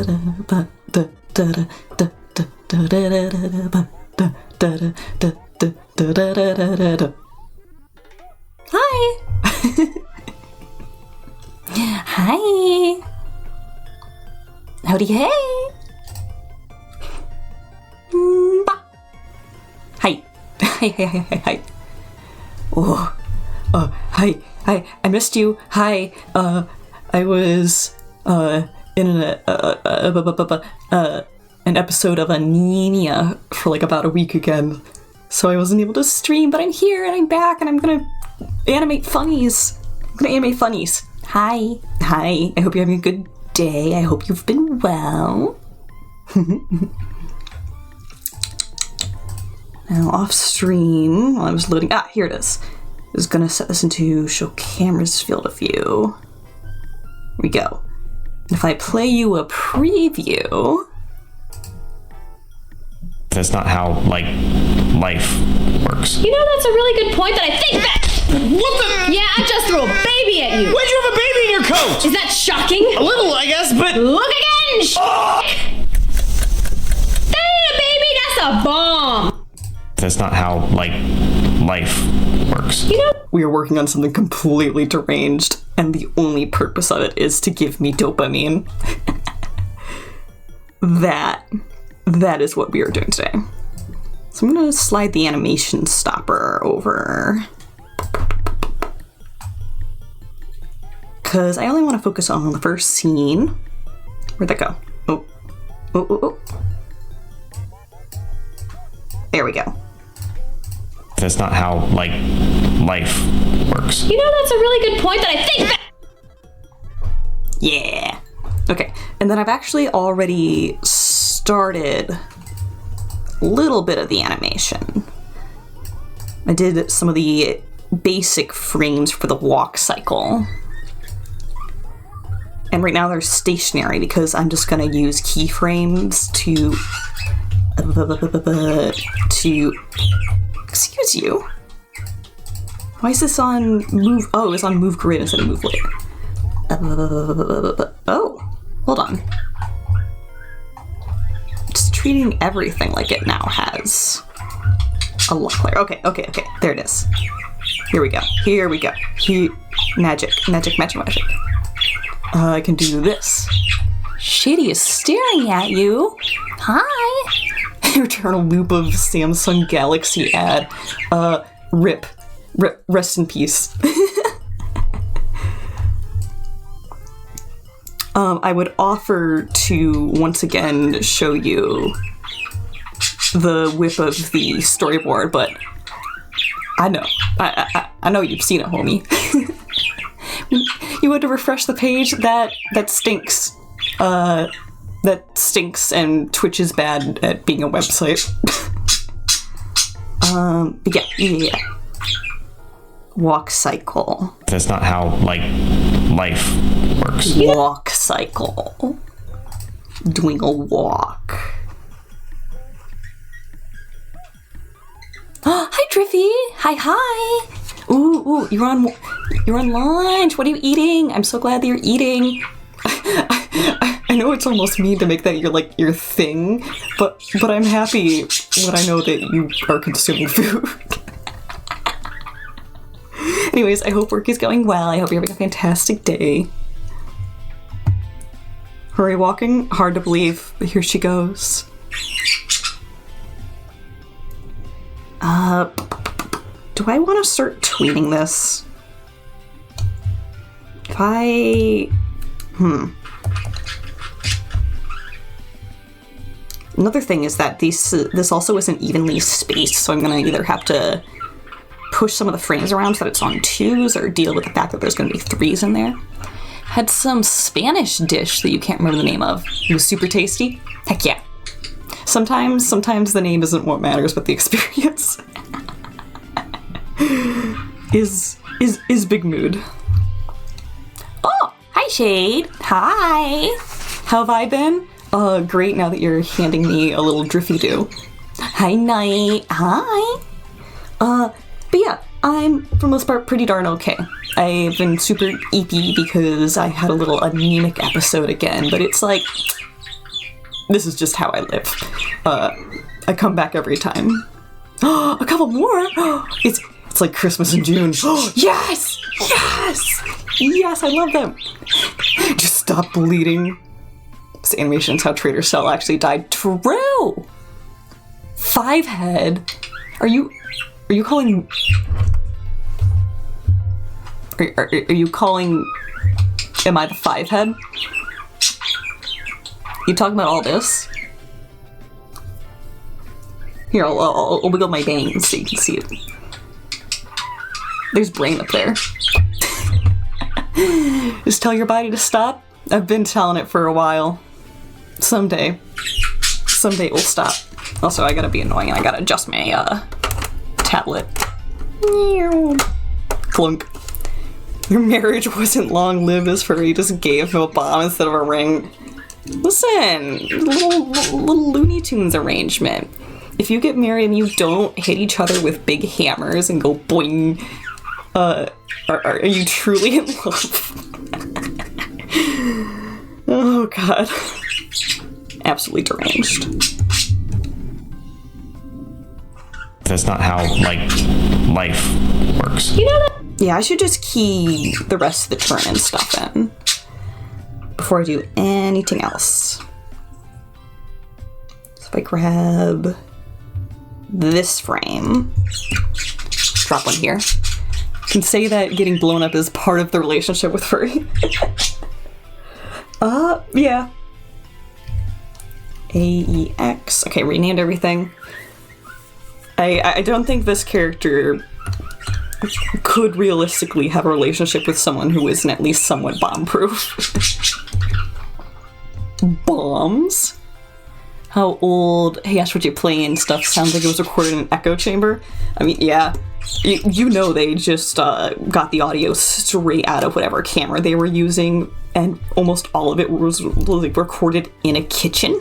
Hi. Hi. Howdy, hey. Hi. Hi. Oh, hi. I missed you. Hi. I was in an episode of Anemia for like about a week again, so I wasn't able to stream. But I'm here and I'm back, and I'm gonna animate funnies. Hi. I hope you're having a good day. I hope you've been well. Now off stream, while I was loading, here it is. I was gonna set this into show camera's field of view. Here we go. And if I play you a preview. That's not how, like, life works. You know, that's a really good point that I think that... What the? Yeah, I just threw a baby at you. Why'd you have a baby in your coat? Is that shocking? A little, I guess, but... Look again! Oh! That ain't a baby, that's a bomb. That's not how, like, life works. You know... We are working on something completely deranged, and the only purpose of it is to give me dopamine. That is what we are doing today. So I'm gonna slide the animation stopper over. Because I only want to focus on the first scene. Where'd that go? Oh. There we go. That's not how, like, life works. You know, that's a really good point that I think that... Yeah. Okay, and then I've actually already started a little bit of the animation. I did some of the basic frames for the walk cycle. And right now they're stationary because I'm just gonna use keyframes to excuse you. Why is this on move? Oh, it's on move grid instead of move layer. Oh, hold on. Just treating everything like it now has a lock layer. Okay, there it is. Here we go. Magic. I can do this. Shady is staring at you. Hi. Eternal loop of Samsung Galaxy ad. Rip. Rest in peace. I would offer to once again show you the whip of the storyboard, but I know. I know you've seen it, homie. You had to refresh the page. That stinks. That stinks, and Twitch is bad at being a website. Yeah. Walk cycle. That's not how, like, life works. Walk cycle. Doing a walk. Hi, Driffy. Hi. Ooh, you're on lunch. What are you eating? I'm so glad that you're eating. I know it's almost mean to make that your thing, but I'm happy when I know that you are consuming food. Anyways, I hope work is going well. I hope you're having a fantastic day. Hurry walking? Hard to believe, but here she goes. Do I want to start tweeting this? Another thing is that this also isn't evenly spaced, so I'm gonna either have to push some of the frames around so that it's on 2s or deal with the fact that there's gonna be 3s in there. Had some Spanish dish that you can't remember the name of. It was super tasty. Heck yeah. Sometimes the name isn't what matters, but the experience is big mood. Oh, hi Shade. Hi. How have I been? Great, now that you're handing me a little driffy-doo. Hi, Night. Hi. But yeah, I'm, for the most part, pretty darn okay. I've been super eepy because I had a little anemic episode again, but it's like, This is just how I live. I come back every time. A couple more? It's like Christmas in June. Yes! Yes! Yes, I love them. Just stop bleeding. This animation is how Trader Cell actually died. True! 5 head? Are you calling... Are you calling... Am I the 5 head? You talking about all this? Here, I'll wiggle my bangs so you can see it. There's brain up there. Just tell your body to stop. I've been telling it for a while. Someday it will stop. Also, I gotta be annoying and I gotta adjust my tablet. Clunk. Your marriage wasn't long-lived as furry just gave him a bomb instead of a ring. Listen, little Looney Tunes arrangement. If you get married and you don't hit each other with big hammers and go boing, are you truly in love? Oh god. Absolutely deranged. That's not how, like, life works. You know that? Yeah, I should just key the rest of the turn and stuff in before I do anything else. So if I grab this frame, drop one here. I can say that getting blown up is part of the relationship with furry. Yeah. AEX. Okay, renamed everything. I don't think this character could realistically have a relationship with someone who isn't at least somewhat bomb-proof. Bombs? How old Hey Ash, What You Playing stuff sounds like it was recorded in an echo chamber? I mean, yeah. You know they just got the audio straight out of whatever camera they were using, and almost all of it was like recorded in a kitchen.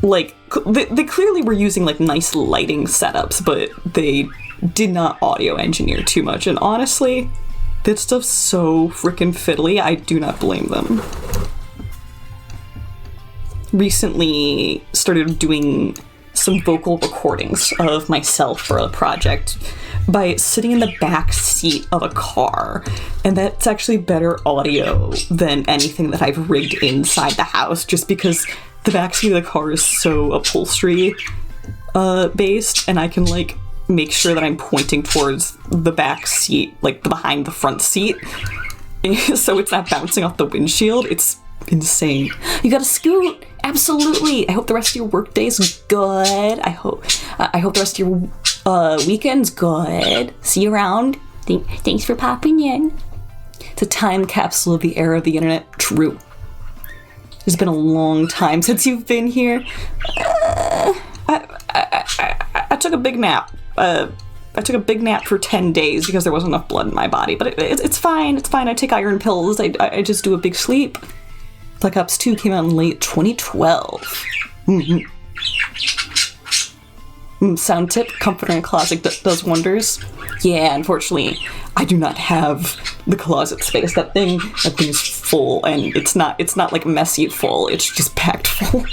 Like, they clearly were using like nice lighting setups, but they did not audio engineer too much, and honestly, that stuff's so freaking fiddly, I do not blame them. Recently started doing some vocal recordings of myself for a project by sitting in the back seat of a car, and that's actually better audio than anything that I've rigged inside the house, just because the back seat of the car is so upholstery based, and I can like make sure that I'm pointing towards the back seat, like behind the front seat, so it's not bouncing off the windshield. It's insane. You gotta scoot. Absolutely. I hope the rest of your workday's good. I hope the rest of your weekend's good. See you around. Thanks for popping in. It's a time capsule of the era of the internet. True. It's been a long time since you've been here. I took a big nap. I took a big nap for 10 days because there wasn't enough blood in my body. But it's fine. It's fine. I take iron pills. I just do a big sleep. Black Ops 2 came out in late 2012. Sound tip, comforter in closet does wonders. Yeah, unfortunately, I do not have the closet space. That thing is full, and it's not like messy full, it's just packed full.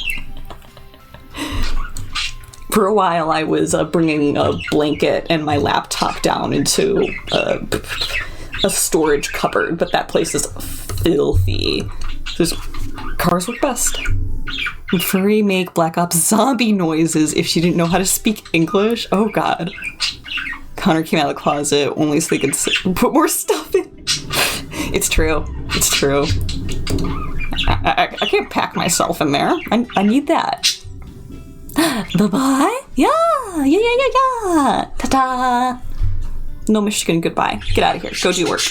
For a while, I was bringing a blanket and my laptop down into a storage cupboard, but that place is filthy. Cars work best. Furry make Black Ops zombie noises if she didn't know how to speak English. Oh god. Connor came out of the closet only so they could put more stuff in. It's true. It's true. I can't pack myself in there. I need that. Bye-bye? Yeah. Ta-ta. No Michigan goodbye. Get out of here. Go do work.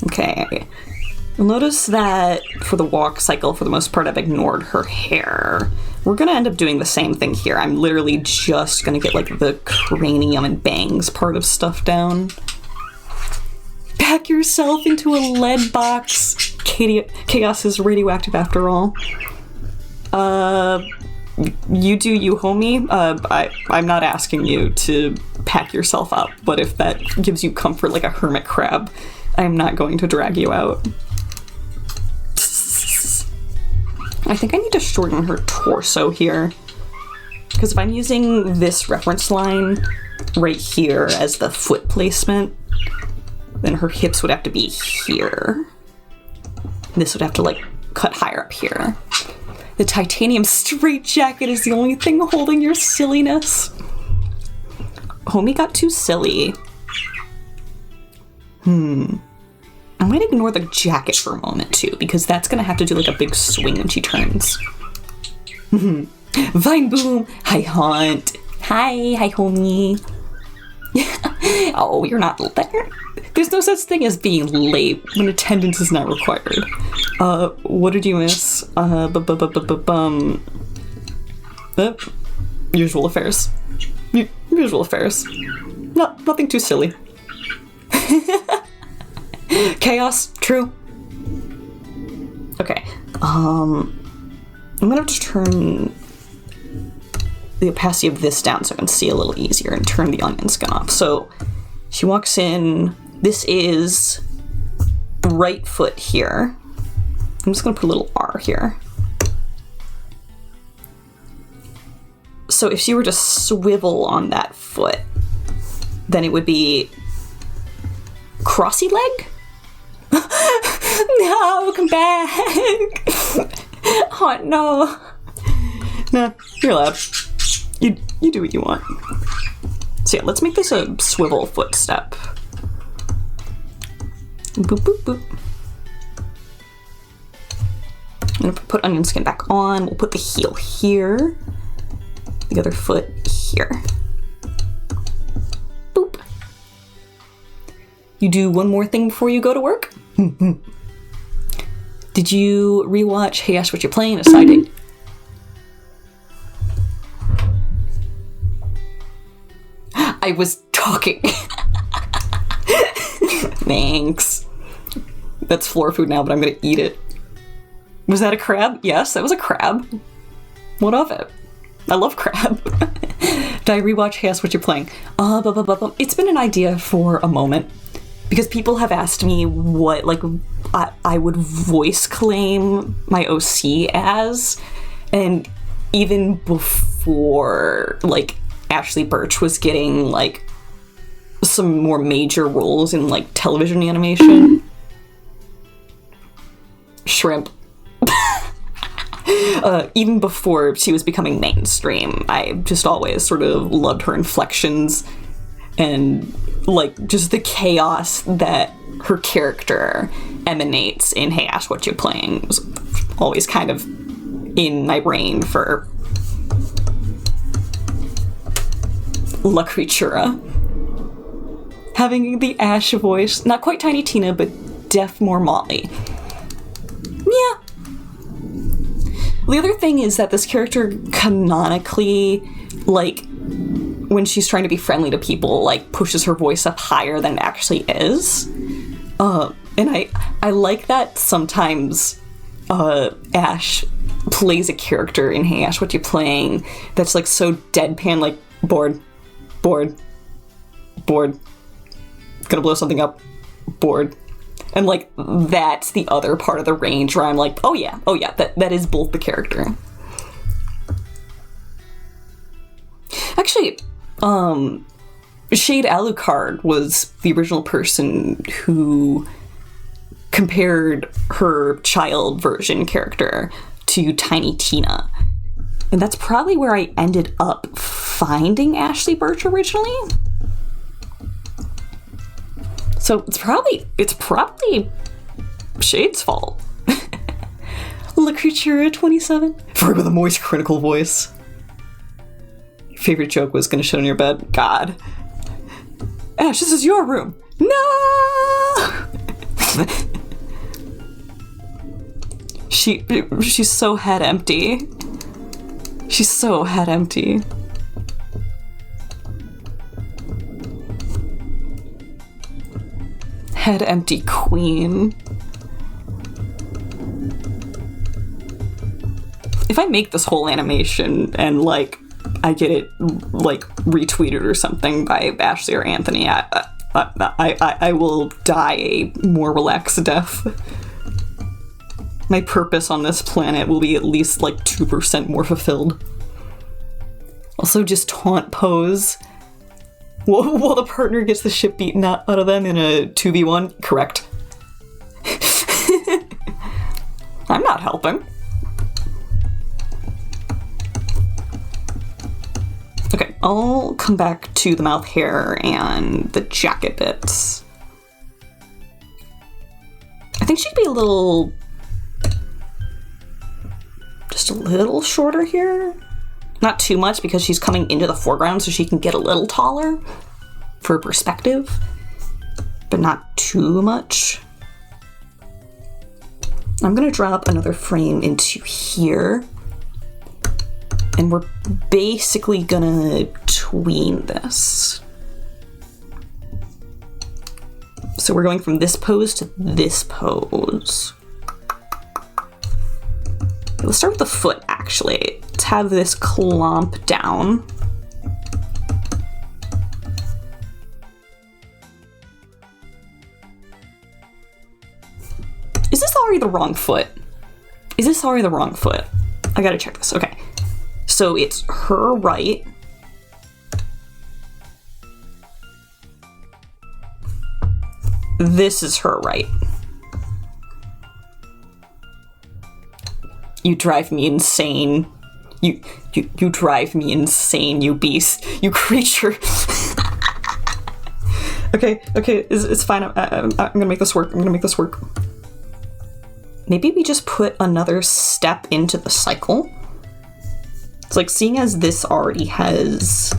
Okay. You'll notice that for the walk cycle, for the most part, I've ignored her hair. We're gonna end up doing the same thing here. I'm literally just gonna get like the cranium and bangs part of stuff down. Pack yourself into a lead box. Chaos is radioactive after all. You do you, homie. I'm not asking you to pack yourself up, but if that gives you comfort like a hermit crab, I'm not going to drag you out. I think I need to shorten her torso here. Because if I'm using this reference line right here as the foot placement, then her hips would have to be here. This would have to, like, cut higher up here. The titanium straitjacket is the only thing holding your silliness. Homie got too silly. I might ignore the jacket for a moment, too, because that's gonna have to do, like, a big swing when she turns. Vine Boom! Hi, Haunt! Hi, homie! Oh, you're not there? There's no such thing as being late when attendance is not required. What did you miss? Usual affairs. Usual affairs. Nothing too silly. Chaos, true. Okay. I'm gonna have to turn the opacity of this down so I can see a little easier and turn the onion skin off. So she walks in. This is right foot here. I'm just gonna put a little R here. So if she were to swivel on that foot, then it would be crossy leg? No, come back! Oh no. Nah, you're allowed. You do what you want. So yeah, let's make this a swivel footstep. Boop, boop, boop. I'm gonna put onion skin back on. We'll put the heel here. The other foot here. Boop. You do one more thing before you go to work? Did you rewatch Hey Ash, What You Playing? A side date? I was talking. Thanks. That's floor food now, but I'm gonna eat it. Was that a crab? Yes, that was a crab. What of it? I love crab. Did I rewatch Hey Ash, What You Playing? It's been an idea for a moment. Because people have asked me what, like, I would voice claim my OC as. And even before, like, Ashley Birch was getting, like, some more major roles in, like, television animation. Shrimp. Even before she was becoming mainstream, I just always sort of loved her inflections and, like, just the chaos that her character emanates in Hey Ash, What You Playing was always kind of in my brain for La Creatura. Having the Ash voice, not quite Tiny Tina, but deaf more Molly. Yeah. The other thing is that this character canonically, like, when she's trying to be friendly to people, like, pushes her voice up higher than it actually is. And I like that sometimes Ash plays a character in Hey Ash, What You Playing that's, like, so deadpan, like, bored, gonna blow something up, bored. And, like, that's the other part of the range where I'm like, oh yeah, that is both the character. Actually, Shade Alucard was the original person who compared her child version character to Tiny Tina. And that's probably where I ended up finding Ashley Birch originally. So it's probably Shade's fault. La Creatura 27. For with a moist critical voice. Your favorite joke was gonna shit on your bed. God. Ash, this is your room. No! She's so head empty. She's so head empty. Head empty queen. If I make this whole animation and, like, I get it, like, retweeted or something by Ashley or Anthony, I will die a more relaxed death. My purpose on this planet will be at least like 2% more fulfilled. Also, just taunt pose. While the partner gets the shit beaten out of them in a 2v1. Correct. I'm not helping. Okay, I'll come back to the mouth hair and the jacket bits. I think she'd be a little... just a little shorter here. Not too much because she's coming into the foreground so she can get a little taller for perspective, but not too much. I'm gonna drop another frame into here, and we're basically gonna tween this. So we're going from this pose to this pose. Let's start with the foot, actually. Let's have this clomp down. Is this already the wrong foot? Is this already the wrong foot? I gotta check this. Okay. So it's her right. This is her right. You drive me insane. You drive me insane, you beast. You creature. Okay, it's fine. I'm gonna make this work. I'm gonna make this work. Maybe we just put another step into the cycle. It's like, seeing as this already has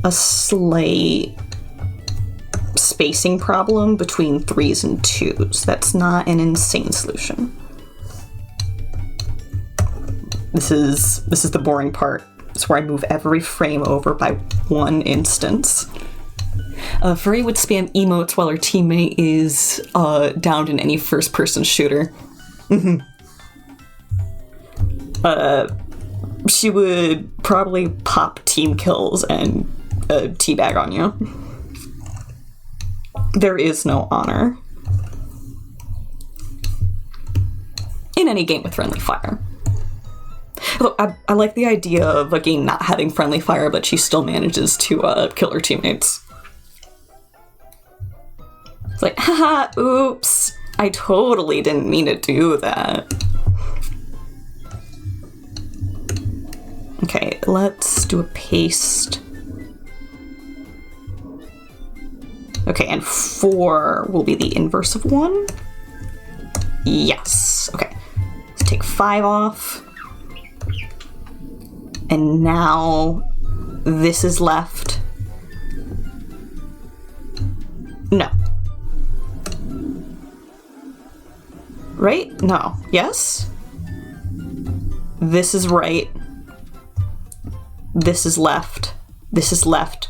a slight spacing problem between 3s and 2s, that's not an insane solution. This is the boring part. It's where I move every frame over by 1 instance. Furry would spam emotes while her teammate is downed in any first-person shooter. She would probably pop team kills and teabag on you. There is no honor in any game with friendly fire. Although I like the idea of a game not having friendly fire, but she still manages to kill her teammates. It's like, haha, oops, I totally didn't mean to do that. Okay, let's do a paste. Okay, and 4 will be the inverse of 1. Yes, okay. Let's take 5 off. And now this is left. No. Right? No. Yes? This is right. This is left. This is left.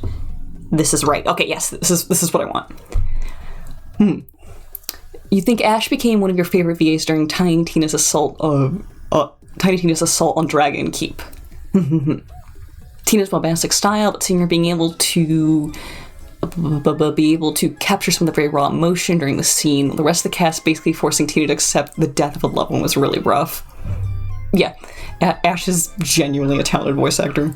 This is right. Okay, yes, this is what I want. You think Ash became one of your favorite VAs during Tiny Tina's assault on Dragon Keep. Tina's bombastic style, but seeing her being able to capture some of the very raw emotion during the scene, the rest of the cast basically forcing Tina to accept the death of a loved one was really rough. Yeah, Ash is genuinely a talented voice actor.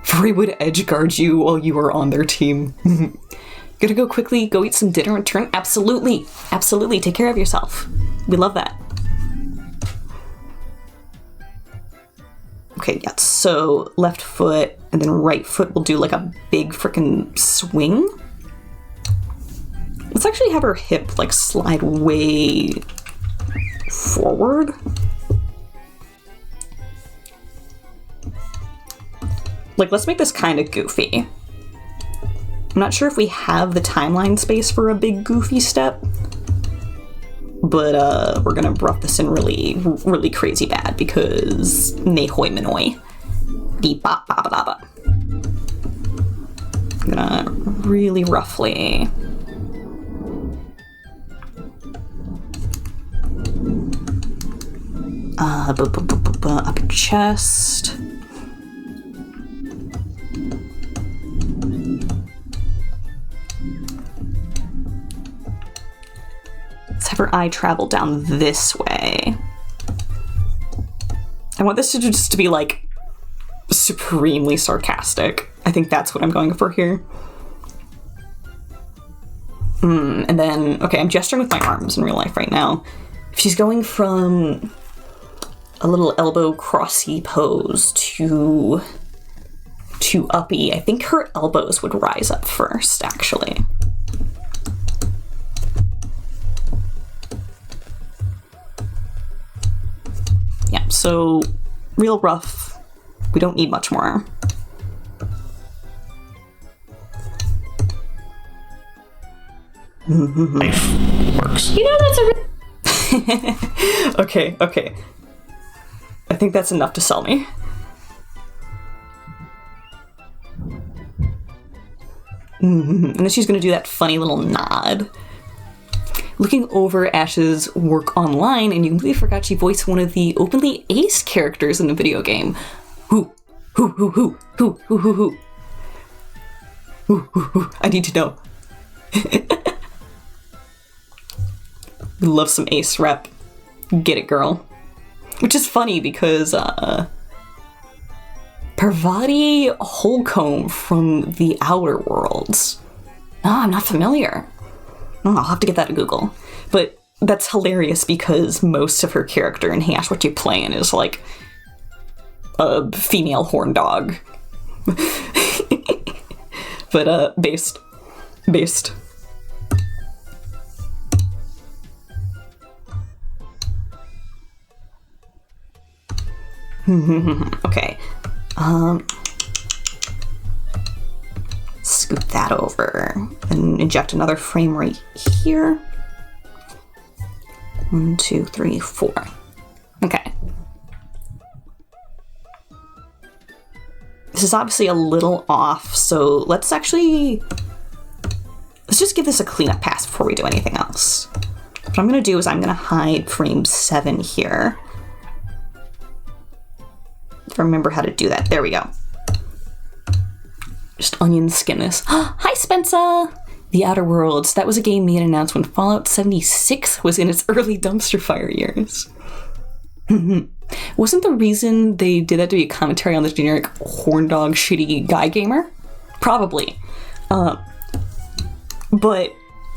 Furry would edge guard you while you are on their team. Gonna go quickly, go eat some dinner and return? Absolutely, absolutely, take care of yourself. We love that. Okay, yeah, so left foot and then right foot will do like a big frickin' swing. Let's actually have her hip like slide way forward. Like, let's make this kind of goofy. I'm not sure if we have the timeline space for a big goofy step, but we're gonna rough this in really crazy bad because nehoi minoi. Beep bop bop bop bop. I'm gonna really roughly. Up your chest. have her eye travel down this way. I want this to just to be like supremely sarcastic. I think that's what I'm going for here. And then, okay, I'm gesturing with my arms in real life right now. If she's going from a little elbow crossy pose to uppy, I think her elbows would rise up first, actually. Yeah, so real rough. We don't need much more. Life works. You know, that's a Okay. I think that's enough to sell me. And then she's gonna do that funny little nod. Looking over Ash's work online, and you completely forgot she voiced one of the openly ace characters in the video game. Who? I need to know. We love some ace rep. Get it, girl. Which is funny because, Parvati Holcomb from The Outer Worlds. Oh, I'm not familiar. Oh, I'll have to get that to Google. But that's hilarious because most of her character in Hey Ash, What You Playin' is like a female horn dog. But, based. Okay. Scoot that over and inject another frame right here. 1, 2, 3, 4. Okay. This is obviously a little off, so let's just give this a cleanup pass before we do anything else. What I'm gonna do is I'm gonna hide frame 7 here. If I remember how to do that. There we go. Just onion skin this. Hi, Spencer! The Outer Worlds. That was a game made and announced when Fallout 76 was in its early dumpster fire years. Wasn't the reason they did that to be a commentary on the generic horn dog shitty guy gamer? Probably. But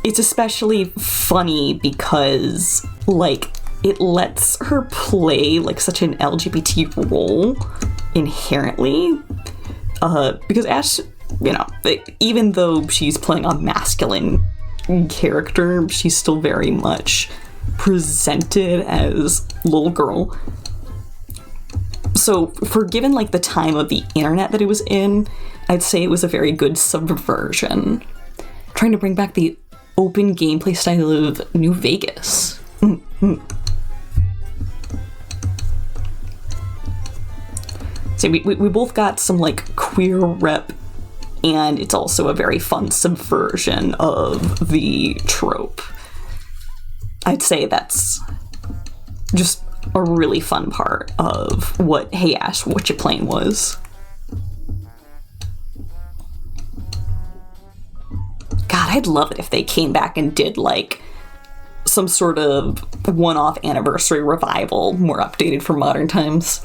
it's especially funny because, like, it lets her play, like, such an LGBT role inherently. Because Ash, you know, even though she's playing a masculine character, she's still very much presented as little girl. So for given, like, the time of the internet that it was in, I'd say it was a very good subversion. Trying to bring back the open gameplay style of New Vegas. So we both got some, like, queer rep, and it's also a very fun subversion of the trope. I'd say that's just a really fun part of what Hey Ash, What You Playin' was. God, I'd love it if they came back and did, like, some sort of one-off anniversary revival, more updated for modern times.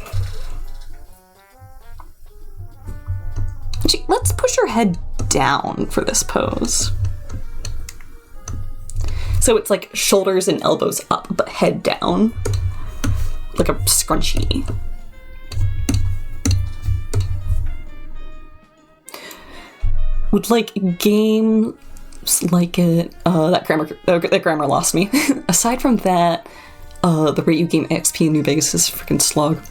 Let's push her head down for this pose. So it's like shoulders and elbows up, but head down. Like a scrunchie. Would, like, games like it... that grammar lost me. Aside from that, the rate you gain XP in New Vegas is freaking slog.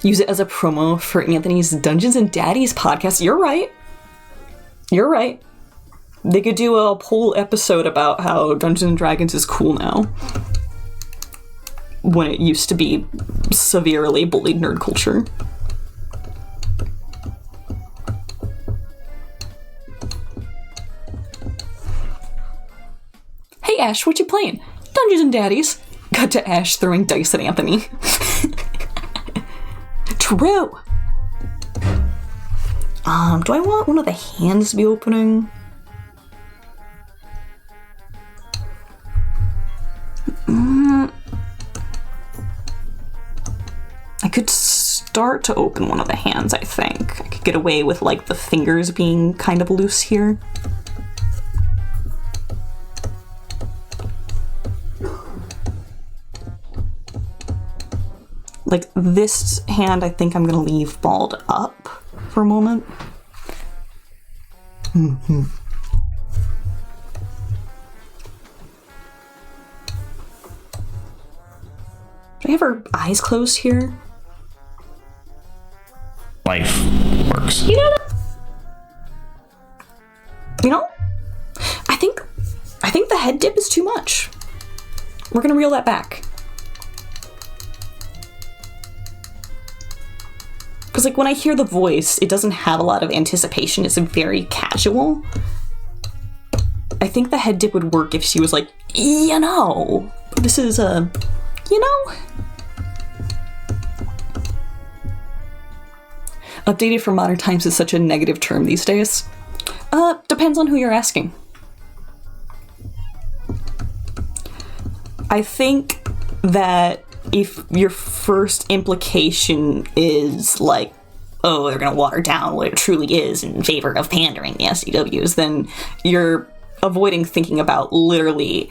Use it as a promo for Anthony's Dungeons and Daddies podcast. You're right. They could do a whole episode about how Dungeons and Dragons is cool now, when it used to be severely bullied nerd culture. Hey Ash, what you playing? Dungeons and Daddies. Cut to Ash throwing dice at Anthony. True. Do I want one of the hands to be opening? start to open one of the hands, I think. I could get away with, like, the fingers being kind of loose here. Like, this hand, I think I'm gonna leave balled up for a moment. Mm-hmm. Do I have her eyes closed here? Life works. You know, I think the head dip is too much. We're gonna reel that back. Because, like, when I hear the voice, it doesn't have a lot of anticipation. It's very casual. I think the head dip would work if she was like, you know. This is a, you know. Updated for modern times is such a negative term these days. Depends on who you're asking. I think that if your first implication is like, oh, they're going to water down what it truly is in favor of pandering the SCWs, then you're avoiding thinking about literally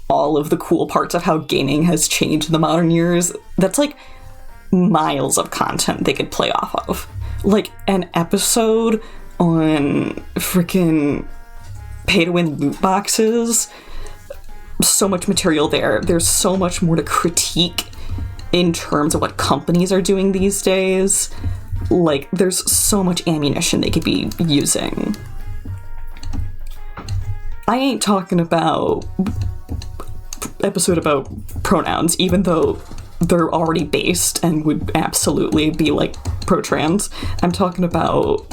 all of the cool parts of how gaming has changed in the modern years. That's like miles of content they could play off of. Like an episode on freaking pay-to-win loot boxes. So much material there. There's so much more to critique in terms of what companies are doing these days. Like, there's so much ammunition they could be using. I ain't talking about episode about pronouns, even though they're already based and would absolutely be, like, pro-trans. I'm talking about,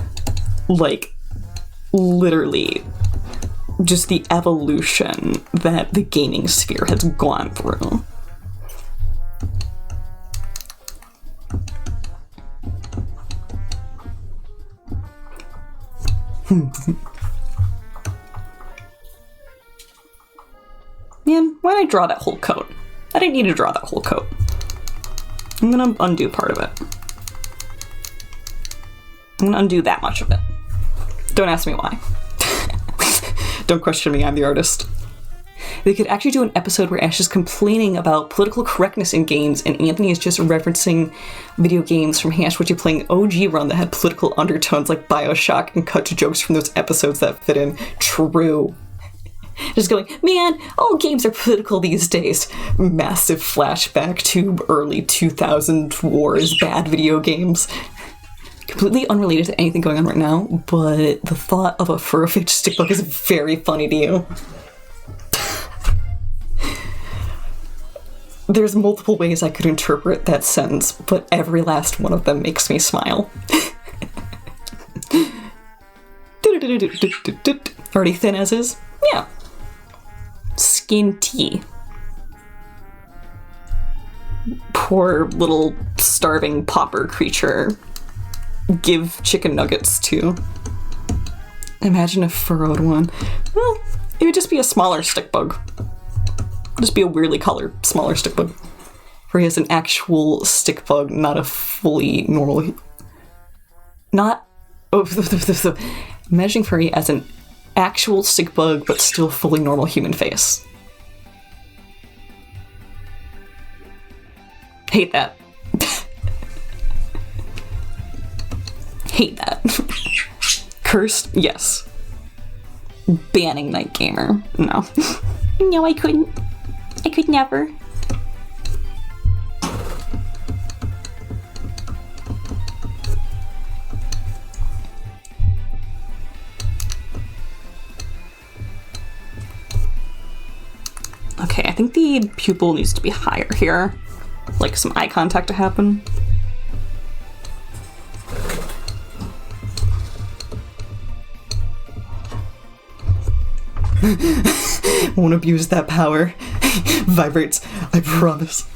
like, literally just the evolution that the gaming sphere has gone through. Man, why did I draw that whole coat? I didn't need to draw that whole coat. I'm gonna undo part of it. I'm gonna undo that much of it. Don't ask me why. Don't question me, I'm the artist. They could actually do an episode where Ash is complaining about political correctness in games and Anthony is just referencing video games from Hash, which you playing OG run that had political undertones like BioShock and cut to jokes from those episodes that fit in. True. Just going, man, all games are political these days. Massive flashback to early 2000 wars, bad video games. Completely unrelated to anything going on right now, but the thought of a fur-faced stickbug is very funny to you. There's multiple ways I could interpret that sentence, but every last one of them makes me smile. Already thin as is? Yeah. Skinty. Poor little starving pauper creature. Give chicken nuggets to. Imagine a furrowed one. Well, it would just be a smaller stick bug. Just be a weirdly colored smaller stick bug. Where he has an actual stick bug, not a fully normal. Not. Oh, imagining Furry as an actual stick bug, but still fully normal human face. Hate that. Hate that. Cursed? Yes. Banning Night Gamer. No. No, I couldn't. I could never. Okay, I think the pupil needs to be higher here. Like some eye contact to happen. Won't abuse that power. Vibrates, I promise.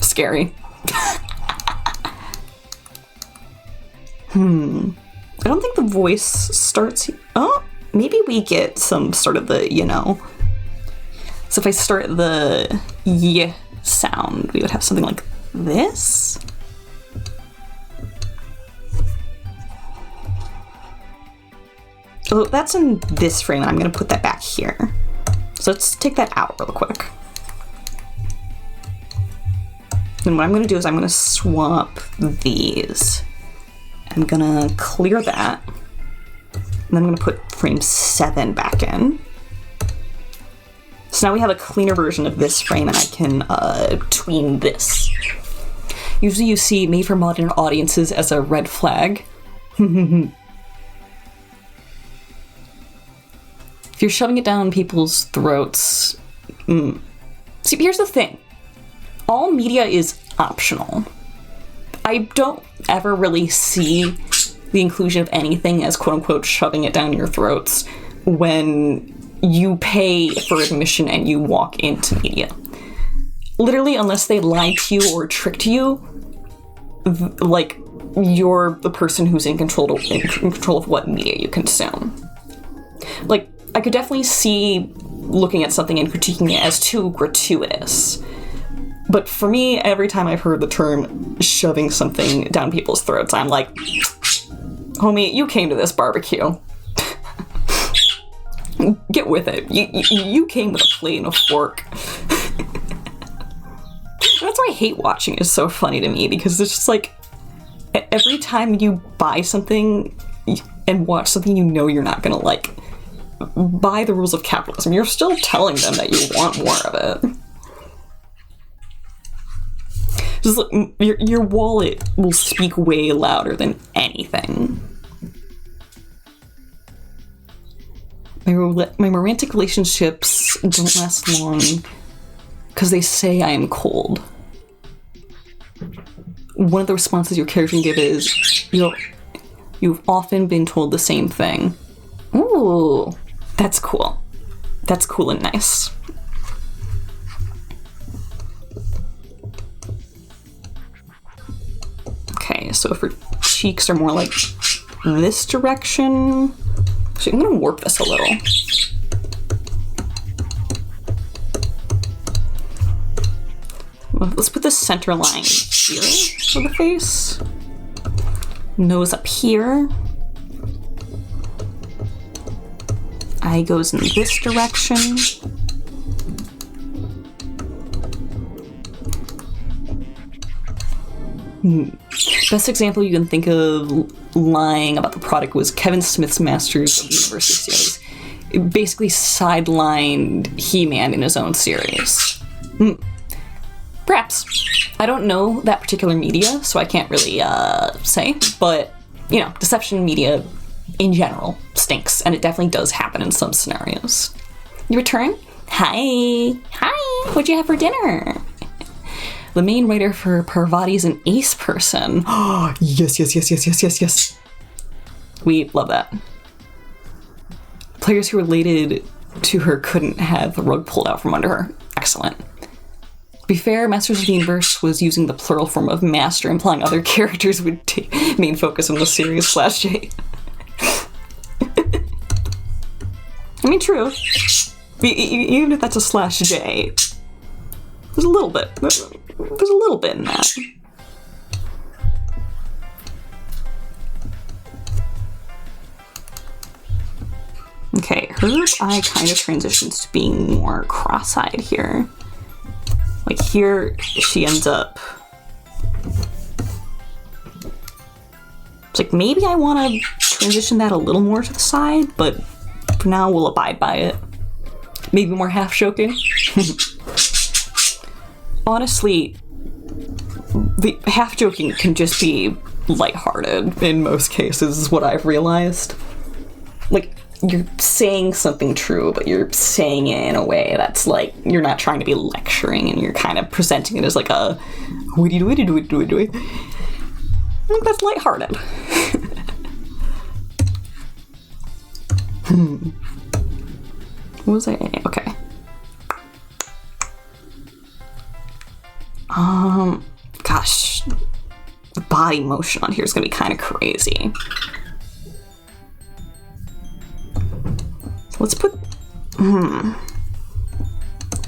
Scary. I don't think the voice starts. Oh, maybe we get some sort of the, you know. So if I start the yeah sound, we would have something like this. Oh, that's in this frame, and I'm gonna put that back here. So let's take that out real quick. And what I'm gonna do is I'm gonna swap these. I'm gonna clear that. And then I'm gonna put frame 7 back in. So now we have a cleaner version of this frame, and I can tween this. Usually you see made for modern audiences as a red flag. If you're shoving it down people's throats... See, here's the thing. All media is optional. I don't ever really see the inclusion of anything as quote-unquote shoving it down your throats when you pay for admission and you walk into media. Literally, unless they lied to you or tricked you, like, you're the person who's in control of what media you consume. Like, I could definitely see looking at something and critiquing it as too gratuitous. But for me, every time I've heard the term shoving something down people's throats, I'm like, homie, you came to this barbecue. Get with it. You came with a plate and a fork. That's why I hate watching is so funny to me, because it's just like, every time you buy something and watch something you know you're not gonna like, by the rules of capitalism, you're still telling them that you want more of it. Just like, your wallet will speak way louder than anything. My romantic relationships don't last long because they say I am cold. One of the responses your character can give is, you've often been told the same thing. Ooh, that's cool. That's cool and nice. Okay, so if her cheeks are more like this direction, actually, I'm gonna warp this a little. Let's put the center line here for the face. Nose up here. Eye goes in this direction. Best example you can think of lying about the product was Kevin Smith's Masters of the Universe series. It basically sidelined He-Man in his own series. Perhaps. I don't know that particular media, so I can't really say, but, you know, deception media in general stinks, and it definitely does happen in some scenarios. You return? Hi! Hi! What'd you have for dinner? The main writer for ÇVODʔ is an ace person. Oh, yes. We love that. Players who related to her couldn't have the rug pulled out from under her. Excellent. To be fair, Masters of the Universe was using the plural form of master, implying other characters would take main focus in the series /J. I mean, true. Even if that's a /J, there's a little bit. There's a little bit in that. Okay, her eye kind of transitions to being more cross-eyed here. Like here, she ends up... It's like, maybe I want to transition that a little more to the side, but for now we'll abide by it. Maybe more half-joking. Honestly, the half-joking can just be lighthearted in most cases, is what I've realized. Like, you're saying something true, but you're saying it in a way that's like, you're not trying to be lecturing, and you're kind of presenting it as like a witty. I think that's lighthearted. What was I? Okay. Gosh, the body motion on here is gonna be kind of crazy. So let's put,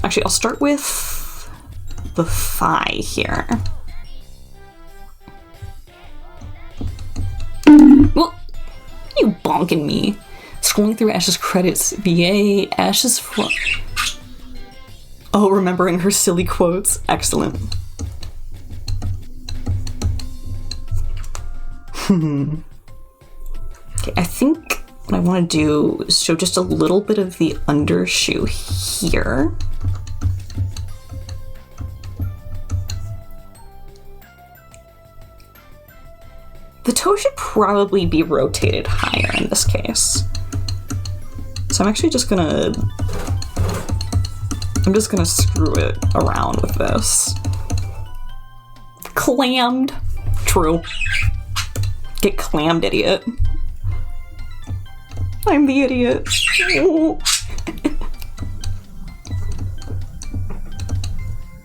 actually, I'll start with the thigh here. Well, you bonking me. Scrolling through Ash's credits, VA, Ash's oh, remembering her silly quotes. Excellent. Okay, I think what I want to do is show just a little bit of the undershoe here. The toe should probably be rotated higher in this case. So I'm actually just gonna screw it around with this. Clammed. True. Get clammed, idiot. I'm the idiot.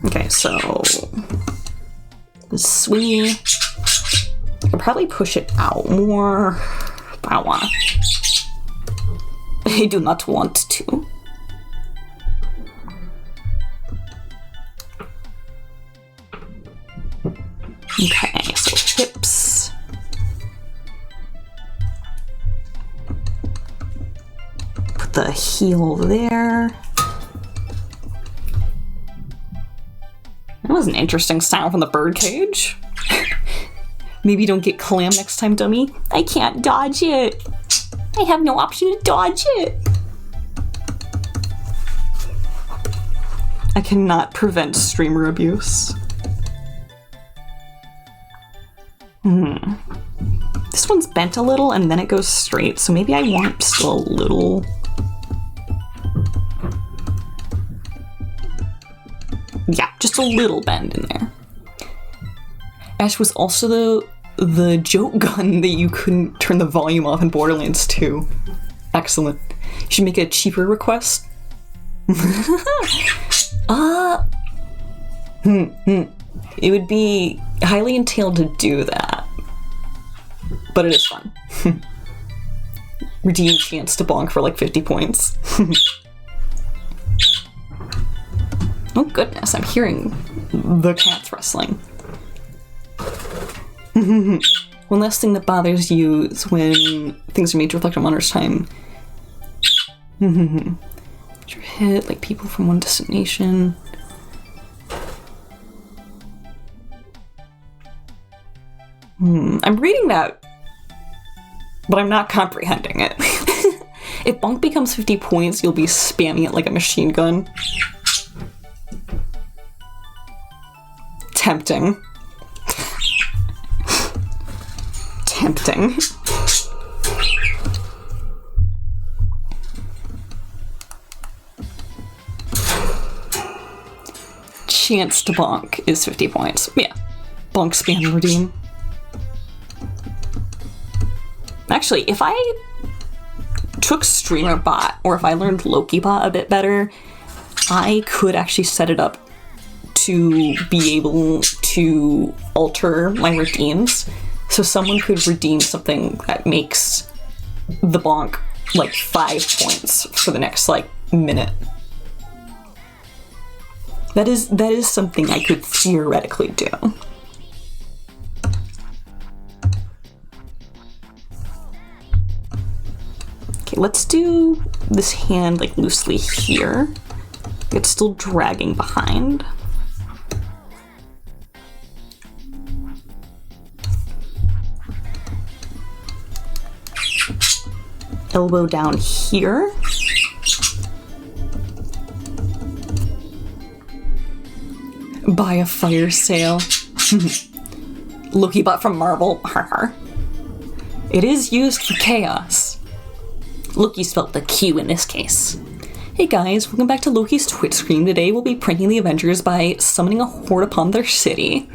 Okay, so swingy. I could probably push it out more, but I don't want to. I do not want to. Okay, so hips. Put the heel there. That was an interesting sound from the birdcage. Maybe don't get clam next time, dummy. I can't dodge it. I have no option to dodge it. I cannot prevent streamer abuse. This one's bent a little and then it goes straight, so maybe I want still a little. Yeah, just a little bend in there. Ash was also the joke gun that you couldn't turn the volume off in Borderlands 2. Excellent. You should make a cheaper request. It would be highly entailed to do that. But it is fun. Redeem chance to bonk for like 50 points. Oh goodness, I'm hearing the cats wrestling. One last thing that bothers you is when things are made to reflect on Honor's time. Your hit, like people from one destination. I'm reading that, but I'm not comprehending it. If bonk becomes 50 points, you'll be spamming it like a machine gun. Tempting. Tempting. Chance to bonk is 50 points. Yeah. Bonk spam redeem. Actually, if I took Streamer Bot, or if I learned Loki Bot a bit better, I could actually set it up to be able to alter my redeems. So someone could redeem something that makes the bonk like 5 points for the next like minute. That is something I could theoretically do. Okay, let's do this hand like loosely here. It's still dragging behind. Elbow down here. Buy a fire sale. Loki bot from Marvel. It is used for chaos. Loki spelled the Q in this case. Hey guys, welcome back to Loki's Twitch stream. Today we'll be pranking the Avengers by summoning a horde upon their city.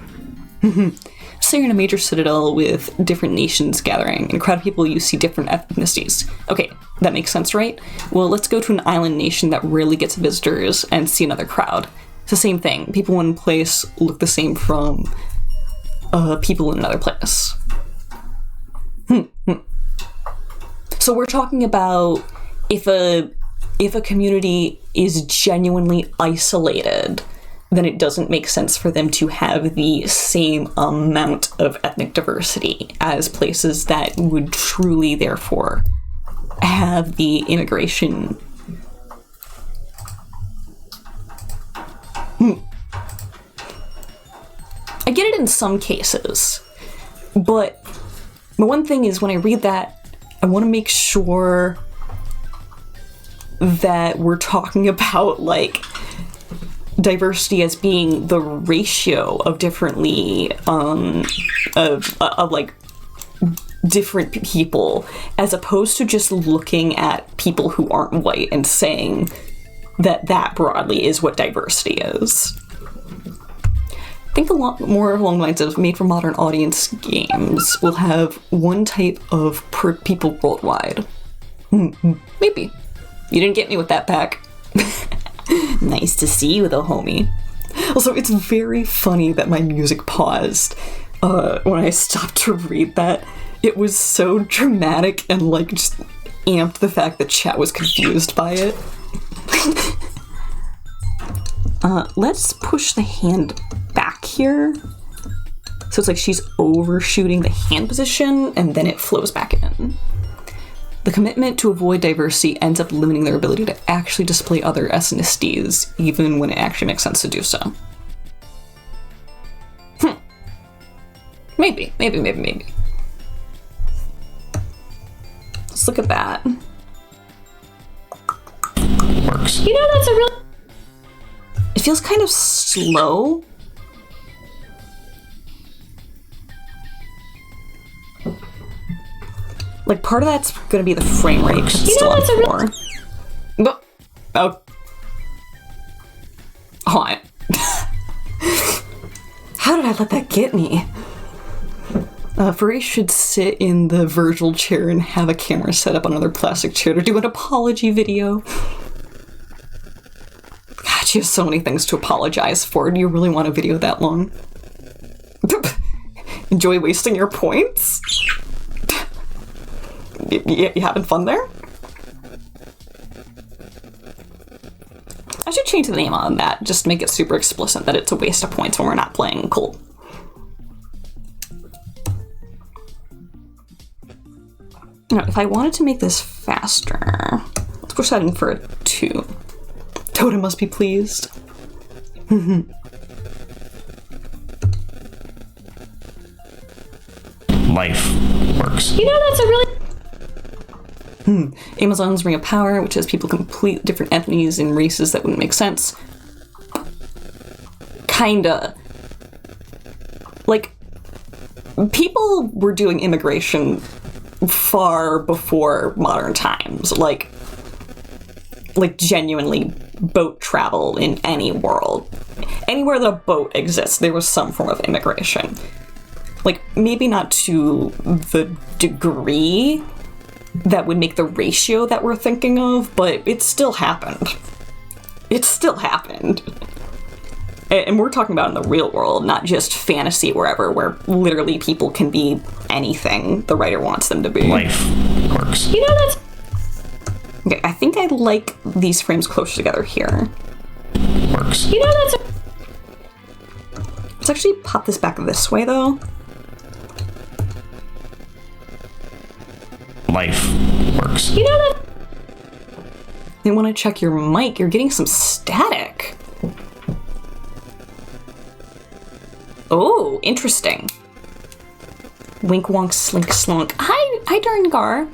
Say you're in a major citadel with different nations gathering, and a crowd of people you see different ethnicities. Okay, that makes sense, right? Well, let's go to an island nation that rarely gets visitors and see another crowd. It's the same thing. People in one place look the same from people in another place. So we're talking about if a community is genuinely isolated, then it doesn't make sense for them to have the same amount of ethnic diversity as places that would truly, therefore, have the immigration. I get it in some cases, but the one thing is when I read that, I want to make sure that we're talking about, like, diversity as being the ratio of differently, of like, different people, as opposed to just looking at people who aren't white and saying that that broadly is what diversity is. Think a lot more along the lines of made for modern audience games will have one type of people worldwide. Maybe. You didn't get me with that pack. Nice to see you, though, homie. Also, it's very funny that my music paused when I stopped to read that. It was so dramatic and, like, just amped the fact that chat was confused by it. Let's push the hand back here. So it's like she's overshooting the hand position, and then it flows back in. The commitment to avoid diversity ends up limiting their ability to actually display other ethnicities, even when it actually makes sense to do so. Maybe. Let's look at that. Works. You know, that's a real... It feels kind of slow. Like, part of that's gonna be the frame rate, because it's still on 4. But, oh. Hold on. How did I let that get me? Faray should sit in the Virgil chair and have a camera set up on another plastic chair to do an apology video. God, you have so many things to apologize for. Do you really want a video that long? Enjoy wasting your points? You having fun there? I should change the name on that, just make it super explicit that it's a waste of points when we're not playing cool. Now, if I wanted to make this faster, let's push that in for a 2. Totem must be pleased. Life works. You know, that's a really... Amazon's Ring of Power, which has people complete different ethnicities and races that wouldn't make sense. Kinda. Like, people were doing immigration far before modern times. Like genuinely boat travel in any world. Anywhere that a boat exists, there was some form of immigration. Like, maybe not to the degree that would make the ratio that we're thinking of, but it still happened. It still happened. And we're talking about in the real world, not just fantasy wherever, where literally people can be anything the writer wants them to be. Life works. You know, that's... Okay, I think I like these frames closer together here. Works. You know, that's a... Let's actually pop this back this way, though. Life works. You know, that... They want to check your mic. You're getting some static. Oh, interesting. Wink wonk slink slunk. Hi Darngar.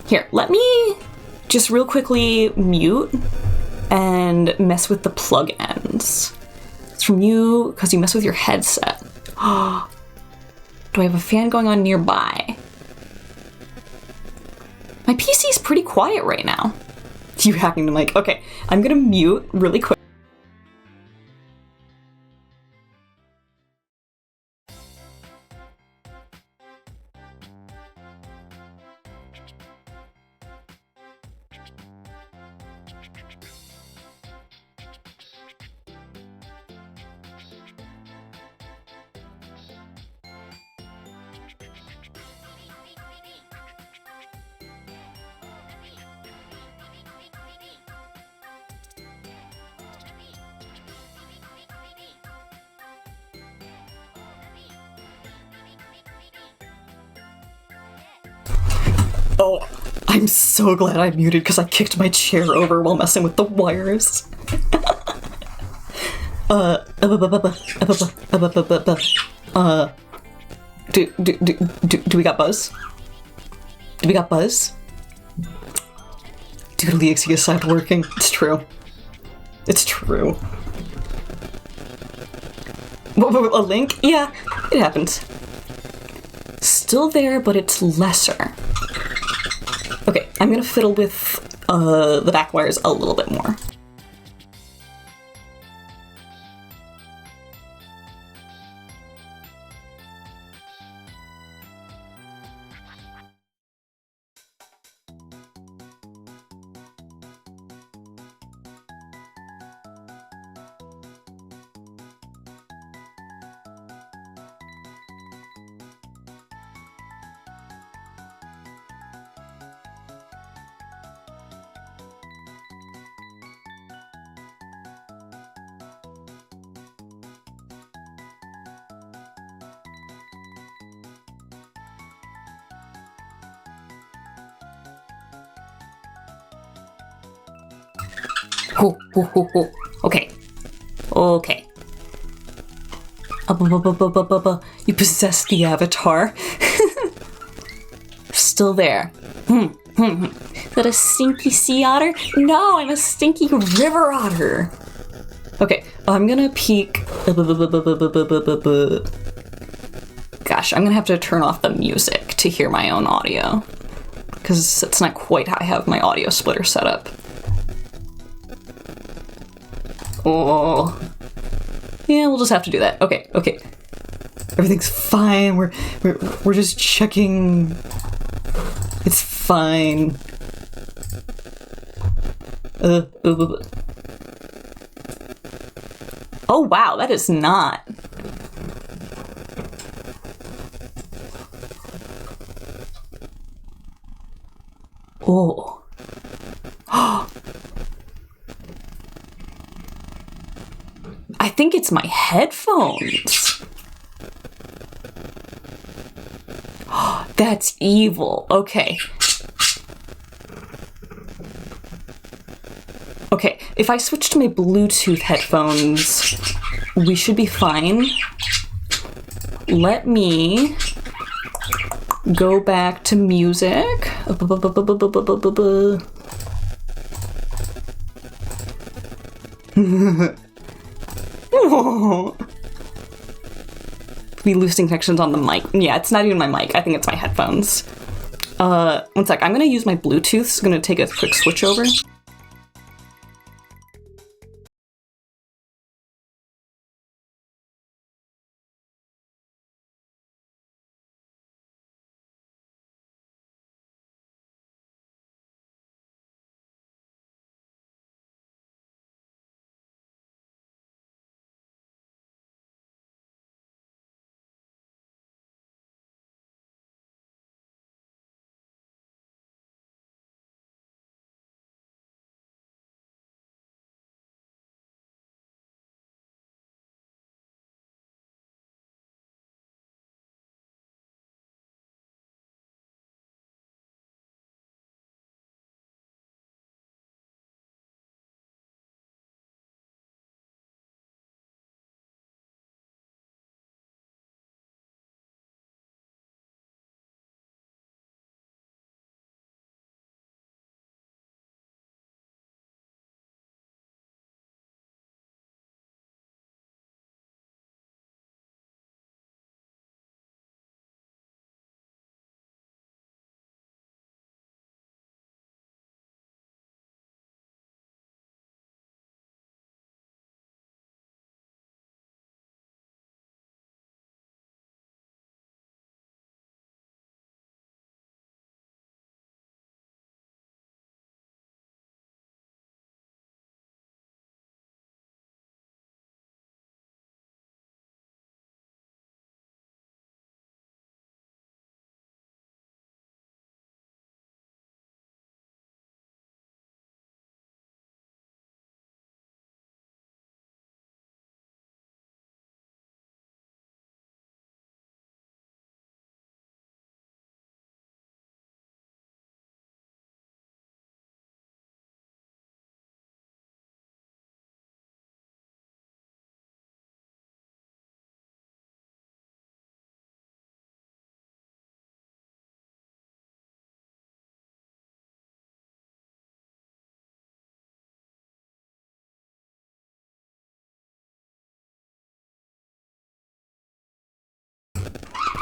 Here, let me just real quickly mute and mess with the plug-ins. It's from you because you mess with your headset. Do I have a fan going on nearby? My PC's pretty quiet right now. You hacking the mic. Okay, I'm gonna mute really quick. Oh, I'm so glad I muted because I kicked my chair over while messing with the wires. Do we got Buzz? Do we got Buzz? Dude, the EXE stopped working. It's true. It's true. A link? Yeah, it happens. Still there, but it's lesser. Okay, I'm gonna fiddle with the back wires a little bit more. Ho, ho, ho, ho. Okay. Okay. You possess the avatar. Still there. Is that a stinky sea otter? No, I'm a stinky river otter. Okay, I'm gonna peek. Gosh, I'm gonna have to turn off the music to hear my own audio. Because it's not quite how I have my audio splitter set up. Oh. Yeah, we'll just have to do that. Okay, okay. Everything's fine. We're just checking. It's fine. Oh wow, that is not. Oh. I think it's my headphones. That's evil. Okay. Okay, if I switch to my Bluetooth headphones, we should be fine. Let me go back to music. Be losing connections on the mic. Yeah, it's not even my mic. I think it's my headphones. One sec. I'm gonna use my Bluetooth. It's gonna take a quick switch over.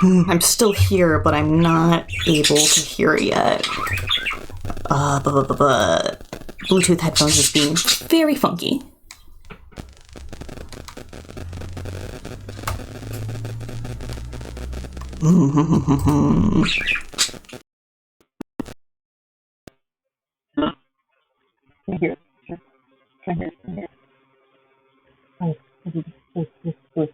I'm still here, but I'm not able to hear yet. Bluetooth headphones is being very funky. Here. Right here. Oh, this.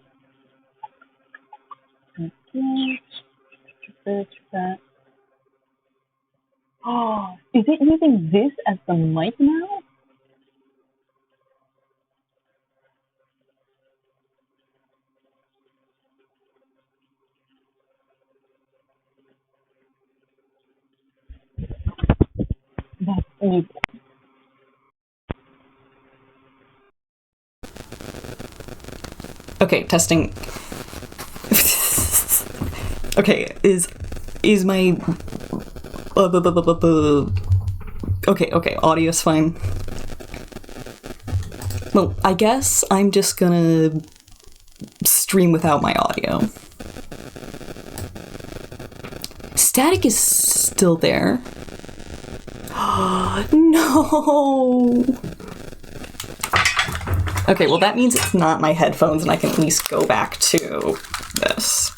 That. Oh, is it using this as the mic now? That's music. Okay, testing. Okay, is my okay, audio's fine. Well, I guess I'm just gonna stream without my audio. Static is still there. No! Okay, well that means it's not my headphones and I can at least go back to this.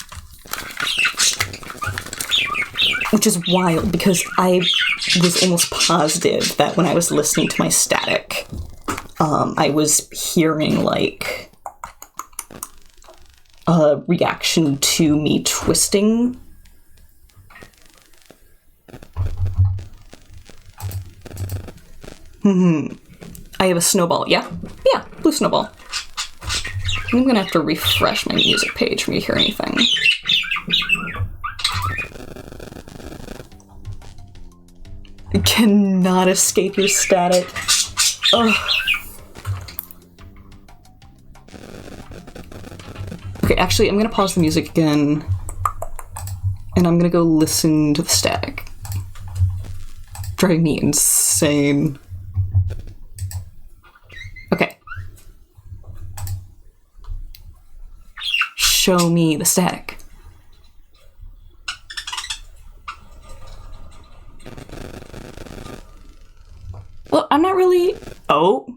Which is wild, because I was almost positive that when I was listening to my static, I was hearing, like, a reaction to me twisting. I have a snowball, yeah? Yeah, blue snowball. I'm gonna have to refresh my music page for me to hear anything. I cannot escape your static. Ugh. Okay, actually, I'm gonna pause the music again, and I'm gonna go listen to the static. Driving me insane. Okay. Show me the static. Well, I'm not really... Oh.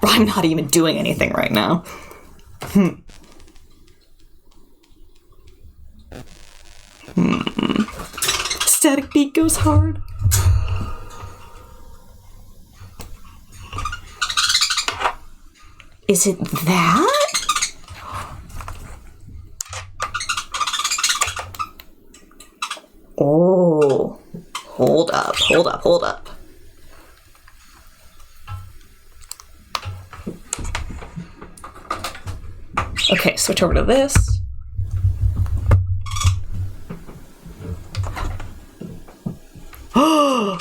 I'm not even doing anything right now. Static beat goes hard. Is it that? Oh, hold up. Okay, switch over to this. Oh,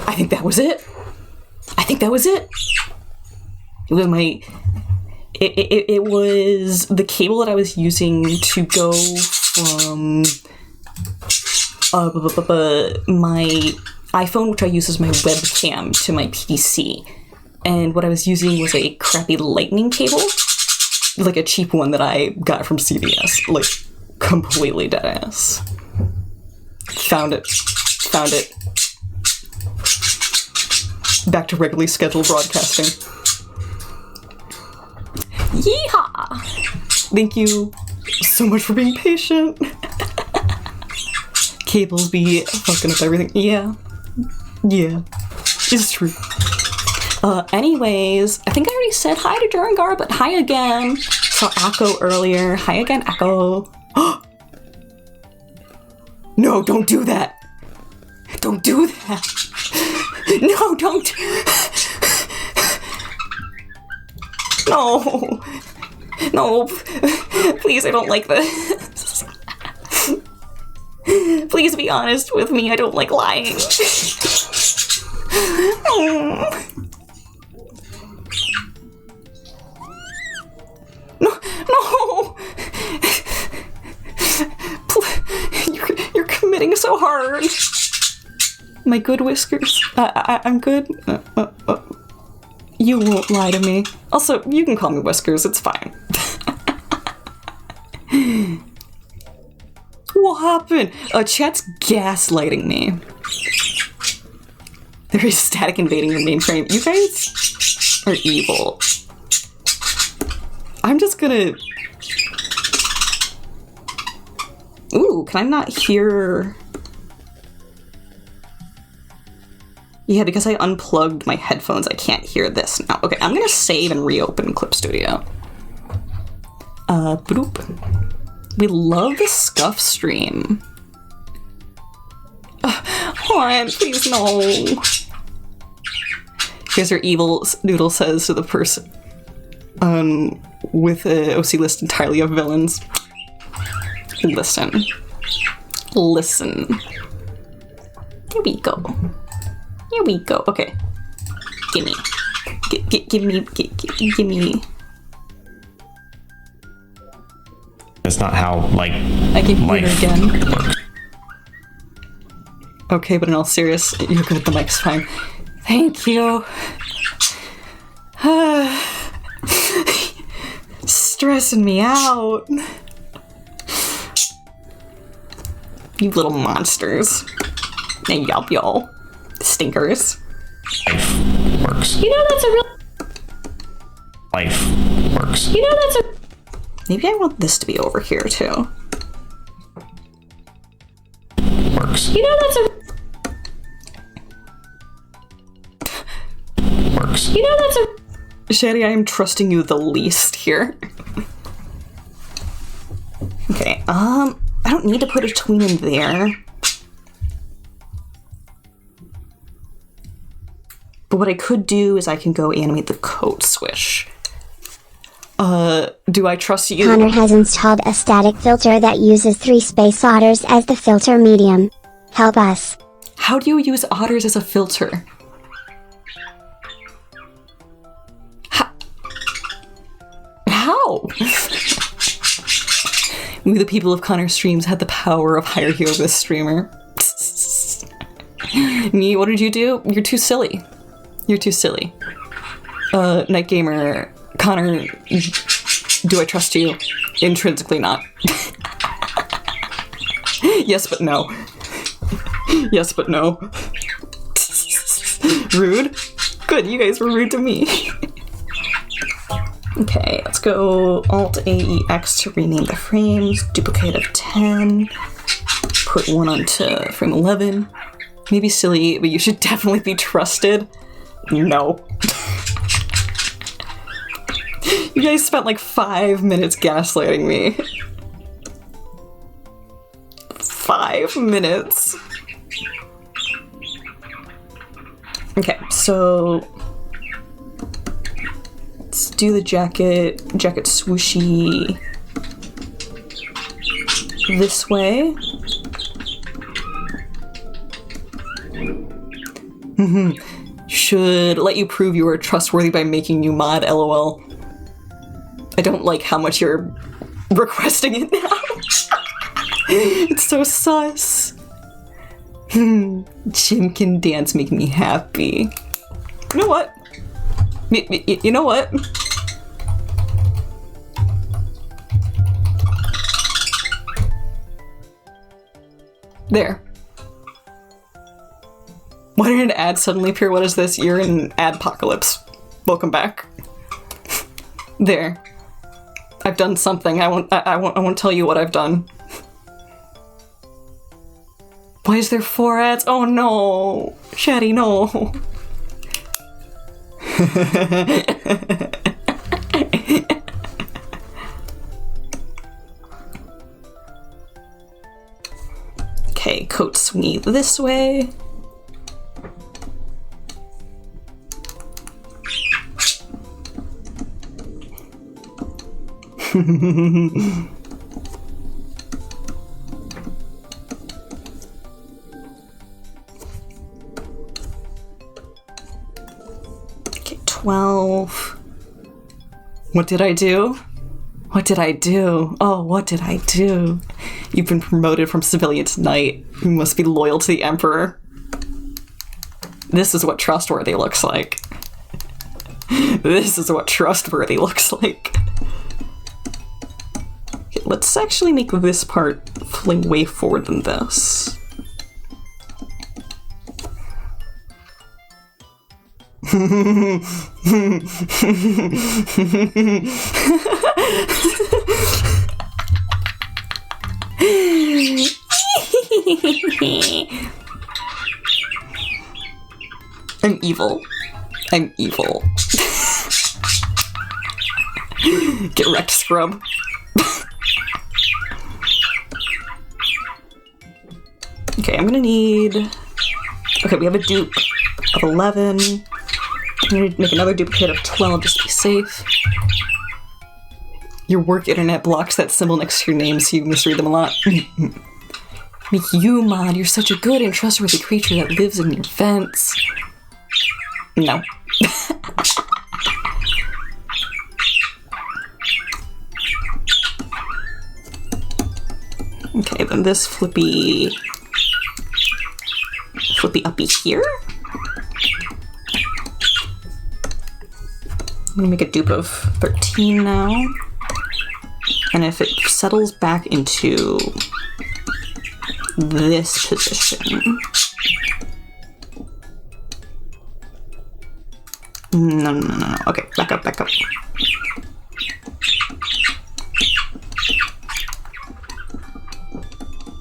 I think that was it. It was my... It was the cable that I was using to go from my iPhone, which I use as my webcam, to my PC. And what I was using was a crappy lightning cable, like a cheap one that I got from CVS, like completely deadass. Found it. Back to regularly scheduled broadcasting. Yeehaw! Thank you so much for being patient. Cables be fucking up everything. Yeah. It's true. Anyways, I think I already said hi to Durangar, but hi again. Saw Akko earlier. Hi again, Akko. No, don't do that. Don't do that. No, don't. No, please, I don't like this. Please be honest with me, I don't like lying. No. You're committing so hard. My good whiskers? I'm good? You won't lie to me. Also, you can call me Whiskers, it's fine. What happened? Chat's gaslighting me. There is static invading the mainframe. You guys are evil. I'm just gonna... Ooh, can I not hear... Yeah, because I unplugged my headphones, I can't hear this now. Okay, I'm gonna save and reopen Clip Studio. Bloop. We love the scuff stream. What? Please no. You guys are evil, Noodle says to the person. With a OC list entirely of villains. Listen. Listen. Here we go. Here we go. Okay. Gimme. Gimme. That's not how, like, I can hear life it again. works. Okay, but in all serious, you're good at the mic's fine. Thank you. Stressing me out. You little monsters. And yup, y'all. Stinkers. Life works. You know that's a real... Life works. You know that's a... Maybe I want this to be over here, too. Works. You know that's a... Works. You know that's a... Shady, I am trusting you the least here. Okay, I don't need to put a tween in there. But what I could do is I can go animate the coat swish. Do I trust you? Connor has installed a static filter that uses 3 space otters as the filter medium. Help us. How do you use otters as a filter? How? We, the people of Connor streams, had the power of hierarchy over the streamer. Me, what did you do? You're too silly. You're too silly. Night Gamer, Connor, do I trust you? Intrinsically not. Yes, but no. Yes, but no. Rude? Good, you guys were rude to me. Okay, let's go Alt-AEX to rename the frames. Duplicate of 10. Put one onto frame 11. Maybe silly, but you should definitely be trusted. No. You guys spent like 5 minutes gaslighting me. 5 minutes. Okay, so let's do the jacket swooshy this way. Should let you prove you are trustworthy by making you mod, lol. I don't like how much you're requesting it now. It's so sus. Jim can dance, make me happy. You know what? You know what? There. Why did an ad suddenly appear? What is this? You're in adpocalypse. Welcome back. There. I've done something. I won't tell you what I've done. Why is there 4 ads? Oh no! Shaddy, no! Okay, coat swingy this way. Okay, 12. What did I do? What did I do? Oh, what did I do? You've been promoted from civilian to knight. You must be loyal to the Emperor. This is what trustworthy looks like. This is what trustworthy looks like. Okay, let's actually make this part fling way forward than this. I'm evil. I'm evil. Get wrecked, scrub. Okay, I'm gonna need... Okay, we have a dupe of 11. I'm gonna make another duplicate of 12 just to be safe. Your work internet blocks that symbol next to your name, so you misread them a lot. Make you, Mod. You're such a good and trustworthy creature that lives in your vents. No. Okay, then this flippy uppy here. I'm gonna make a dupe of 13 now. And if it settles back into this position. No. Okay, back up.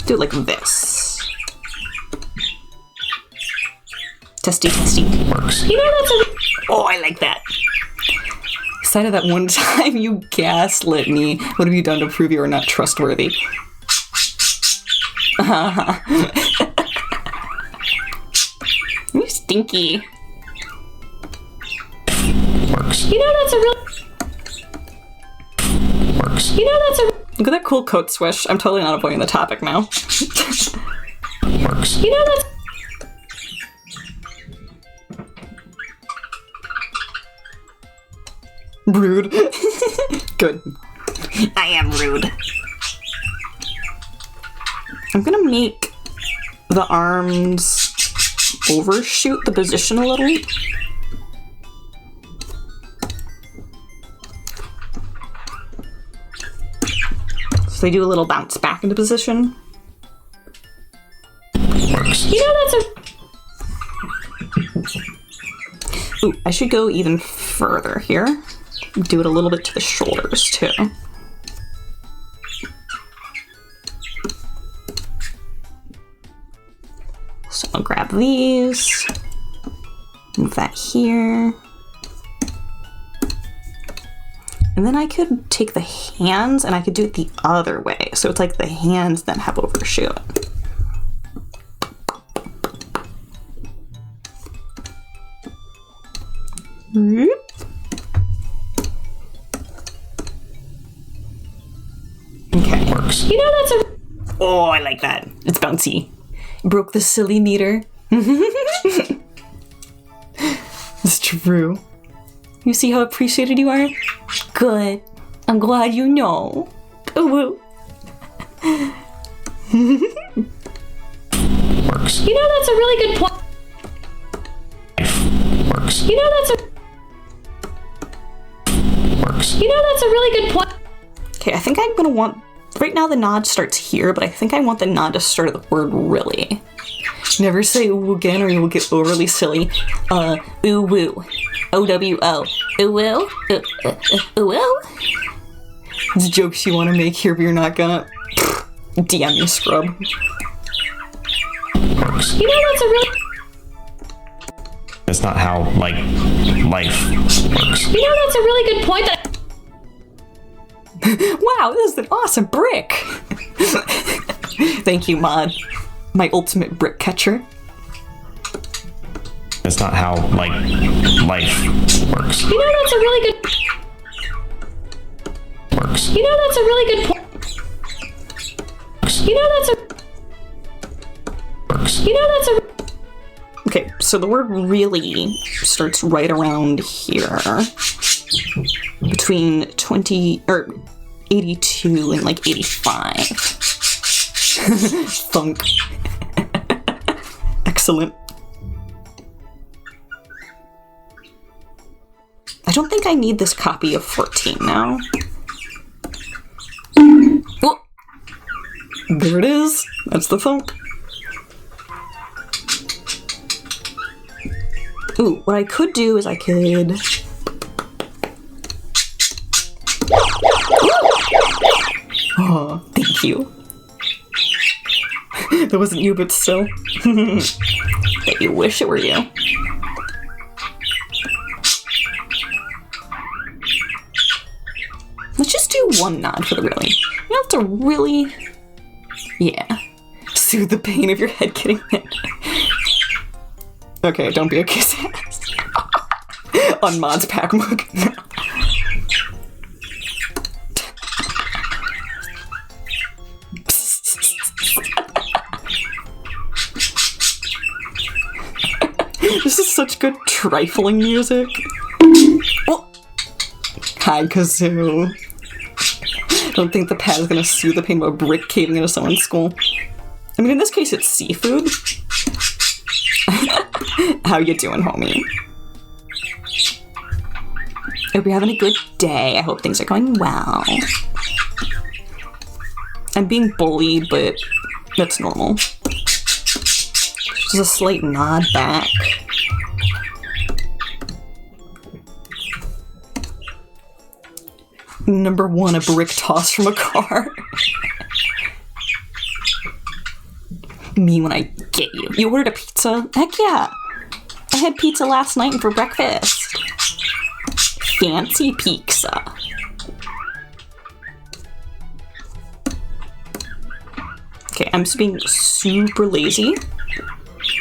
Do it like this. Testy. Works. You know, that's a... Oh, I like that. Excited that one time you gaslit me. What have you done to prove you are not trustworthy? You stinky. Works. You know, that's a real... Works. You know, that's a... Look at that cool coat swish. I'm totally not avoiding the topic now. Works. You know, that's... Rude. Good. I am rude. I'm gonna make the arms overshoot the position a little. So they do a little bounce back into position. Works. You know, that's a... Ooh, I should go even further here. Do it a little bit to the shoulders, too. So I'll grab these. Move that here. And then I could take the hands and I could do it the other way. So it's like the hands that have overshoot. Okay. Works. You know, that's a... Oh, I like that. It's bouncy. Broke the silly meter. It's true. You see how appreciated you are? Good. I'm glad you know. Ooh. Works. You know, that's a really good point. Works. You know, that's a... Works. You know, that's a really good point. Okay, I think I'm gonna want... Right now the nod starts here, but I think I want the nod to start at the word really. Never say ooh again or you will get overly silly. Ooh woo. O-W-O. Ooh woo? Ooh woo? It's jokes you want to make here, but you're not gonna... DM me, scrub. Works. You know, that's a really... That's not how, like, life works. You know, that's a really good point that... Wow, this is an awesome brick! Thank you, Mod. My ultimate brick catcher. That's not how, like, life works. You know, that's a really good... Works. You know, that's a really good point. You know, that's a... Works. You know, that's a... Okay, so the word really starts right around here. Between 20, or 82 and like 85. Funk. Excellent. don't think I need this copy of 14 now. Oh, there it is. That's the thump. Ooh, what I could do is I could... Oh, thank you. That wasn't you, but still. Bet you wish it were you. Let's just do one nod for the really. You don't have to really... Yeah. Soothe the pain of your head getting hit. Okay, don't be a kiss ass. On Mod's pack mug. This is such good trifling music. Oh. Hi, Kazoo. Don't think the pad is gonna soothe the pain of a brick caving into someone's skull. I mean, in this case, it's seafood. How you doing, homie? Hope you're having a good day. I hope things are going well. I'm being bullied, but that's normal. Just a slight nod back. Number 1, a brick toss from a car. Me when I get you. You ordered a pizza? Heck yeah. I had pizza last night for breakfast. Fancy pizza. Okay, I'm just being super lazy.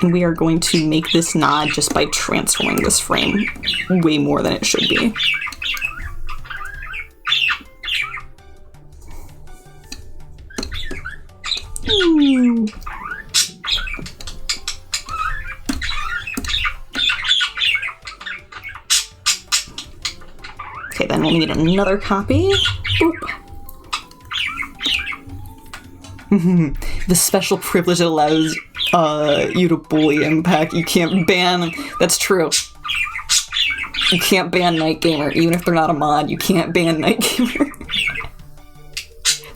And we are going to make this nod just by transforming this frame way more than it should be. Okay, then we'll need another copy. Boop. The special privilege that allows you to bully Impact. You can't ban. That's true. You can't ban Night Gamer, even if they're not a mod. You can't ban Night Gamer.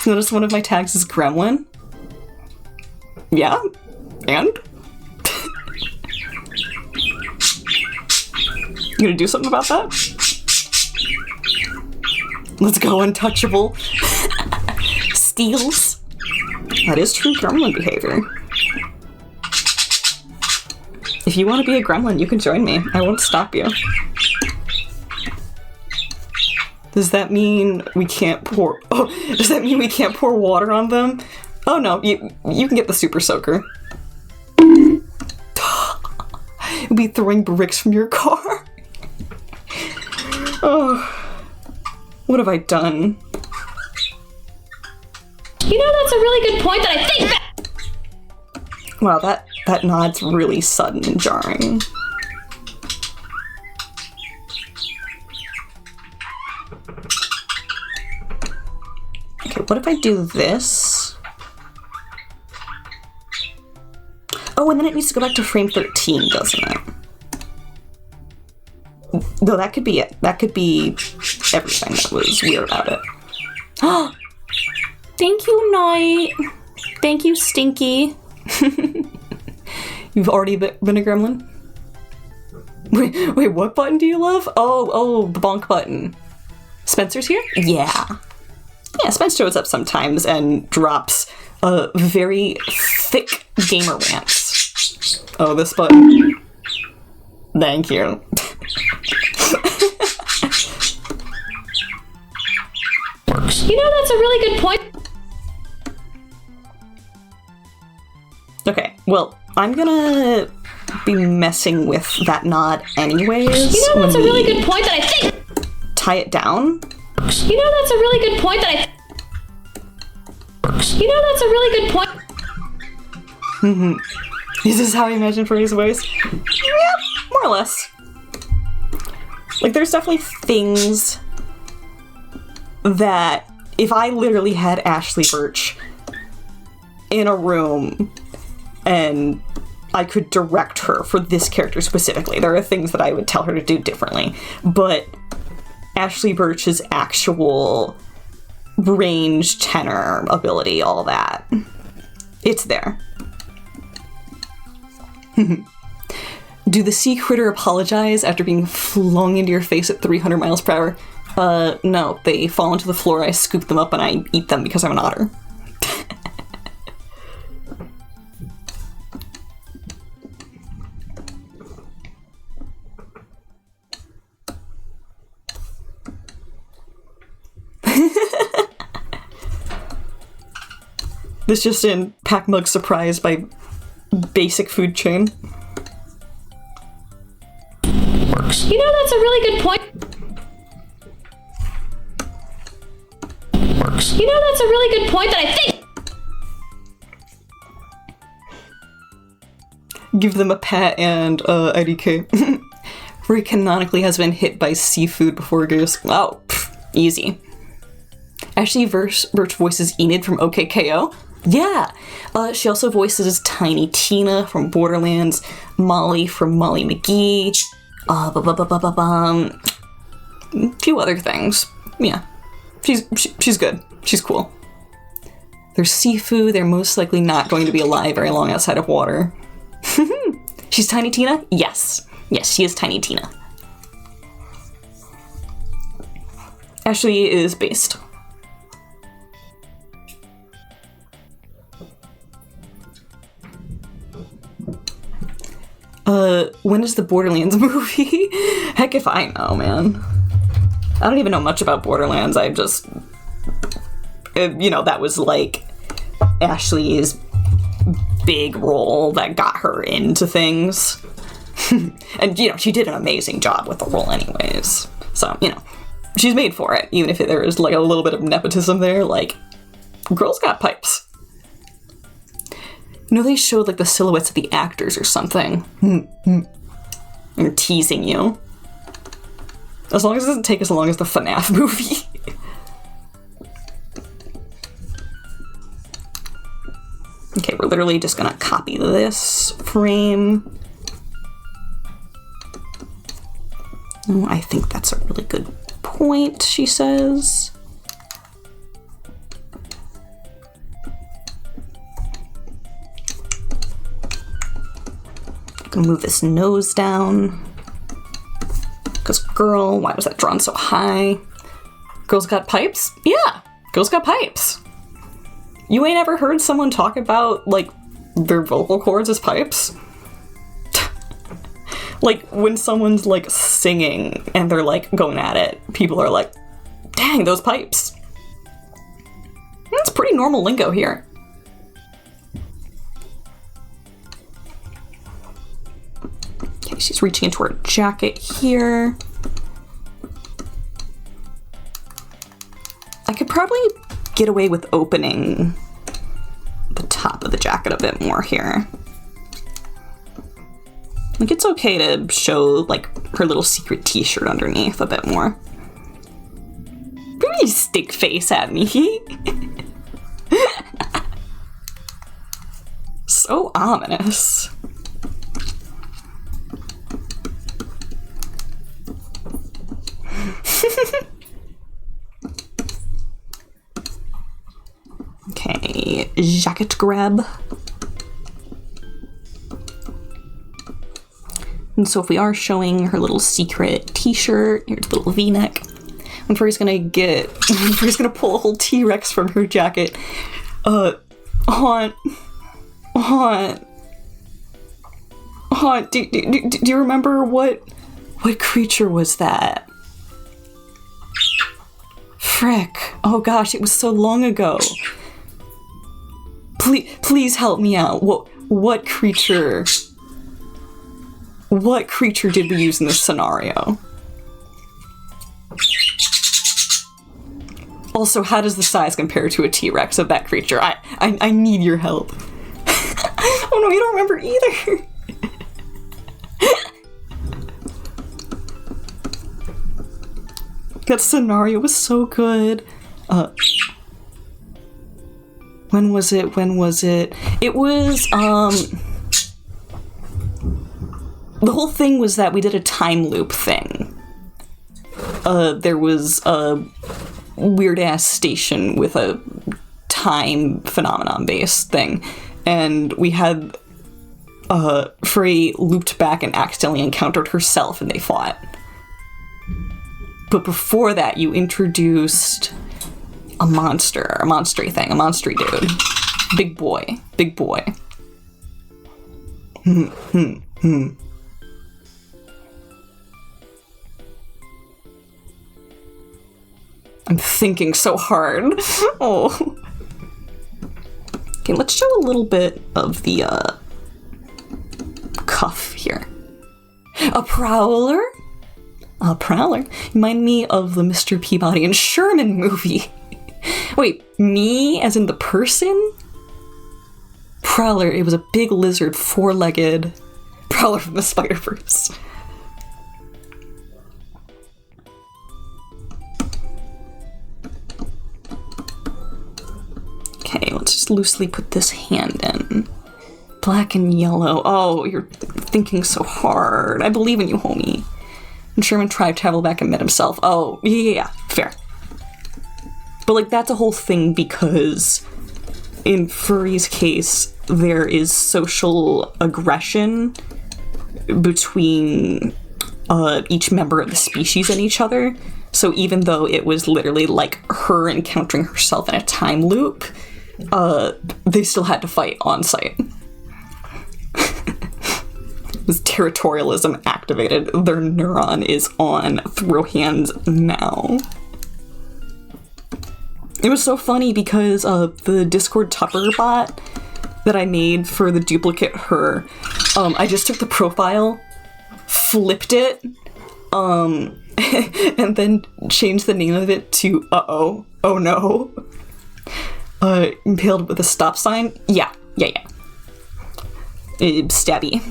Notice one of my tags is Gremlin. Yeah, and? You gonna do something about that? Let's go, Untouchable. Steals. That is true gremlin behavior. If you want to be a gremlin, you can join me. I won't stop you. Does that mean we can't pour... Oh, does that mean we can't pour water on them? Oh no, you can get the super soaker. You'll be throwing bricks from your car. Oh, what have I done? You know, that's a really good point that I think that... Wow, that nod's really sudden and jarring. Okay, what if I do this? Oh, and then it needs to go back to frame 13, doesn't it? No, that could be it. That could be everything that was weird about it. Oh! Thank you, Night! Thank you, Stinky. You've already been a gremlin? Wait, what button do you love? Oh, the bonk button. Spencer's here? Yeah. Yeah, Spencer shows up sometimes and drops a very thick gamer rants. Oh, this button. Thank you. You know, that's a really good point. Okay, well, I'm gonna be messing with that nod anyways. You know, that's a really good point that I think... Tie it down. You know, that's a really good point that I... You know, that's a really good point... Is this how I imagine Freddy's voice? Yeah, more or less. Like, there's definitely things that if I literally had Ashley Birch in a room and I could direct her for this character specifically, there are things that I would tell her to do differently. But Ashley Birch's actual range, tenor, ability, all that. It's there. Do the sea critter apologize after being flung into your face at 300 miles per hour? No. They fall into the floor, I scoop them up, and I eat them because I'm an otter. This just in, Pack Mug surprised by basic food chain. Works. You know, that's a really good point. Works. You know, that's a really good point that I think. Give them a pat and IDK. Ray canonically has been hit by seafood before it goes. Oh, easy. Ashley Birch voices Enid from OKKO. Yeah! She also voices Tiny Tina from Borderlands, Molly from Molly McGee, a few other things. Yeah. She's good. She's cool. There's seafood, they're most likely not going to be alive very long outside of water. She's Tiny Tina? Yes. Yes, she is Tiny Tina. Ashley is based. When is the Borderlands movie? Heck if I know, man. I don't even know much about Borderlands. I just... you know, that was like Ashley's big role that got her into things. And, you know, she did an amazing job with the role anyways. So, you know, she's made for it, even if there is like a little bit of nepotism there, like, girls got pipes. You know, they showed like the silhouettes of the actors or something. They're teasing you. As long as it doesn't take as long as the FNAF movie. Okay, we're literally just gonna copy this frame. Oh, I think that's a really good point, she says. Gonna move this nose down. Because girl, why was that drawn so high? Girls got pipes? Yeah, girls got pipes. You ain't ever heard someone talk about, like, their vocal cords as pipes? Like, when someone's, like, singing and they're, like, going at it, people are like, dang, those pipes. That's pretty normal lingo here. Okay, she's reaching into her jacket here. I could probably get away with opening the top of the jacket a bit more here. Like, it's okay to show, like, her little secret t-shirt underneath a bit more. Really stick face at me. So ominous. Okay, jacket grab. And so if we are showing her little secret t-shirt, here's the little v-neck. I'm afraid he's gonna pull a whole T-Rex from her jacket. Haunt, do you remember what creature was that? Frick. Oh gosh, it was so long ago. Please help me out. What creature did we use in this scenario? Also, how does the size compare to a T-Rex of that creature? I need your help. Oh no, you don't remember either. That scenario was so good. When was it? It was, the whole thing was that we did a time loop thing. there was a weird-ass station with a time phenomenon-based thing, and we had Frey looped back and accidentally encountered herself, and they fought. But before that, you introduced a monstery thing, a monstery dude. Big boy. I'm thinking so hard. Oh. Okay, let's show a little bit of the, cuff here. A prowler? A prowler? Remind me of the Mr. Peabody and Sherman movie. Wait, me as in the person? Prowler, it was a big lizard, four-legged prowler from the Spider-Verse. Okay, let's just loosely put this hand in. Black and yellow. Oh, you're thinking so hard. I believe in you, homie. And Sherman tried to travel back and met himself. Oh, yeah, fair. But, like, that's a whole thing because in Furry's case, there is social aggression between each member of the species and each other. So even though it was literally, like, her encountering herself in a time loop, they still had to fight on site. Was territorialism activated. Their neuron is on. Throw hands now. It was so funny because the Discord Tupper bot that I made for the duplicate her, I just took the profile, flipped it, and then changed the name of it to oh no. Impaled with a stop sign. Yeah. Stabby.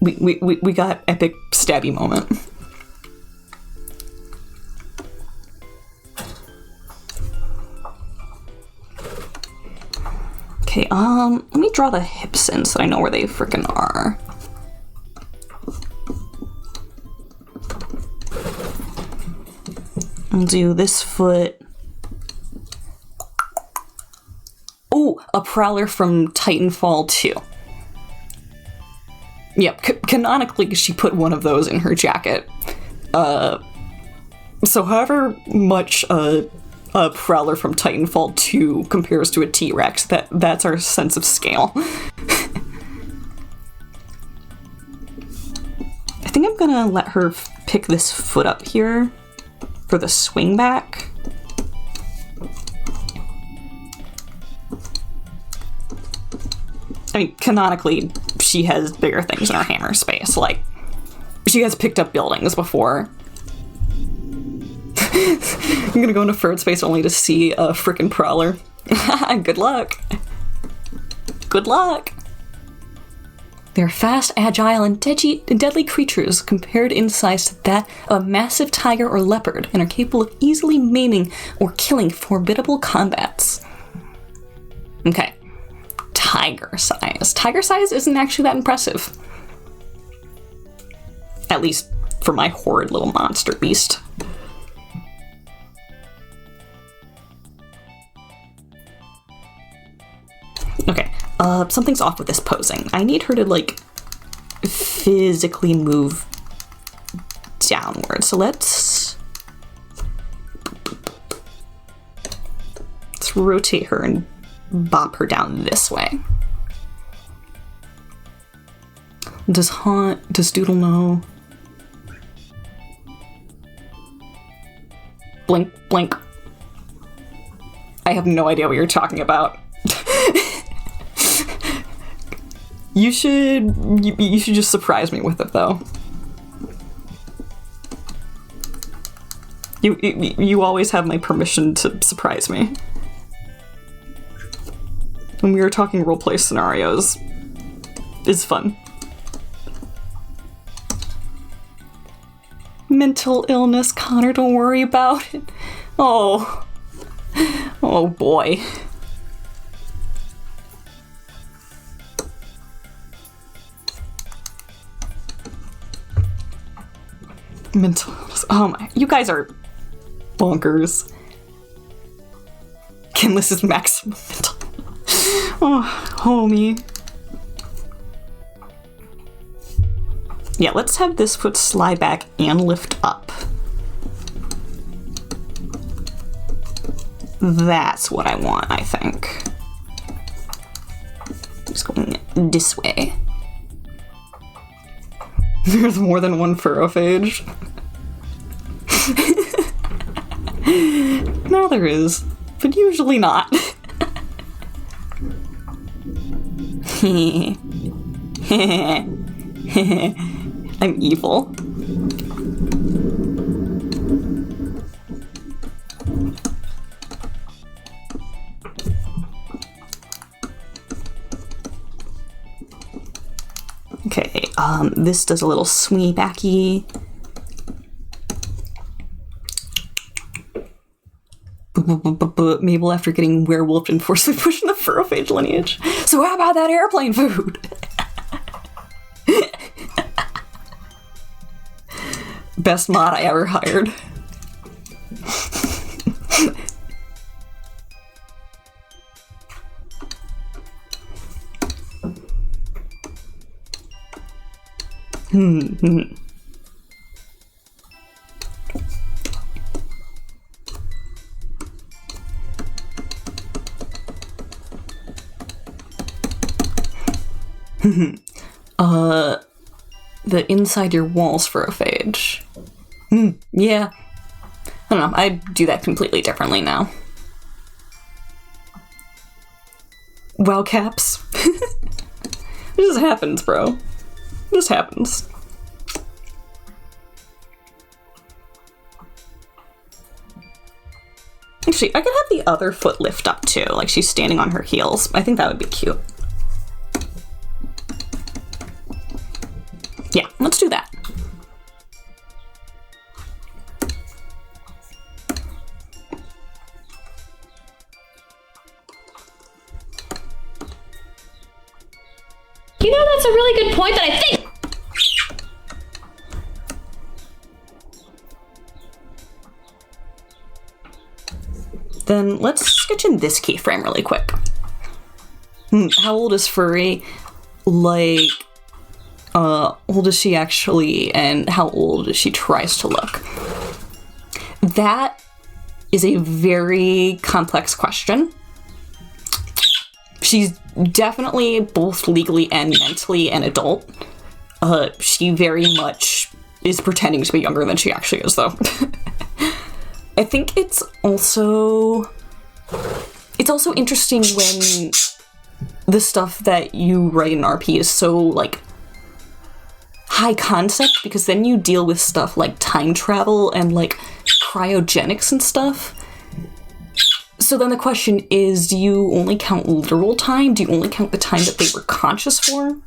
We got epic stabby moment. Okay, let me draw the hips in so I know where they frickin' are. I'll do this foot. Oh, a prowler from Titanfall 2. Yep, canonically she put one of those in her jacket. So however much a prowler from Titanfall 2 compares to a T-Rex, that's our sense of scale. I think I'm gonna let her pick this foot up here for the swing back. I mean, canonically, she has bigger things in her hammer space. Like, she has picked up buildings before. I'm gonna go into third space only to see a frickin' prowler. Good luck. Good luck. They're fast, agile, and deadly creatures compared in size to that of a massive tiger or leopard, and are capable of easily maiming or killing formidable combats. Okay. Tiger size. Tiger size isn't actually that impressive. At least for my horrid little monster beast. Okay, something's off with this posing. I need her to, like, physically move downward. So let's rotate her and bop her down this way. Does Doodle know? Blink, blink. I have no idea what you're talking about. You should just surprise me with it, though. You always have my permission to surprise me. When we were talking roleplay scenarios, it's fun. Mental illness, Connor, don't worry about it. Oh boy. Mental illness. Oh my, you guys are bonkers. Kinless is maximum mental. Oh, homie. Yeah, let's have this foot slide back and lift up. That's what I want, I think. Just going this way. There's more than one furrophage. Now there is, but usually not. I'm evil. Okay, this does a little swingy backy. Mabel after getting werewolfed and forcibly pushed in the furrophage lineage. So how about that airplane food? Best mod I ever hired. The inside your walls for a phage. Yeah. I don't know, I do that completely differently now. Wow, caps. It just happens, bro. It just happens. Actually, I could have the other foot lift up too, like she's standing on her heels. I think that would be cute. Yeah, let's do that. You know, that's a really good point that I think. Then let's sketch in this keyframe really quick. How old is Furry? Like, old is she actually, and how old she tries to look? That is a very complex question. She's definitely both legally and mentally an adult. She very much is pretending to be younger than she actually is, though. I think it's also interesting when the stuff that you write in RP is so, like, high concept, because then you deal with stuff like time travel and, like, cryogenics and stuff. So then the question is, do you only count literal time? Do you only count the time that they were conscious for?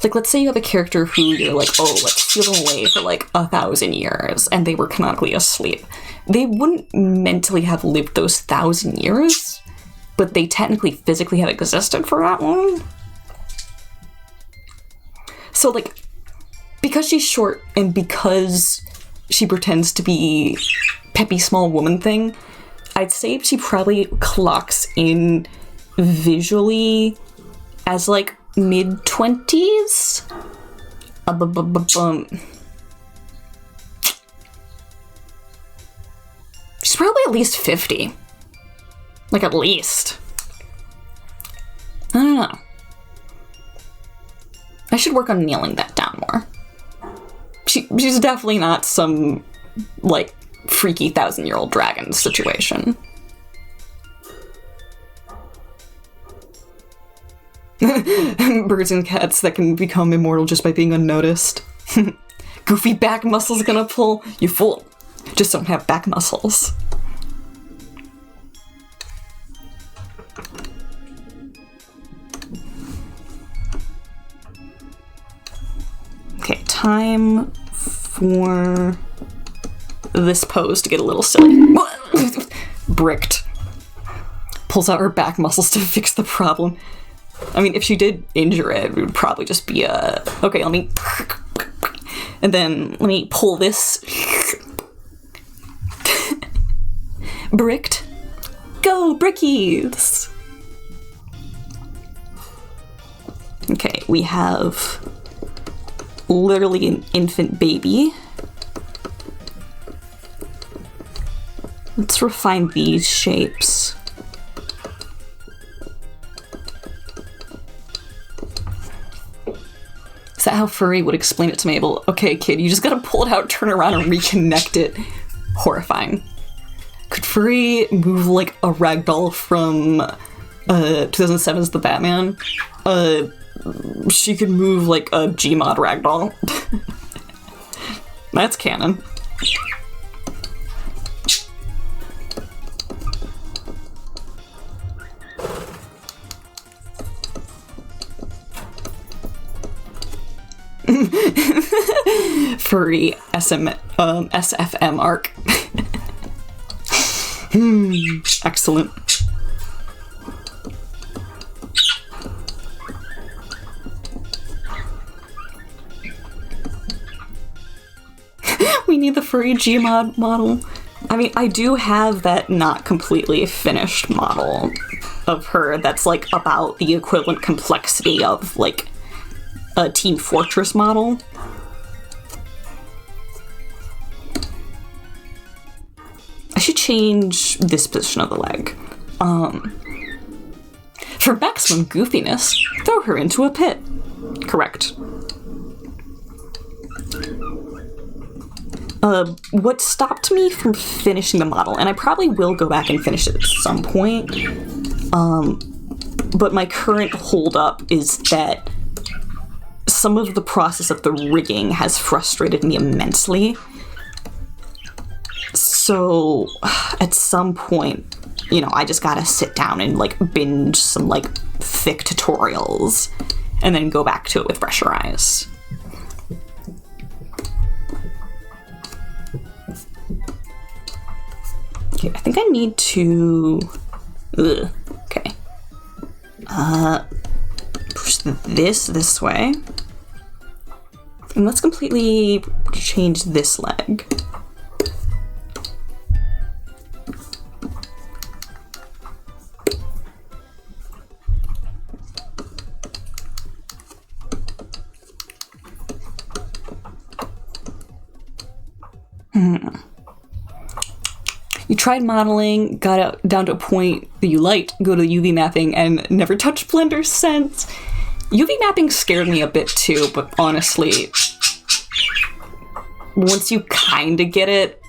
Like, let's say you have a character who you're like, oh, let's steal them away for, like, 1,000 years, and they were canonically asleep. They wouldn't mentally have lived those 1,000 years, but they technically physically had existed for that long. So, like, because she's short and because she pretends to be peppy small woman thing, I'd say she probably clocks in visually as, like, mid-20s? She's probably at least 50. Like, at least. I don't know. I should work on nailing that down more. She's definitely not some, like, freaky 1,000-year-old dragon situation. Birds and cats that can become immortal just by being unnoticed. Goofy back muscles gonna pull? You fool. Just don't have back muscles. Okay, time for this pose to get a little silly. Bricked. Pulls out her back muscles to fix the problem. I mean, if she did injure it, it would probably just be a... Okay, let me... And then let me pull this. Bricked. Go, brickies! Okay, we have literally an infant baby. Let's refine these shapes. Is that how Furry would explain it to Mabel? Okay, kid, you just gotta pull it out, turn around, and reconnect it. Horrifying. Could Furry move like a ragdoll from 2007's The Batman? She could move like a Gmod ragdoll. That's canon. Furry SFM arc. Excellent. We need the furry Gmod model. I mean, I do have that not completely finished model of her that's like about the equivalent complexity of like a Team Fortress model. I should change this position of the leg. For maximum goofiness, throw her into a pit. Correct. What stopped me from finishing the model, and I probably will go back and finish it at some point, but my current holdup is that some of the process of the rigging has frustrated me immensely. So at some point, you know, I just gotta sit down and like binge some like thick tutorials and then go back to it with fresher eyes. Okay, I think I need to... okay. Push this way. And let's completely change this leg. You tried modeling, got down to a point that you liked, go to UV mapping, and never touched Blender since. UV mapping scared me a bit too, but honestly, once you kinda get it,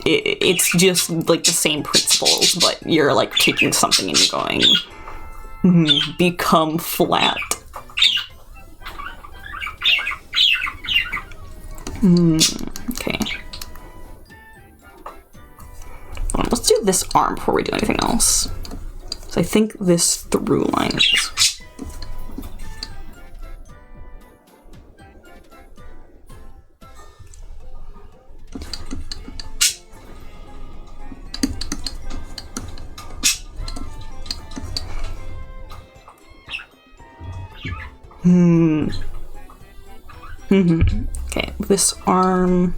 it's just like the same principles, but you're like taking something and you're going, become flat. Okay. Let's do this arm before we do anything else. So I think this through line is... Okay, this arm...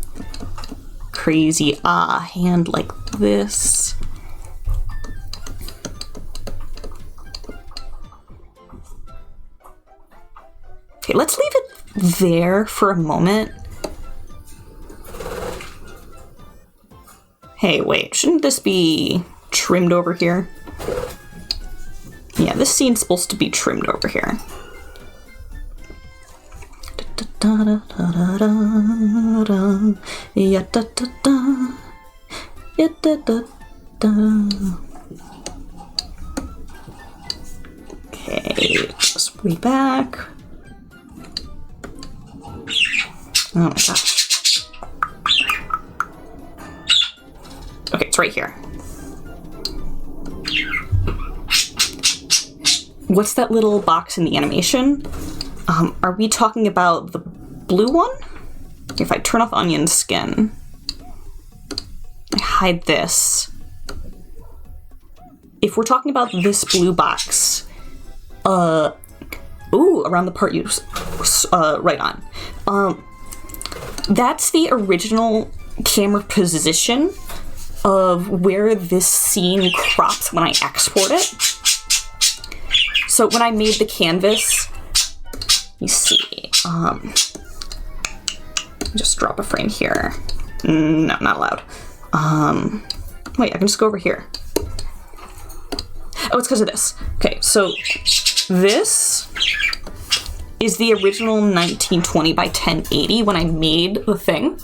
crazy hand like this. Okay, let's leave it there for a moment. Hey, wait, shouldn't this be trimmed over here? Yeah, this scene's supposed to be trimmed over here. Okay, just way back. Oh my gosh. Okay, it's right here. What's that little box in the animation? Are we talking about the blue one? If I turn off Onion's skin, I hide this. If we're talking about this blue box, ooh, around the part you right on. that's the original camera position of where this scene crops when I export it. So when I made the canvas, you see, just drop a frame here. No, not allowed. Wait, I can just go over here. Oh, it's because of this. Okay, so this is the original 1920 by 1080 when I made the thing.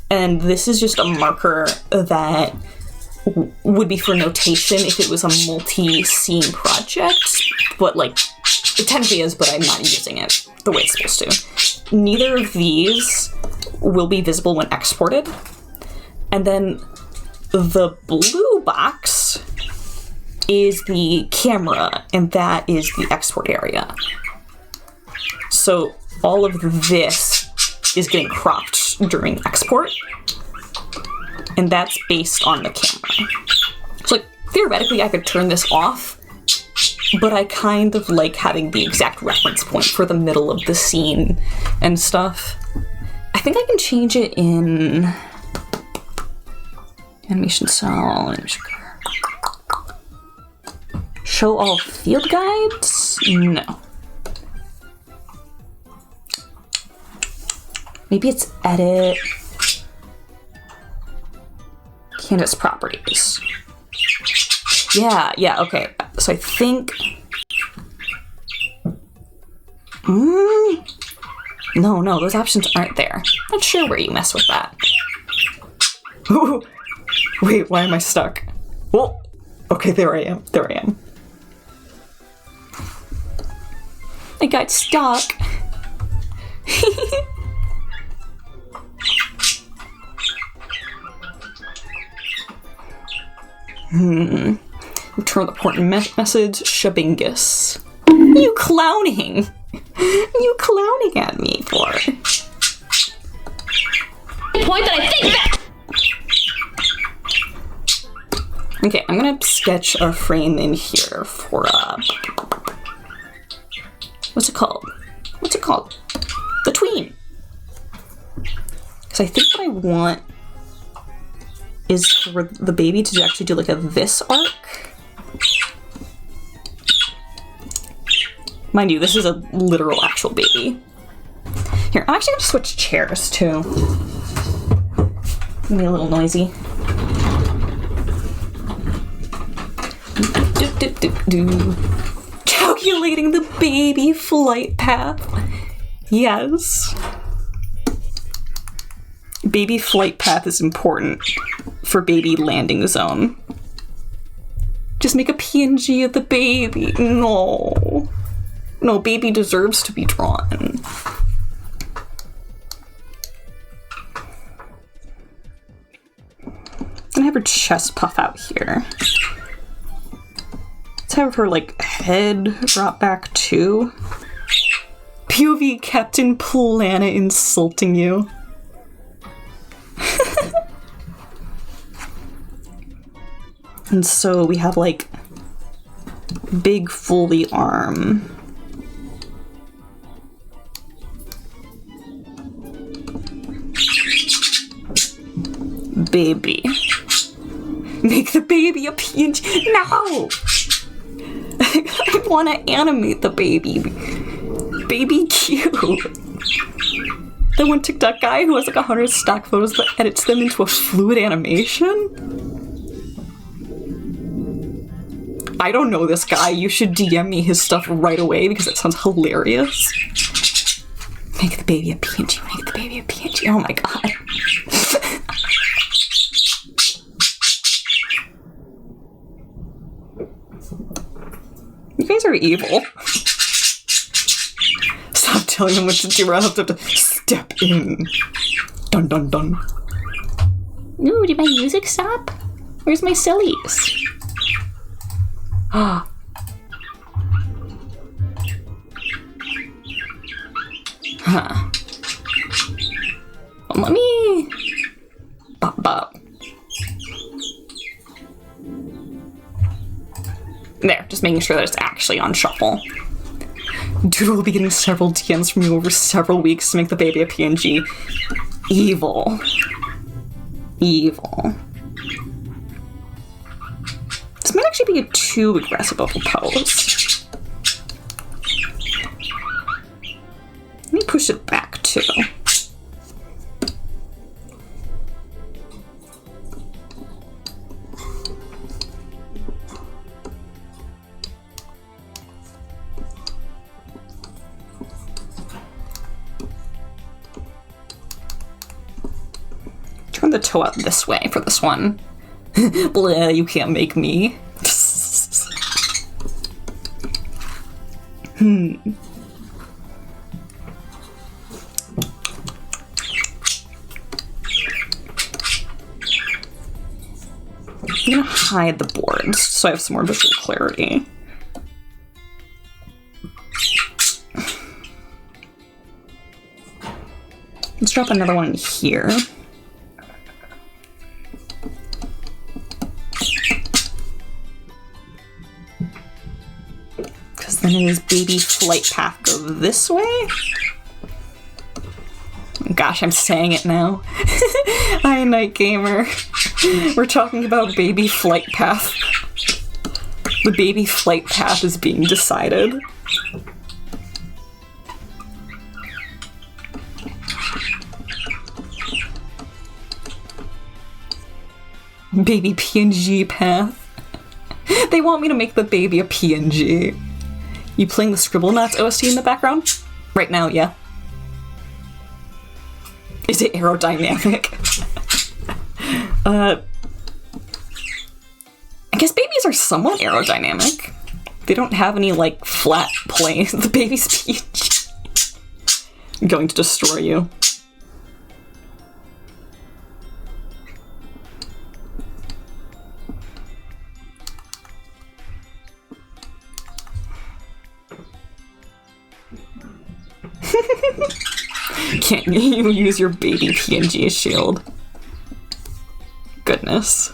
And this is just a marker that would be for notation if it was a multi-scene project. But like, it technically is, but I'm not using it the way it's supposed to. Neither of these will be visible when exported. And then the blue box is the camera, and that is the export area. So all of this is getting cropped during export, and that's based on the camera. So like, theoretically I could turn this off, but I kind of like having the exact reference point for the middle of the scene and stuff. I think I can change it in animation style, show all field guides? No. Maybe it's edit, canvas properties. Yeah, okay. So I think, no, those options aren't there. Not sure where you mess with that. Ooh. Wait, why am I stuck? Oh, okay, there I am. I got stuck. Return the important message, Shabingus. You clowning? You clowning at me for? Point that I think back. Okay, I'm gonna sketch a frame in here for what's it called? The tween. Because I think what I want is for the baby to actually do like a this arc. Mind you, this is a literal actual baby. Here, I'm actually gonna switch chairs too. Be a little noisy. Calculating the baby flight path. Yes. Baby flight path is important for baby landing zone. Just make a PNG of the baby. No. No, baby deserves to be drawn. And have her chest puff out here. Let's have her, like, head drop back too. POV Captain Planet insulting you. And so we have, like, big fully arm. Baby. Make the baby a PNG. No! I want to animate the baby. Baby cute. That one TikTok guy who has like 100 stock photos that edits them into a fluid animation? I don't know this guy. You should DM me his stuff right away because it sounds hilarious. Make the baby a PNG. Make the baby a PNG. Oh my god. You guys are evil. Stop telling him what to do or I'll have to step in. Dun dun dun. Ooh, did my music stop? Where's my sillies? Ah. Huh. Well, let me... Bop bop. There, just making sure that it's actually on shuffle. Dude will be getting several DMs from you over several weeks to make the baby a PNG. Evil. Evil. This might actually be a too aggressive of a pose. Let me push it back too. Turn the toe out this way for this one. Blah, you can't make me. I'm gonna hide the boards so I have some more visual clarity. Let's drop another one here. Then his baby flight path go this way? Gosh, I'm saying it now. Hi, Night Gamer. We're talking about baby flight path. The baby flight path is being decided. Baby PNG path. They want me to make the baby a PNG. You playing the Scribblenauts OST in the background? Right now, yeah. Is it aerodynamic? I guess babies are somewhat aerodynamic. They don't have any, like, flat planes. The baby's PNG. I'm going to destroy you. Can't you use your baby PNG as shield? Goodness.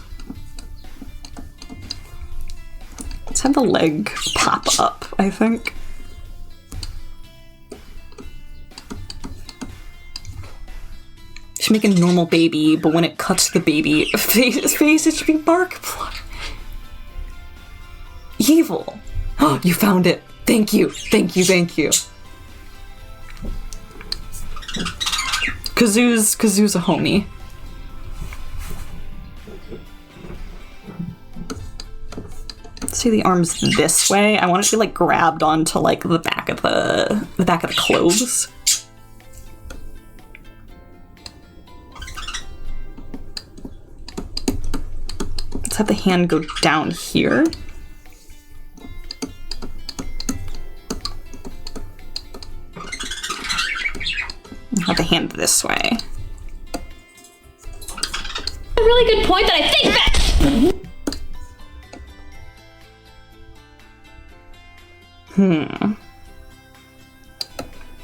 Let's have the leg pop up, I think. Should make a normal baby, but when it cuts the baby face, it should be bark blood. Evil. Oh, you found it. Thank you. Thank you. Thank you. Kazoo's a homie. Let's see the arms this way. I want it to be like grabbed onto like the back of the clothes. Let's have the hand go down here. Have the hand this way. A really good point that I think that.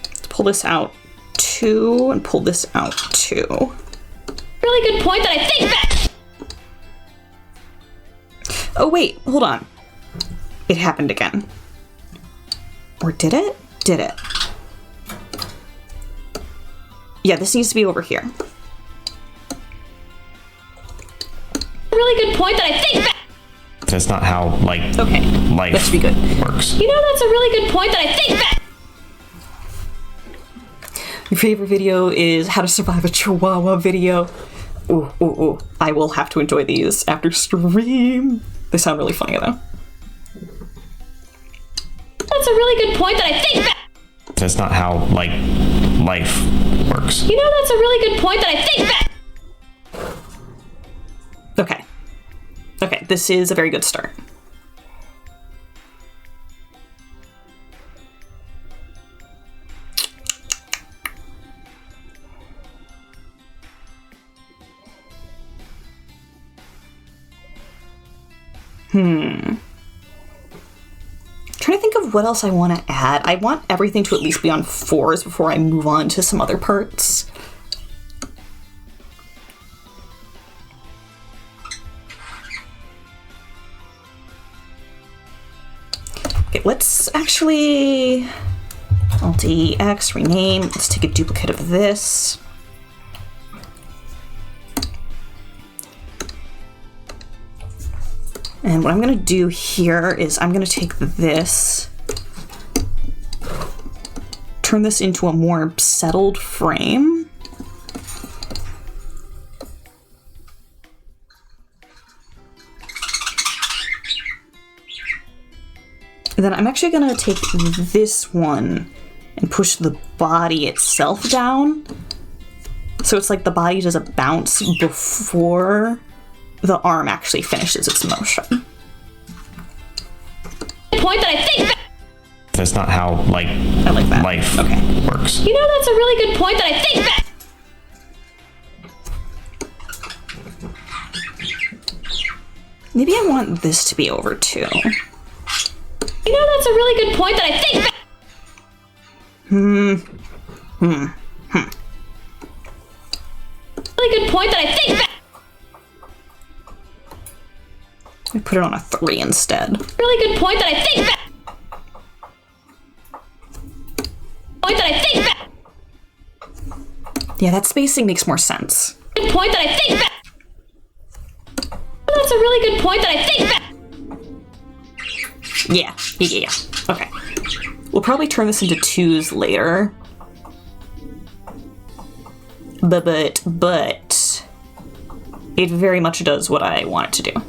Let's pull this out 2 and pull this out 2. Really good point that I think that. Oh wait, hold on. It happened again. Or did it? Did it? Yeah, this needs to be over here. A really good point that I think that. That's not how, like, okay, life that should be good. Works. You know, that's a really good point that I think that. Your favorite video is how to survive a Chihuahua video. Ooh, ooh, ooh. I will have to enjoy these after stream. They sound really funny though. That's a really good point that I think that. That's not how, like, life works. You know, that's a really good point that I think that. Okay. Okay, this is a very good start. Trying to think of what else I want to add. I want everything to at least be on 4s before I move on to some other parts. Okay, let's actually Alt-E-X, rename. Let's take a duplicate of this. And what I'm gonna do here is I'm gonna take this, turn this into a more settled frame. And then I'm actually gonna take this one and push the body itself down. So it's like the body does a bounce before the arm actually finishes its motion. Point that I think. That's not how, like, I like that. life Okay. works. You know, that's a really good point that I think. Maybe I want this to be over too. You know, that's a really good point that I think. Really good point that I think. I put it on a 3 instead. Really good point that I think. Point that I think. Yeah, that spacing makes more sense. Good point that I think. That's a really good point that I think. Yeah. Okay. We'll probably turn this into 2s later. But it very much does what I want it to do.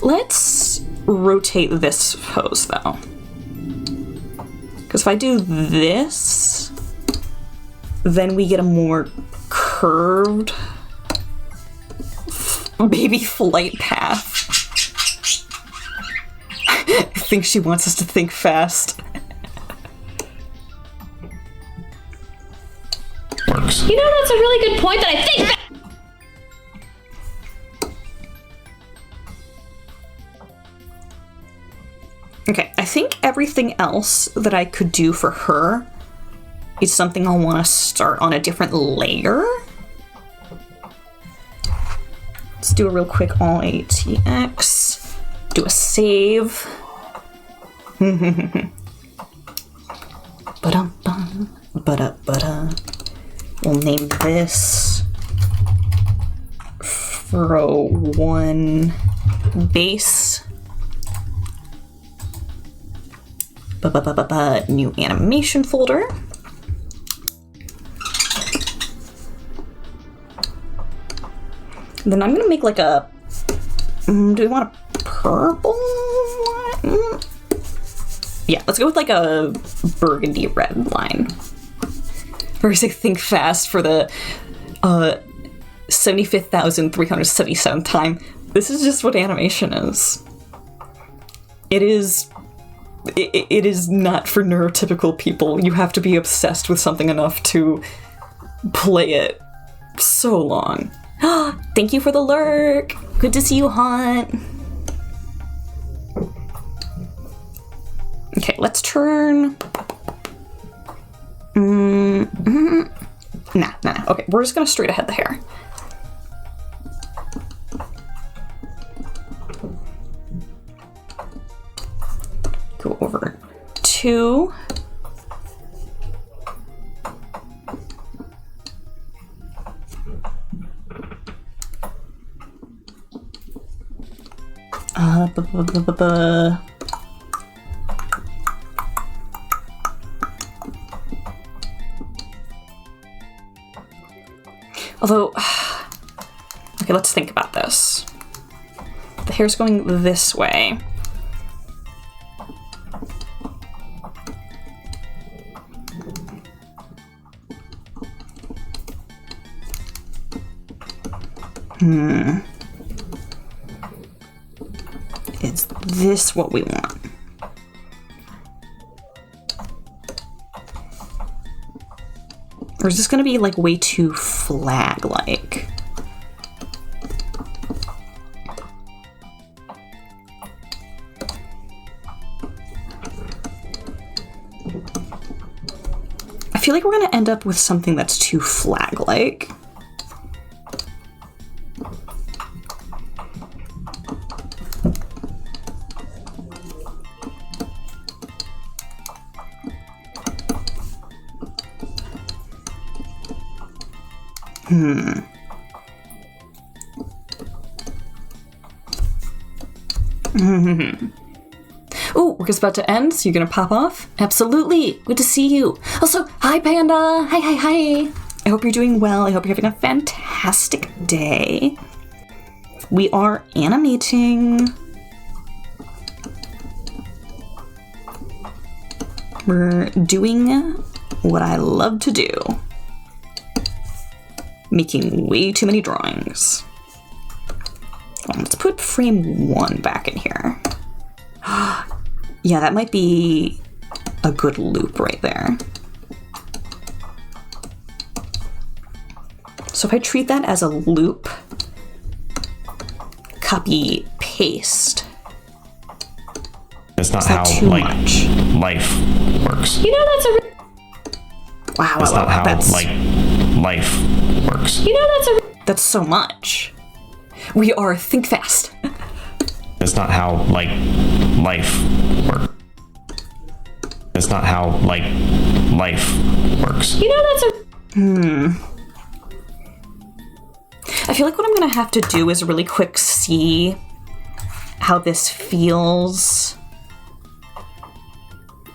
Let's rotate this pose though. Because if I do this, then we get a more curved baby flight path. I think she wants us to think fast. Works. You know, that's a really good point that I think. Okay, I think everything else that I could do for her is something I'll want to start on a different layer. Let's do a real quick Alt-ATX. Do a save. Ba-dum-bum, ba-da-ba-da. We'll name this Fro 1 base. New animation folder. Then I'm gonna make like a, do we want a purple one? Yeah, let's go with like a burgundy red line. Or I say think fast for the 75,377th time. This is just what animation is. It is not for neurotypical people. You have to be obsessed with something enough to play it so long. Thank you for the lurk. Good to see you, Haunt. Okay, let's turn. Nah. Okay, we're just gonna straight ahead the hair. Go over 2. Although, okay, let's think about this. The hair's going this way. Is this what we want? Or is this gonna be like way too flag-like? I feel like we're gonna end up with something that's too flag-like. Ooh, work is about to end, so you're gonna pop off? Absolutely! Good to see you! Also, hi Panda! Hi! I hope you're doing well. I hope you're having a fantastic day. We are animating. We're doing what I love to do. Making way too many drawings. Let's put frame 1 back in here. Yeah, that might be a good loop right there. So if I treat that as a loop, copy, paste. That's not that how too like much? life works. You know that's a. Wow, That's not how that's, like life works. You know that's a. that's so much. We are think fast. That's not how like life works. That's not how like life works. You know that's a. I feel like what I'm gonna have to do is really quick see how this feels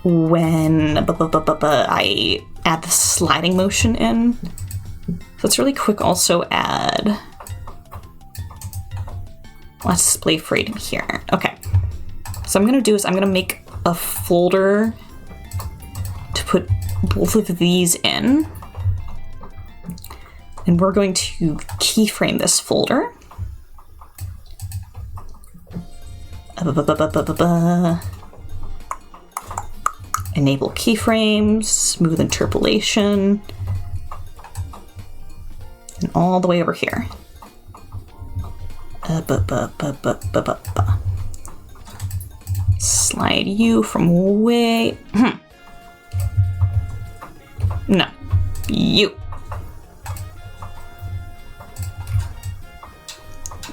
when I add the sliding motion in. So let's really quick also add let's display frame here. Okay. So I'm gonna do is I'm gonna make a folder to put both of these in. And we're going to keyframe this folder. Enable keyframes, smooth interpolation, and all the way over here. Slide you from way. No, you.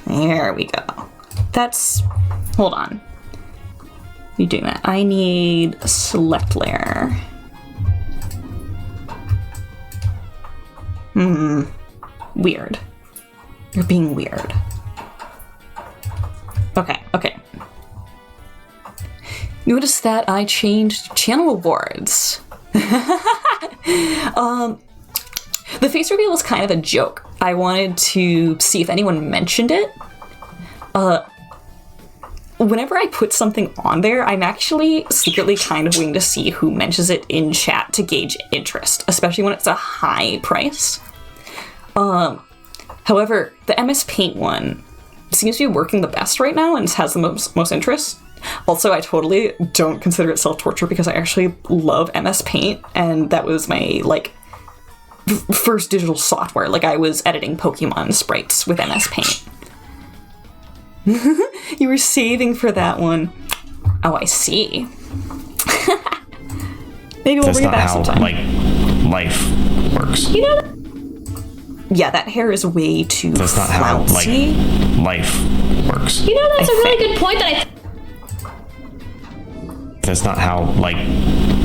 There we go. That's, hold on. You doing that? I need a select layer. Weird. You're being weird. Okay. Notice that I changed channel awards. The face reveal was kind of a joke. I wanted to see if anyone mentioned it. Whenever I put something on there, I'm actually secretly kind of waiting to see who mentions it in chat to gauge interest, especially when it's a high price. However, the MS Paint one seems to be working the best right now and has the most interest. Also, I totally don't consider it self-torture because I actually love MS Paint, and that was my, like, first digital software. Like, I was editing Pokemon sprites with MS Paint. You were saving for that one. Oh, I see. Maybe we'll bring it back sometime. That's not how, like, life works. You know. Yeah, that hair is way too That's not how, like, life works. You know, that's a really good point that That's not how, like,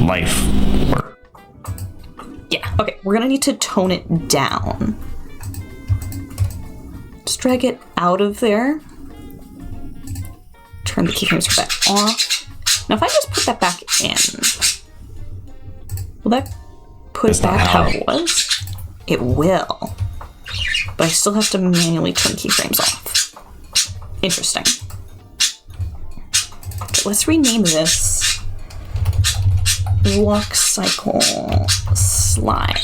life works. Yeah, okay, we're gonna need to tone it down. Just drag it out of there. Turn the keyframes for that off. Now if I just put that back in, will that put it back how it was? It will. But I still have to manually turn keyframes off. Interesting. Okay, let's rename this Walk Cycle Slide.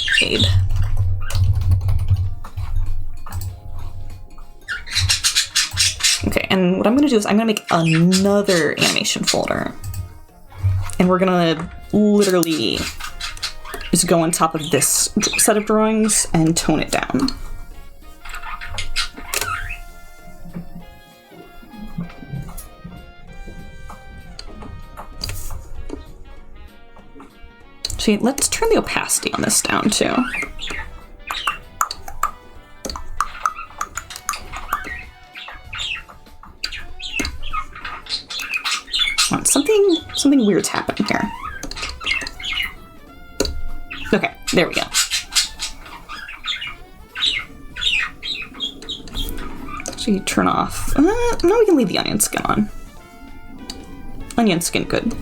Okay, and what I'm gonna do is I'm gonna make another animation folder. And we're gonna literally just go on top of this set of drawings and tone it down. See, let's turn the opacity on this down too. Something weird's happening here. Okay, there we go. So you turn off. No, we can leave the onion skin on. Onion skin, good.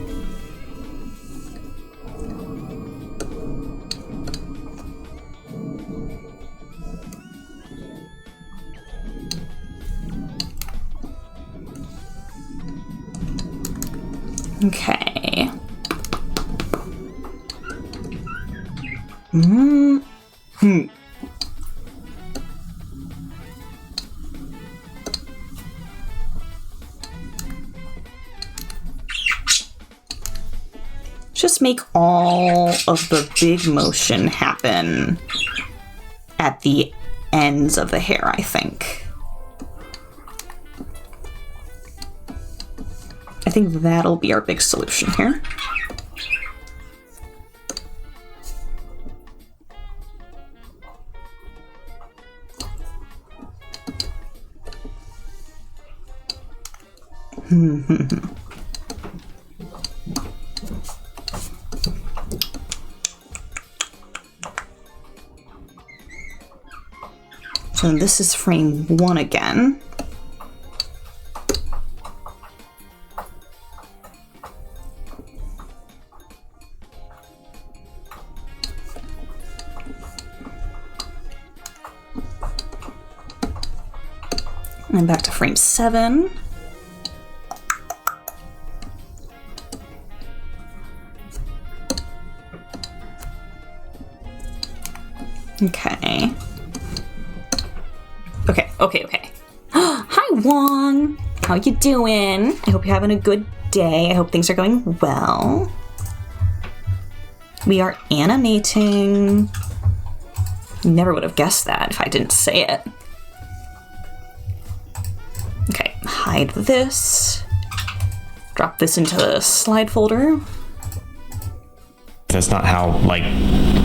Okay. Just make all of the big motion happen at the ends of the hair, I think. I think that'll be our big solution here. So this is frame 1 again. And back to frame 7. Okay. Okay. Hi, Wong! How you doing? I hope you're having a good day. I hope things are going well. We are animating. Never would have guessed that if I didn't say it. Okay, hide this. Drop this into the slide folder. That's not how, like,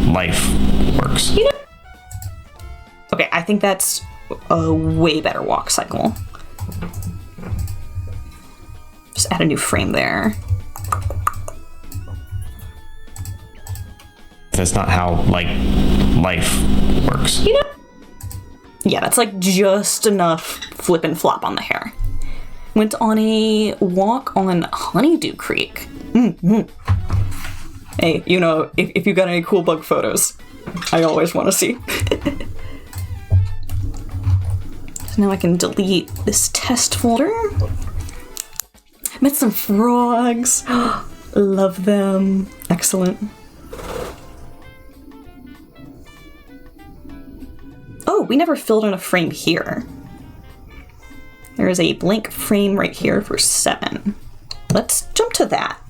life works. You know. Okay, I think that's a way better walk cycle. Just add a new frame there. That's not how, like, life works. You know? Yeah, that's like just enough flip and flop on the hair. Went on a walk on Honeydew Creek. Hey, you know, if you got any cool bug photos, I always want to see. So now I can delete this test folder. Met some frogs. Love them. Excellent. Oh, we never filled in a frame here. There is a blank frame right here for 7. Let's jump to that.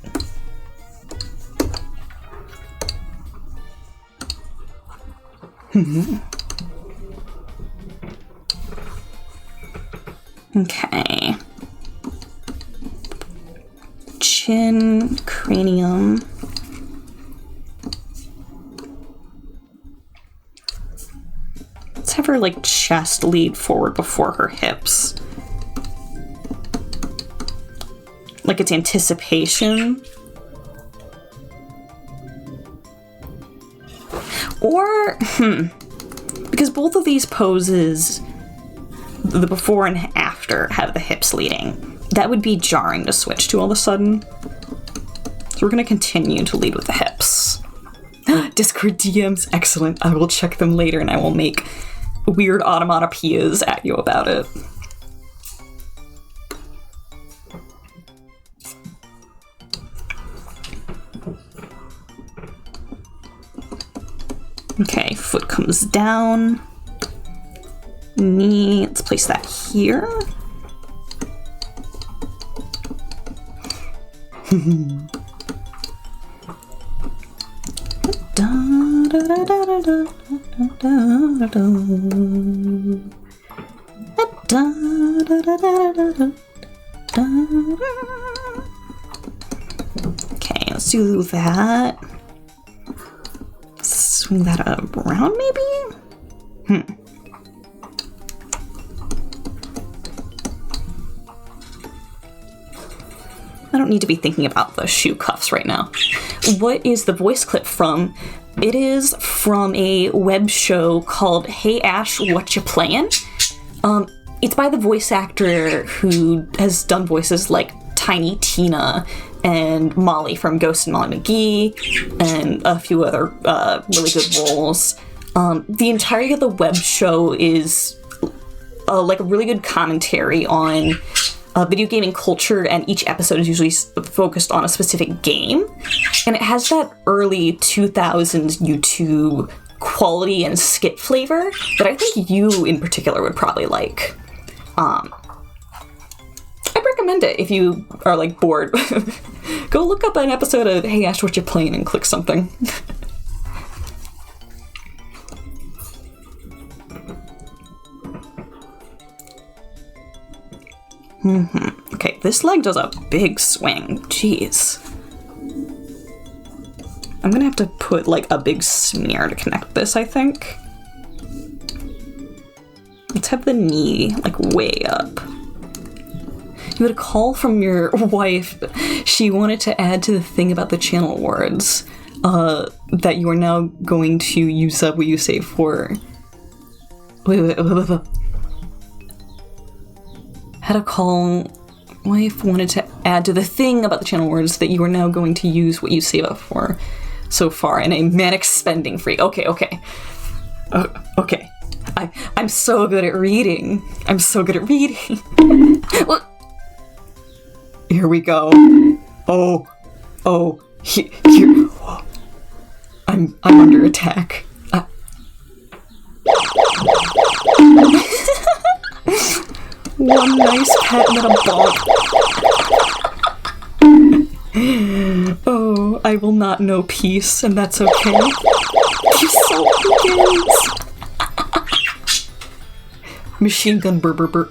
Okay. Chin, cranium. Let's have her, like, chest lead forward before her hips. Like it's anticipation. Or, because both of these poses, the before and after, have the hips leading. That would be jarring to switch to all of a sudden. So we're going to continue to lead with the hips. Discord DMs, excellent. I will check them later and I will make weird automatopoeias at you about it. Okay, foot comes down. Knee, let's place that here. Okay, let's do that. Swing that around, maybe? I don't need to be thinking about the shoe cuffs right now. What is the voice clip from? It is from a web show called Hey Ash, What You Playin'? It's by the voice actor who has done voices like Tiny Tina and Molly from Ghost and Molly McGee, and a few other really good roles. The entirety of the web show is like a really good commentary on video gaming culture, and each episode is usually focused on a specific game. And it has that early 2000s YouTube quality and skit flavor that I think you in particular would probably like. I'd recommend it if you are like bored. Go look up an episode of Hey Ash, What You Playing and click something. Okay, this leg does a big swing. Jeez. I'm gonna have to put like a big smear to connect this, I think. Let's have the knee like way up. You had a call from your wife. She wanted to add to the thing about the channel awards that you are now going to use up what you save for. Wait. Had a call. Wife wanted to add to the thing about the channel awards that you are now going to use what you save up for so far in a manic spending free. Okay. Okay. I'm so good at reading. Well, here we go. Here. I'm under attack. One nice pet and then a bonk. Oh, I will not know peace, and that's okay. The assault begins. Machine gun burr.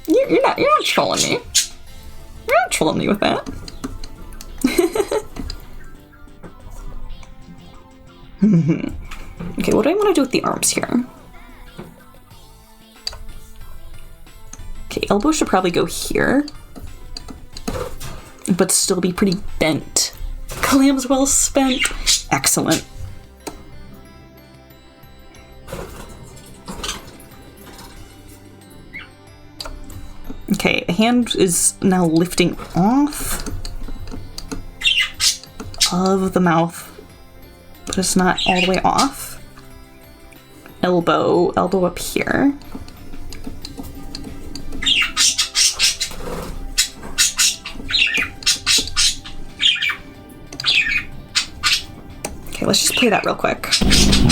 You're not trolling me. You're not trolling me with that. Okay, what do I want to do with the arms here? Okay, elbow should probably go here, but still be pretty bent. Clams well spent. Excellent. Okay, a hand is now lifting off of the mouth, but it's not all the way off. Elbow up here. Okay, let's just play that real quick.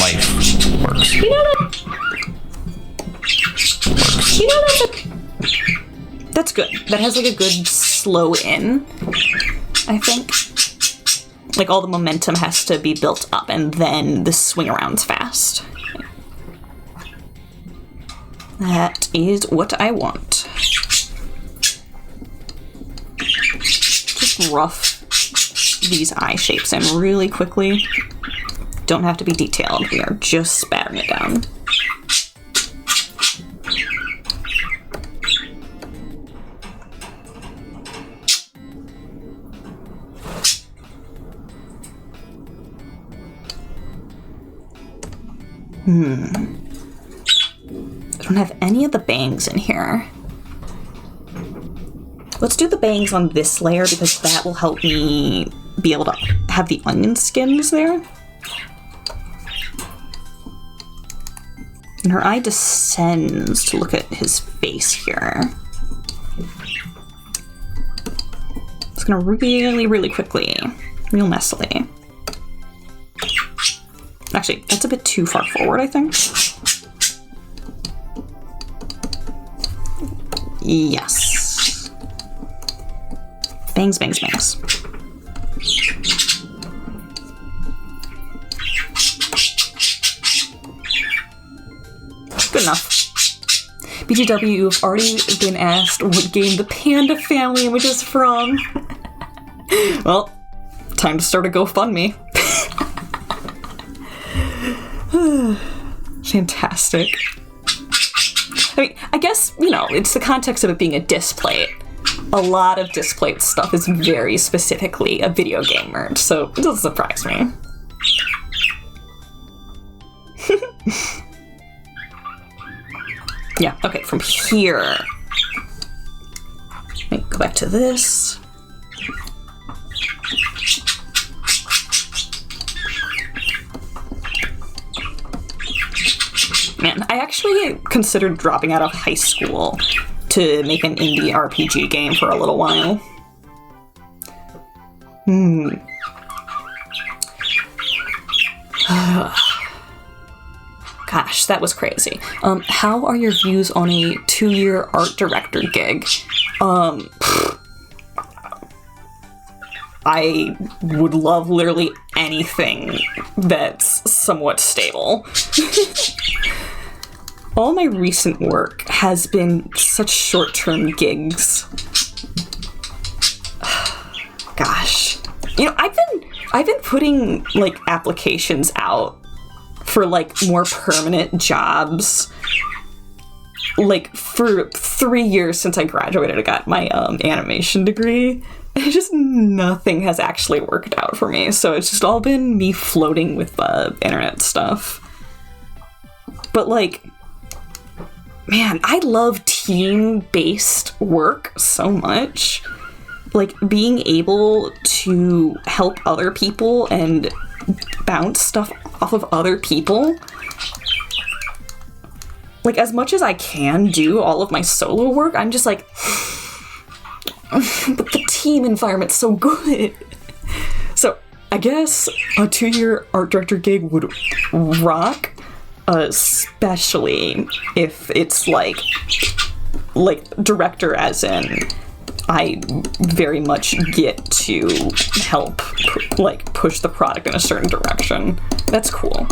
Life works. That's good. That has like a good slow in, I think. Like all the momentum has to be built up and then the swing around's fast. That is what I want. Just rough these eye shapes in really quickly. Don't have to be detailed. We are just spattering it down. I don't have any of the bangs in here. Let's do the bangs on this layer because that will help me be able to have the onion skins there. And her eye descends to look at his face here. It's gonna really quickly, real messily. Actually, that's a bit too far forward, I think. Yes. Bangs. Good enough. BGW, you've already been asked what game the Panda family image is from. Well, time to start a GoFundMe. Fantastic. I mean, I guess, you know, it's the context of it being a displate. A lot of displate stuff is very specifically a video game merch, so it doesn't surprise me. Yeah, okay, from here. Let me go back to this. Man, I actually considered dropping out of high school to make an indie RPG game for a little while. Gosh, that was crazy. How are your views on a 2-year art director gig? I would love literally anything that's somewhat stable. All my recent work has been such short-term gigs. Gosh. You know, I've been putting, like, applications out for, like, more permanent jobs, like, for 3 years since I graduated. I got my animation degree. And just nothing has actually worked out for me, so it's just all been me floating with internet stuff. But, like, man, I love team-based work so much. Like, being able to help other people and bounce stuff off of other people. Like, as much as I can do all of my solo work, I'm just like, but the team environment's so good. So, I guess a 2-year art director gig would rock, especially if it's like director as in I very much get to help like push the product in a certain direction. That's cool.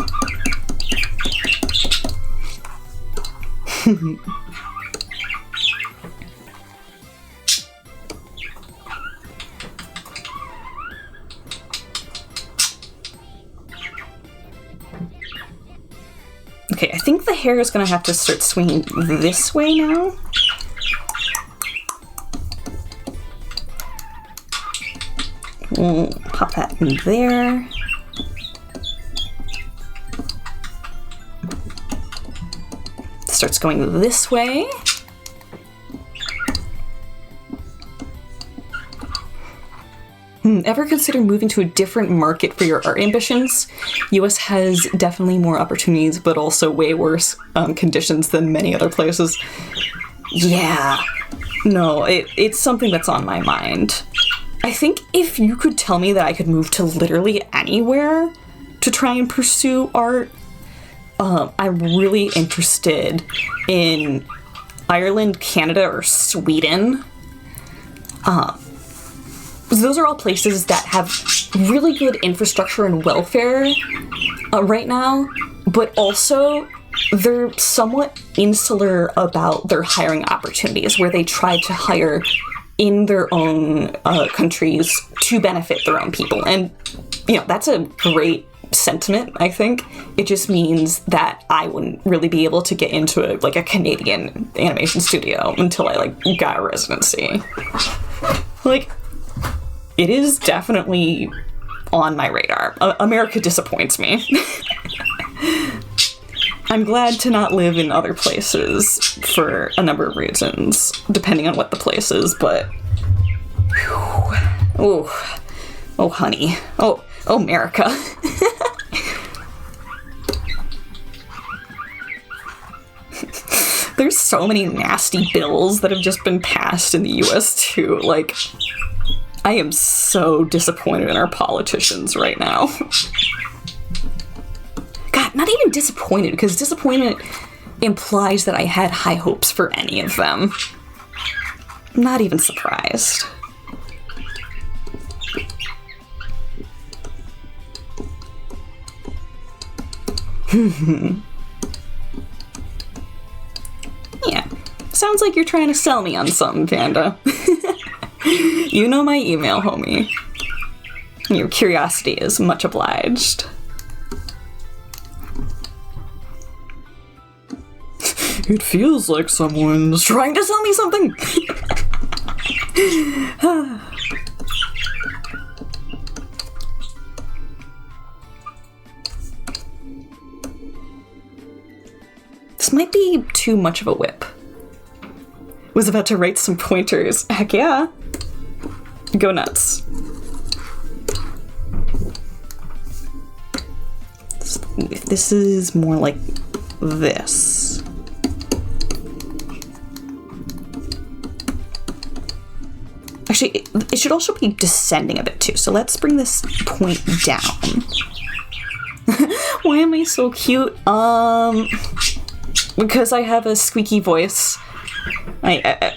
Okay, I think the hair is gonna have to start swinging this way now. We'll pop that in there. Starts going this way. Ever consider moving to a different market for your art ambitions? US has definitely more opportunities, but also way worse conditions than many other places. Yeah. No, it's something that's on my mind. I think if you could tell me that I could move to literally anywhere to try and pursue art, I'm really interested in Ireland, Canada, or Sweden. Those are all places that have really good infrastructure and welfare right now, but also they're somewhat insular about their hiring opportunities, where they try to hire in their own countries to benefit their own people. And, you know, that's a great sentiment, I think. It just means that I wouldn't really be able to get into a Canadian animation studio until I, got a residency. It is definitely on my radar. America disappoints me. I'm glad to not live in other places for a number of reasons, depending on what the place is, but... Oh, honey. Oh, America. There's so many nasty bills that have just been passed in the US, too. I am so disappointed in our politicians right now. God, not even disappointed, because disappointment implies that I had high hopes for any of them. I'm not even surprised. Yeah, sounds like you're trying to sell me on something, Panda. You know my email, homie. Your curiosity is much obliged. It feels like someone's trying to sell me something! This might be too much of a whip. Was about to write some pointers. Heck yeah. Go nuts. If this is more like this. Actually, it should also be descending a bit too, so let's bring this point down. Why am I so cute? Because I have a squeaky voice. I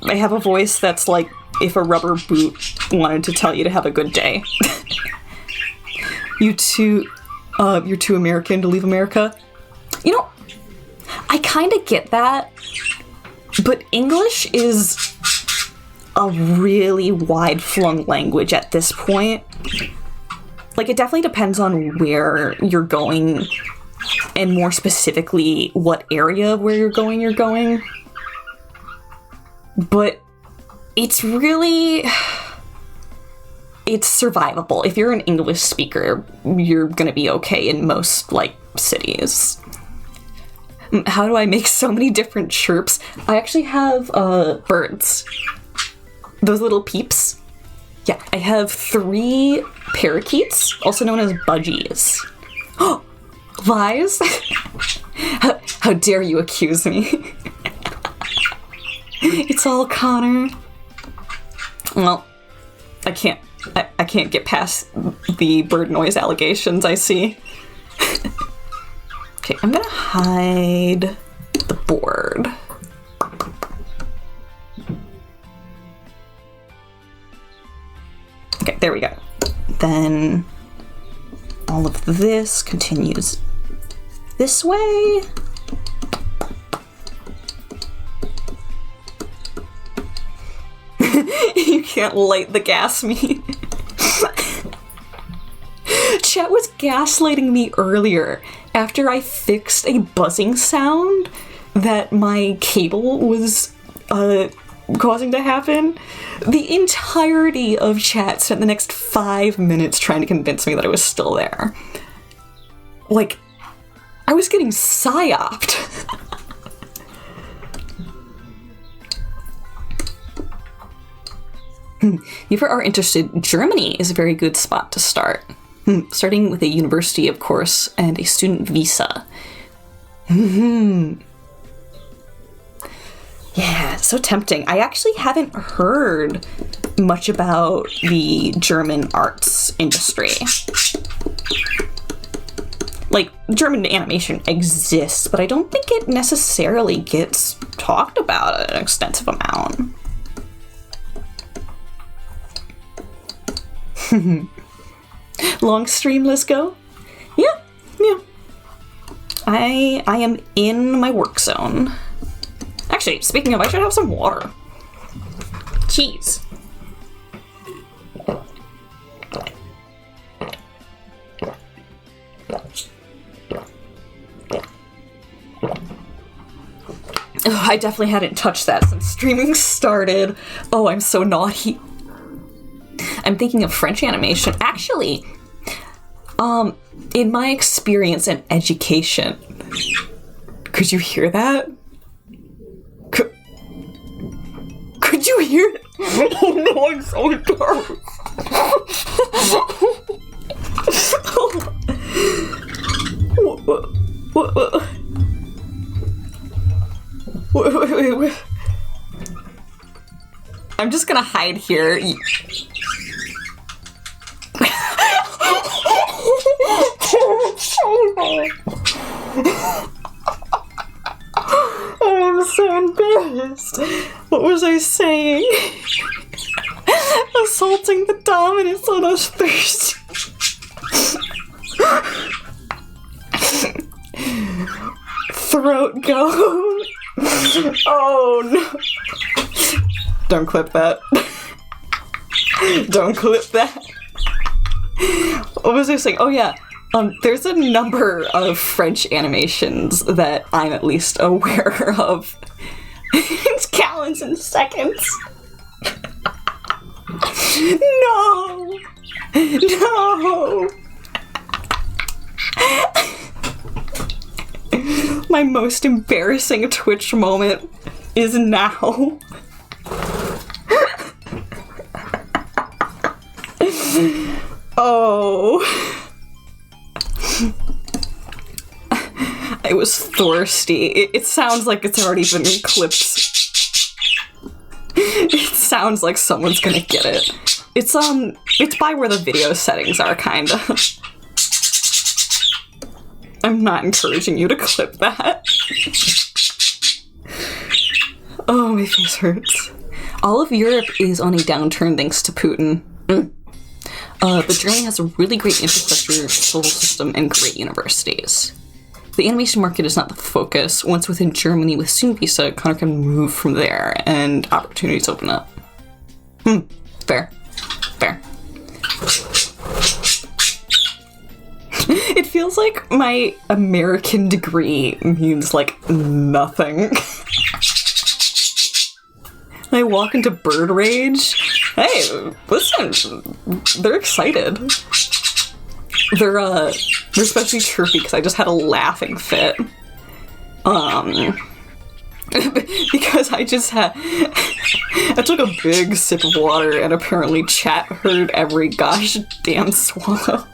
have a voice that's like if a rubber boot wanted to tell you to have a good day. You're too American to leave America. You know, I kind of get that, but English is a really wide-flung language at this point. Like, it definitely depends on where you're going, and more specifically, what area of where you're going. But it's really... it's survivable. If you're an English speaker, you're gonna be okay in most, like, cities. How do I make so many different chirps? I actually have, birds. Those little peeps. Yeah, I have 3 parakeets, also known as budgies. Oh, lies? How dare you accuse me? It's all Connor. Well, I can't get past the bird noise allegations, I see. Okay, I'm gonna hide the board. Okay, there we go. Then all of this continues this way. You can't light the gas me. Chat was gaslighting me earlier after I fixed a buzzing sound that my cable was causing to happen. The entirety of chat spent the next 5 minutes trying to convince me that I was still there. Like, I was getting psyoped. If you ever are interested, Germany is a very good spot to start. Starting with a university, of course, and a student visa. Yeah, so tempting. I actually haven't heard much about the German arts industry. Like, German animation exists, but I don't think it necessarily gets talked about an extensive amount. Long stream, let's go. Yeah. I am in my work zone. Actually, speaking of, I should have some water. Jeez. Oh, I definitely hadn't touched that since streaming started. Oh, I'm so naughty. I'm thinking of French animation. Actually, in my experience and education, could you hear that? Could you hear it? Oh no, I'm so embarrassed. Wait. I'm just gonna hide here. I'm so embarrassed. What was I saying? Assaulting the dominance on us thirsty. Throat goat. Oh no. Don't clip that. Don't clip that. What was I saying? Oh yeah. There's a number of French animations that I'm at least aware of. It's gallons and seconds. No! My most embarrassing Twitch moment is now. Oh. I was thirsty. It sounds like it's already been clipped. It sounds like someone's gonna get it. It's by where the video settings are, kinda. I'm not encouraging you to clip that. Oh, my face hurts. All of Europe is on a downturn thanks to Putin. But Germany has a really great infrastructure, civil system, and great universities. The animation market is not the focus. Once within Germany with Soon Visa, Connor can move from there, and opportunities open up. Fair. Fair. It feels like my American degree means, like, nothing. I walk into bird rage. Hey, listen, they're excited. They're especially chirpy because I just had a laughing fit. Because I took a big sip of water and apparently chat heard every gosh damn swallow.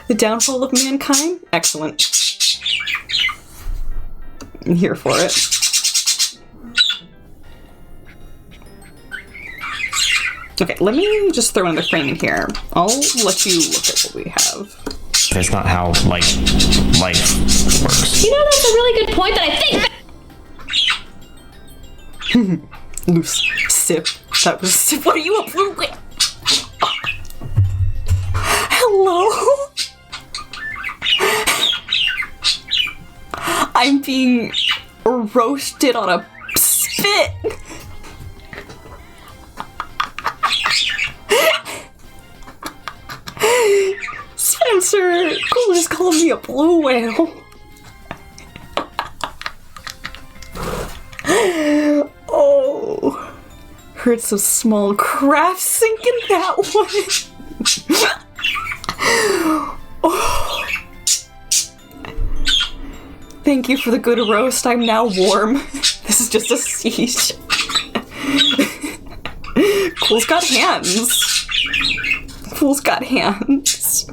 The downfall of mankind? Excellent. I'm here for it. Okay, let me just throw another frame in here. I'll let you look at what we have. That's not how, like, life works. You know, that's a really good point that I think. Loose. Sip. That was sip. What are you up for? Hello? I'm being roasted on a spit. Spencer, cool, just call me a blue whale. Oh, heard some small craft sink in that one. Oh. Thank you for the good roast. I'm now warm. This is just a siege. Cool's got hands. Cool's got hands.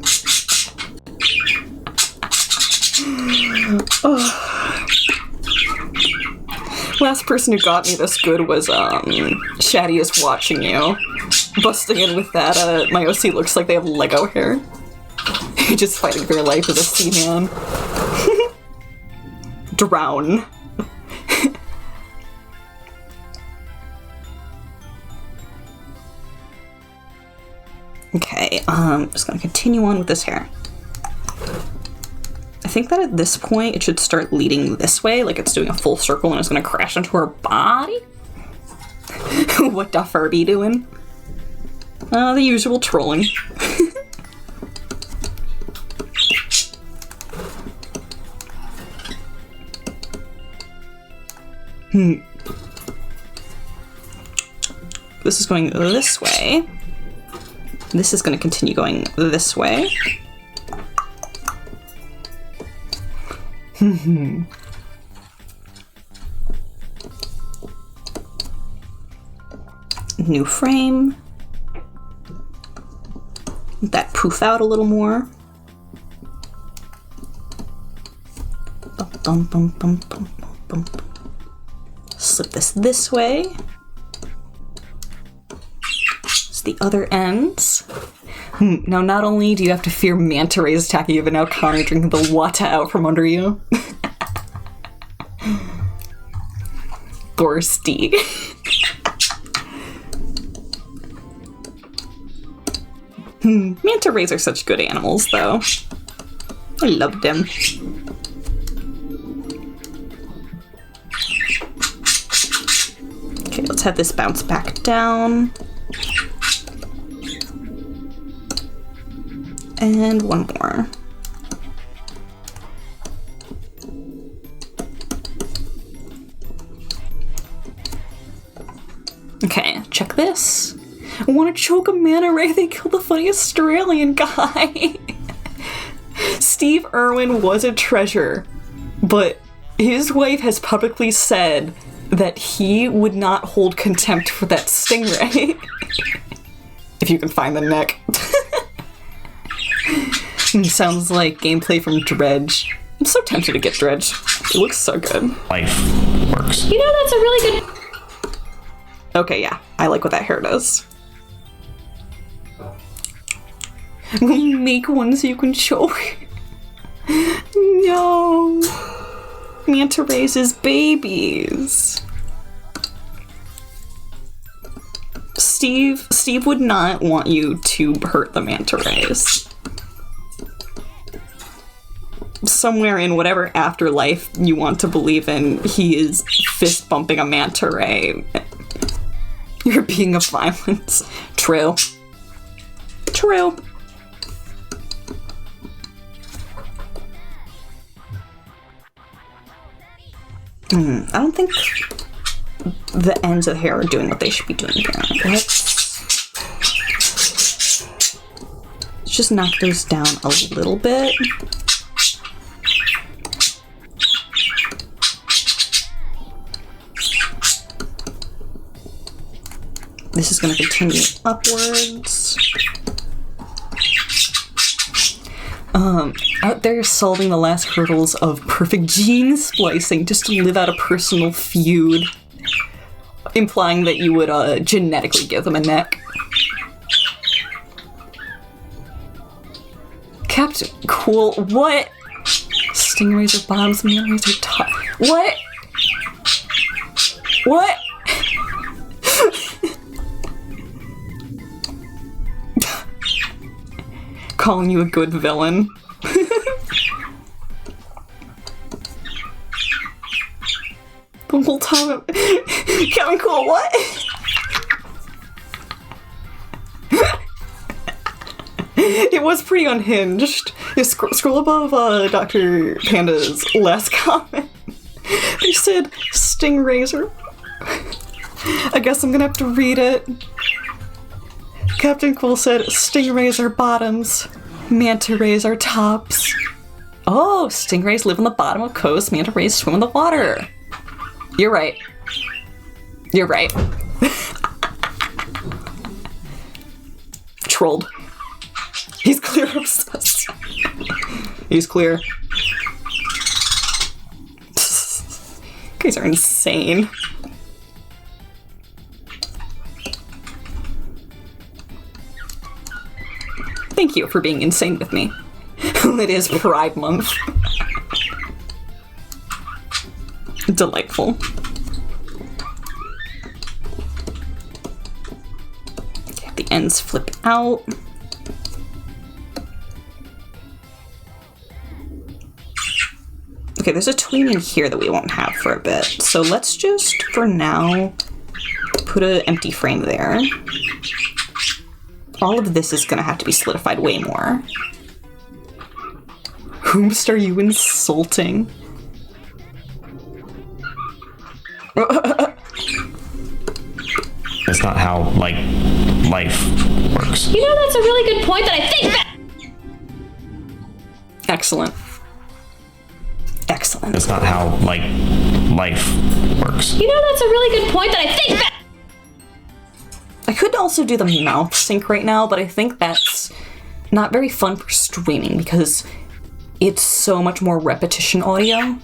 Oh. Last person who got me this good was, Shaddy is watching you. Busting in with that, my OC looks like they have Lego hair. Just fighting for your life as a sea man. Drown. Okay, just gonna continue on with this hair. I think that at this point it should start leading this way, like it's doing a full circle and it's gonna crash into her body. What the Furby doing? The usual trolling. This is going this way. This is going to continue going this way. New frame. Let that poof out a little more. Bum, bum, bum, bum, bum, bum. Slip this way. It's the other ends. Now, not only do you have to fear manta rays attacking you, but now Connor drinking the water out from under you. Thirsty. Manta rays are such good animals, though. I love them. Okay, let's have this bounce back down. And one more. Okay, check this. I want to choke a manta ray. They killed the funny Australian guy. Steve Irwin was a treasure, but his wife has publicly said that he would not hold contempt for that stingray. If you can find the neck. Sounds like gameplay from Dredge. I'm so tempted to get dredge. It looks so good. life works. You know, that's a really good... Okay, yeah. I like what that hair does. Make one so you can choke. No. Manta raises babies. Steve would not want you to hurt the manta rays. Somewhere in whatever afterlife you want to believe in, he is fist bumping a manta ray. You're being of violence. True. True. I don't think the ends of the hair are doing what they should be doing here. Let's just knock those down a little bit. This is going to continue upwards. Out there solving the last hurdles of perfect gene splicing just to live out a personal feud. Implying that you would genetically give them a neck. Captain Cool, what? Stingrays are bottoms, man-rays are top. What? What? Calling you a good villain. The whole time, Captain Cool, what? It was pretty unhinged. You scroll above Dr. Panda's last comment. They said, Stingrazer. I guess I'm gonna have to read it. Captain Cool said, Stingrays are bottoms, manta rays are tops. Oh, stingrays live on the bottom of coast, manta rays swim in the water. You're right. You're right. Trolled. He's clear obsessed. He's clear. You guys are insane. Thank you for being insane with me. It is Pride Month. Delightful. Okay, the ends flip out. Okay, there's a tween in here that we won't have for a bit. So let's just, for now, put an empty frame there. All of this is gonna have to be solidified way more. Whomst are you insulting? That's not how, like, life works. You know, that's a really good point that I think that... Excellent. Excellent. That's not how, like, life works. You know, that's a really good point that I think that... I could also do the mouth sync right now, but I think that's not very fun for streaming because it's so much more repetition audio.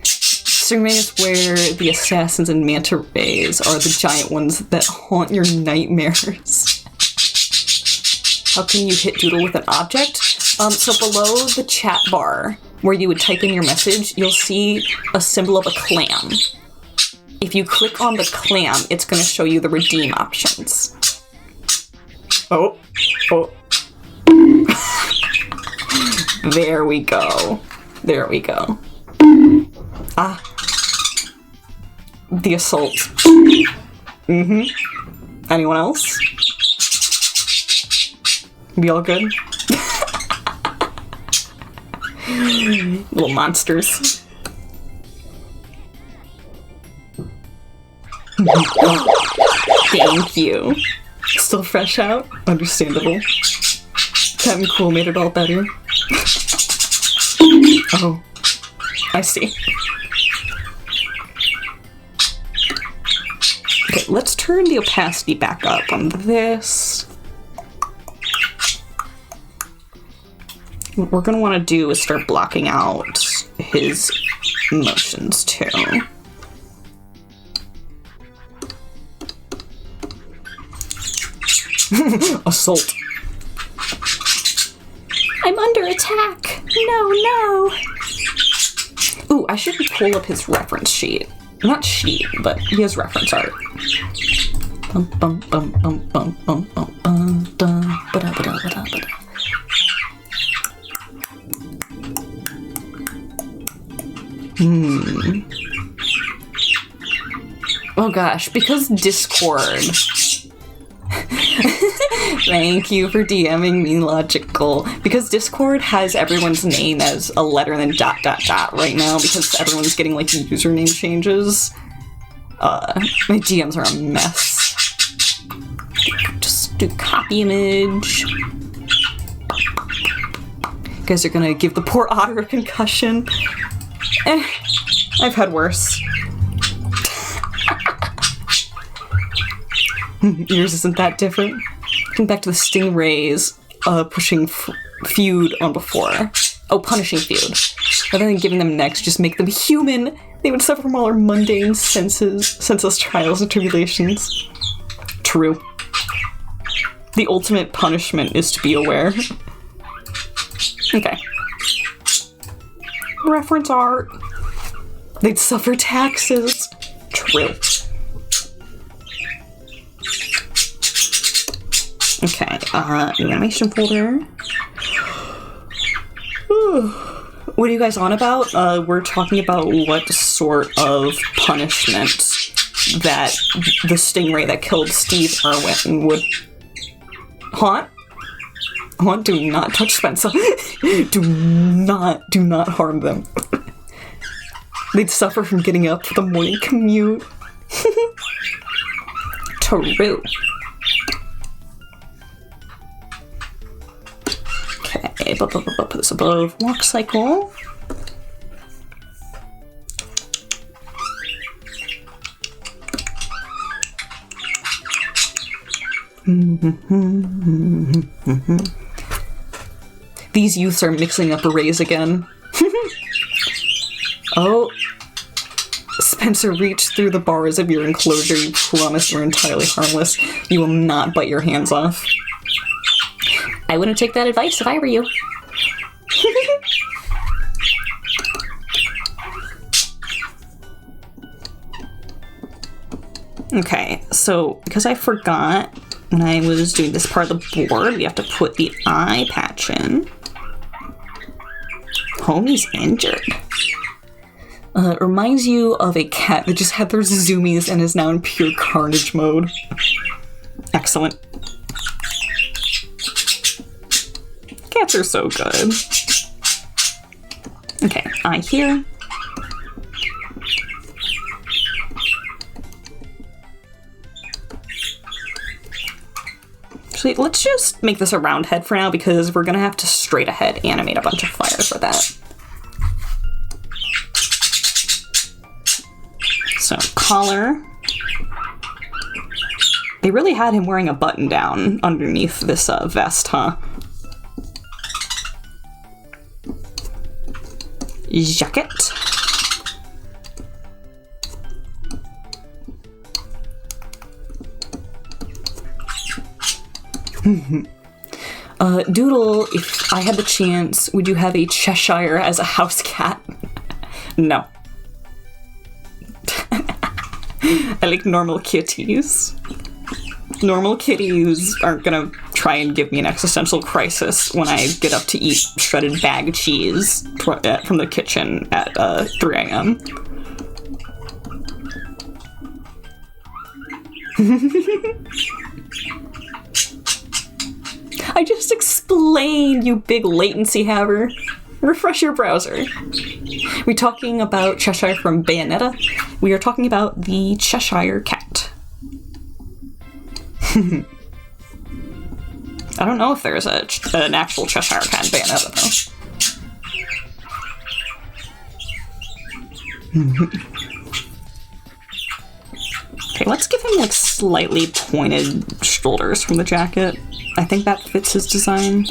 Streaming is where the assassins and manta rays are the giant ones that haunt your nightmares. How can you hit doodle with an object? So below the chat bar, where you would type in your message, you'll see a symbol of a clam. If you click on the clam, it's going to show you the redeem options. Oh. Oh. There we go. There we go. Ah. The assault. Mm-hmm. Anyone else? Be all good? Little monsters. Thank you. Still fresh out? Understandable. Captain Cool made it all better. Oh. I see. Okay, let's turn the opacity back up on this. What we're gonna want to do is start blocking out his emotions too. Assault. I'm under attack. No. Ooh, I should pull up his reference sheet. Not sheet, but he has reference art. Oh gosh, because Discord. Thank you for DMing me, Logical. Because Discord has everyone's name as a letter and then ... right now because everyone's getting like username changes. My DMs are a mess. Just do copy image. You guys are gonna give the poor otter a concussion. I've had worse. Yours isn't that different. Going back to the Stingrays, pushing feud on before. Oh, punishing feud. Rather than giving them necks, just make them human. They would suffer from all our mundane senseless trials and tribulations. True. The ultimate punishment is to be aware. Okay. Reference art. They'd suffer taxes. True. Okay, animation folder. What are you guys on about? We're talking about what sort of punishment that the stingray that killed Steve Irwin would haunt. Haunt, do not touch Spencer. do not harm them. They'd suffer from getting up for the morning commute. True. Okay, put this above walk cycle. These youths are mixing up arrays again. Oh. Spencer, reach through the bars of your enclosure. You promise you're entirely harmless. You will not bite your hands off. I wouldn't take that advice if I were you. Okay, so because I forgot when I was doing this part of the board, we have to put the eye patch in. Homie's injured. It reminds you of a cat that just had their zoomies and is now in pure carnage mode. Excellent. Cats are so good. Okay, eye here. Actually, let's just make this a round head for now because we're gonna have to straight ahead animate a bunch of fire for that. So, collar. They really had him wearing a button down underneath this vest, huh? Jacket. Doodle, if I had the chance, would you have a Cheshire as a house cat? No. I like normal kitties. Normal kitties aren't gonna try and give me an existential crisis when I get up to eat shredded bag cheese from the kitchen at 3 a.m. I just explained, you big latency haver. Refresh your browser. We're talking about Cheshire from Bayonetta. We are talking about the Cheshire Cat. I don't know if there's an actual Cheshire Cat in Bayonetta, though. Okay, let's give him, like, slightly pointed shoulders from the jacket. I think that fits his design.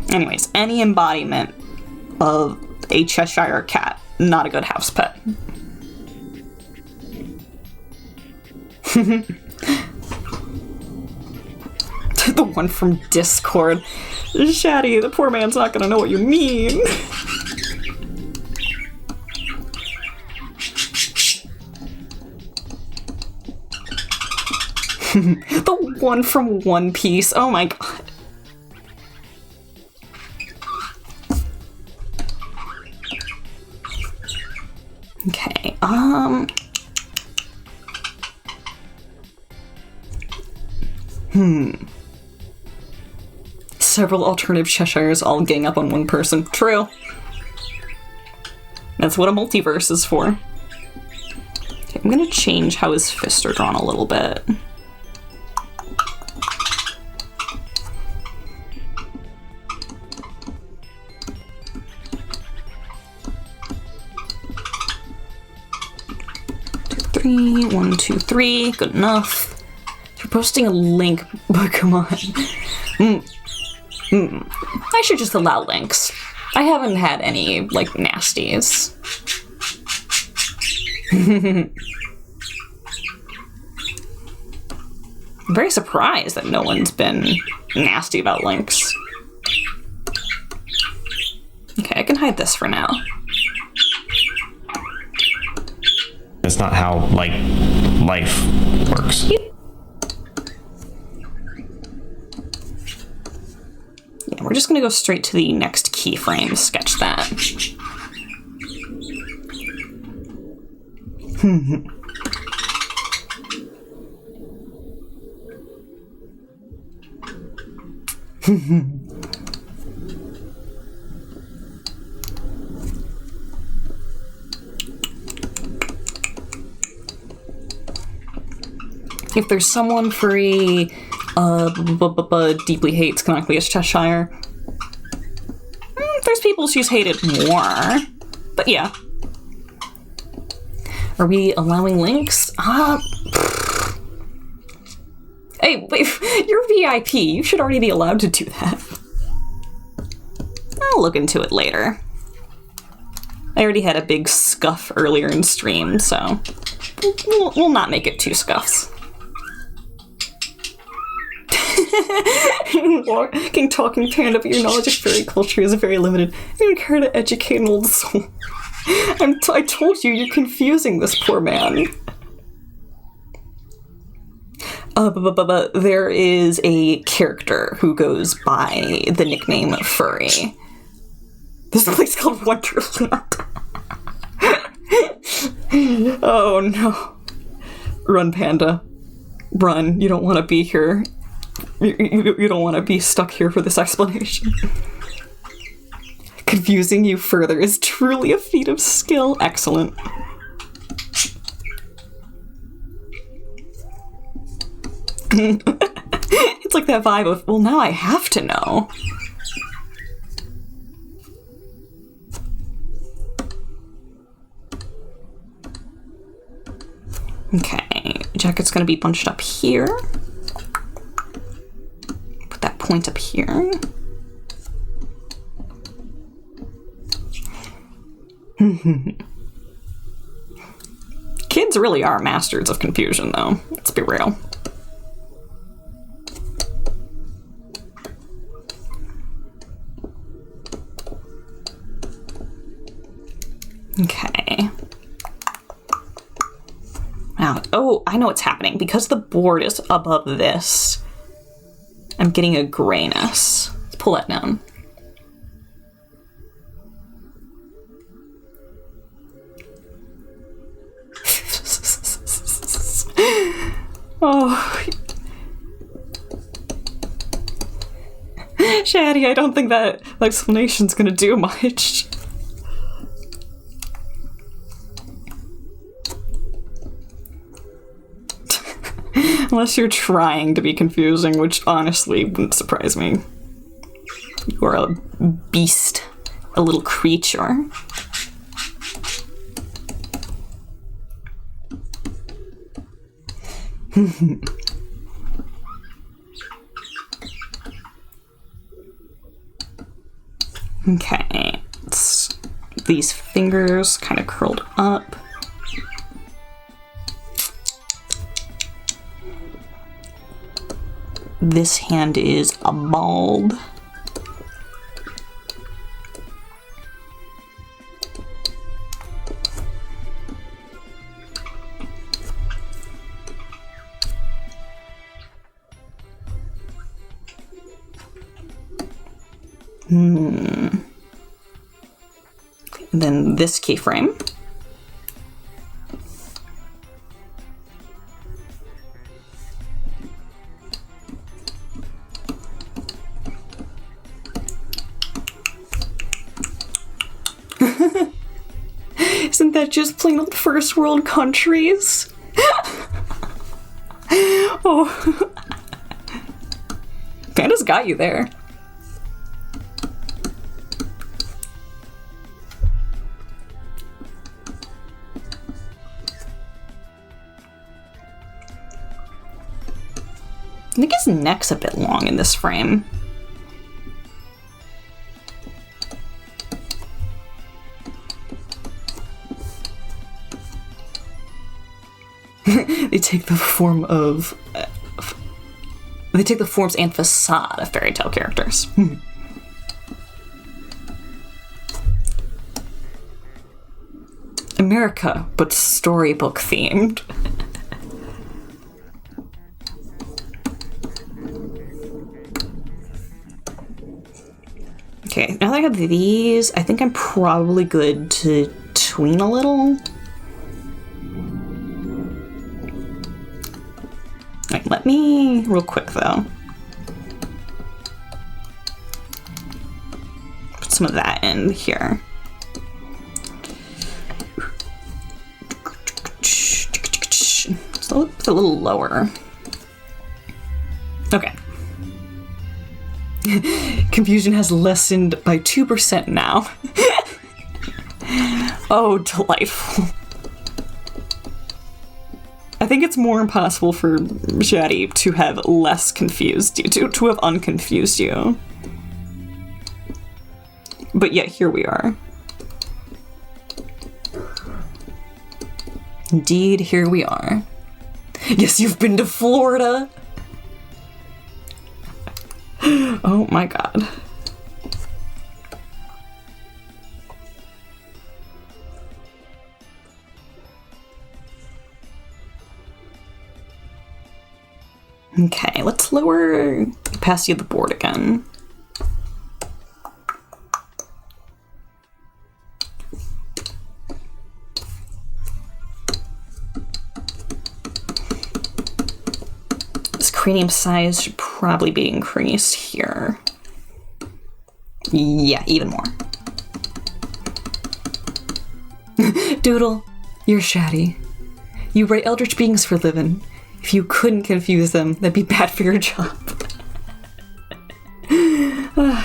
Anyways, any embodiment of a Cheshire cat, not a good house pet. The one from Discord. Shaddy, the poor man's not gonna know what you mean. The one from One Piece. Oh my god. Okay, Several alternative Cheshires all gang up on one person. True. That's what a multiverse is for. Okay, I'm gonna change how his fists are drawn a little bit. Three, 1, 2, 3, good enough. You're posting a link, but come on. I should just allow links. I haven't had any, like, nasties. I'm very surprised that no one's been nasty about links. Okay, I can hide this for now. That's not how, like, life works. Yeah, we're just gonna go straight to the next keyframe, sketch that. If there's someone free, deeply hates canonically as Cheshire, there's people she's hated more. But yeah. Are we allowing links? Hey, wait, you're VIP. You should already be allowed to do that. I'll look into it later. I already had a big scuff earlier in stream, so we'll not make it two scuffs. Walking talking panda, but your knowledge of fairy culture is very limited. I don't care to educate an old soul. I told you, you're confusing this poor man. There is a character who goes by the nickname Furry. There's a place called Wonderland. Oh no. Run, panda. Run. You don't want to be here. You don't want to be stuck here for this explanation. Confusing you further is truly a feat of skill. Excellent. It's like that vibe of, well, now I have to know. Okay, jacket's gonna be bunched up here. Put that point up here. Kids really are masters of confusion, though. Let's be real. Okay. Now, oh, I know what's happening. Because the board is above this, I'm getting a grayness. Let's pull that down. Oh. Shaddy, I don't think that explanation's gonna do much. Unless you're trying to be confusing, which honestly wouldn't surprise me. You're a beast, a little creature. Okay, it's these fingers kind of curled up. This hand is a bald. And then this keyframe. Isn't that just plain old first world countries? Oh. Panda's got you there. I think his neck's a bit long in this frame. They take the form of... they take the forms and facade of fairy tale characters. America, but storybook themed. Okay, now that I have these, I think I'm probably good to tween a little. Right, let me, real quick though, put some of that in here. So it's a little lower. Okay. Confusion has lessened by 2% now. Oh, delightful. I think it's more impossible for Shadi to have less confused you, to have unconfused you. But yet, here we are. Indeed, here we are. Yes, you've been to Florida! Oh my god. Okay, let's lower opacity of the board again. This cranium size should probably be increased here. Yeah, even more. Doodle, you're Shadi. You write eldritch beings for a living. If you couldn't confuse them, that'd be bad for your job.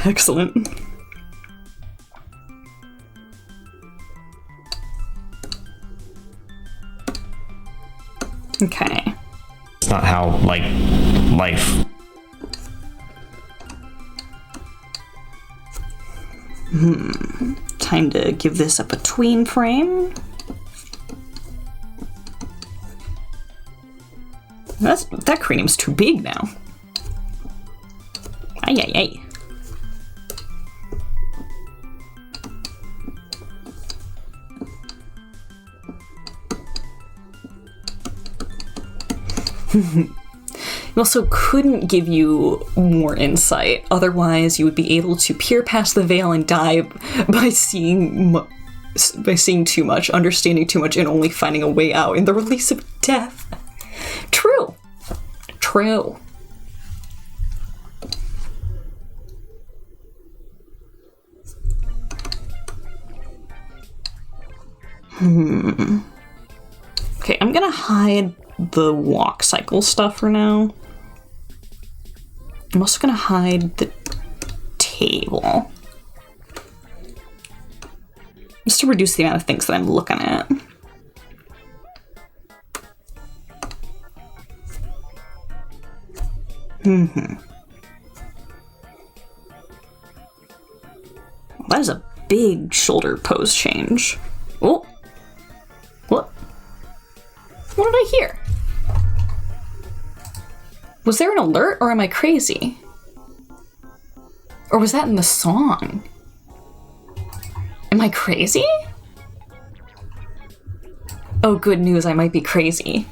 Excellent. Okay. It's not how, like, life. Time to give this a between frame. That cranium's too big now. Ay, ay, ay. It also couldn't give you more insight, otherwise you would be able to peer past the veil and die by seeing too much, understanding too much, and only finding a way out in the release of death. True. True. Okay, I'm gonna hide the walk cycle stuff for now. I'm also gonna hide the table, just to reduce the amount of things that I'm looking at. That is a big shoulder pose change. Oh! What? What did I hear? Was there an alert, or am I crazy? Or was that in the song? Am I crazy? Oh, good news, I might be crazy.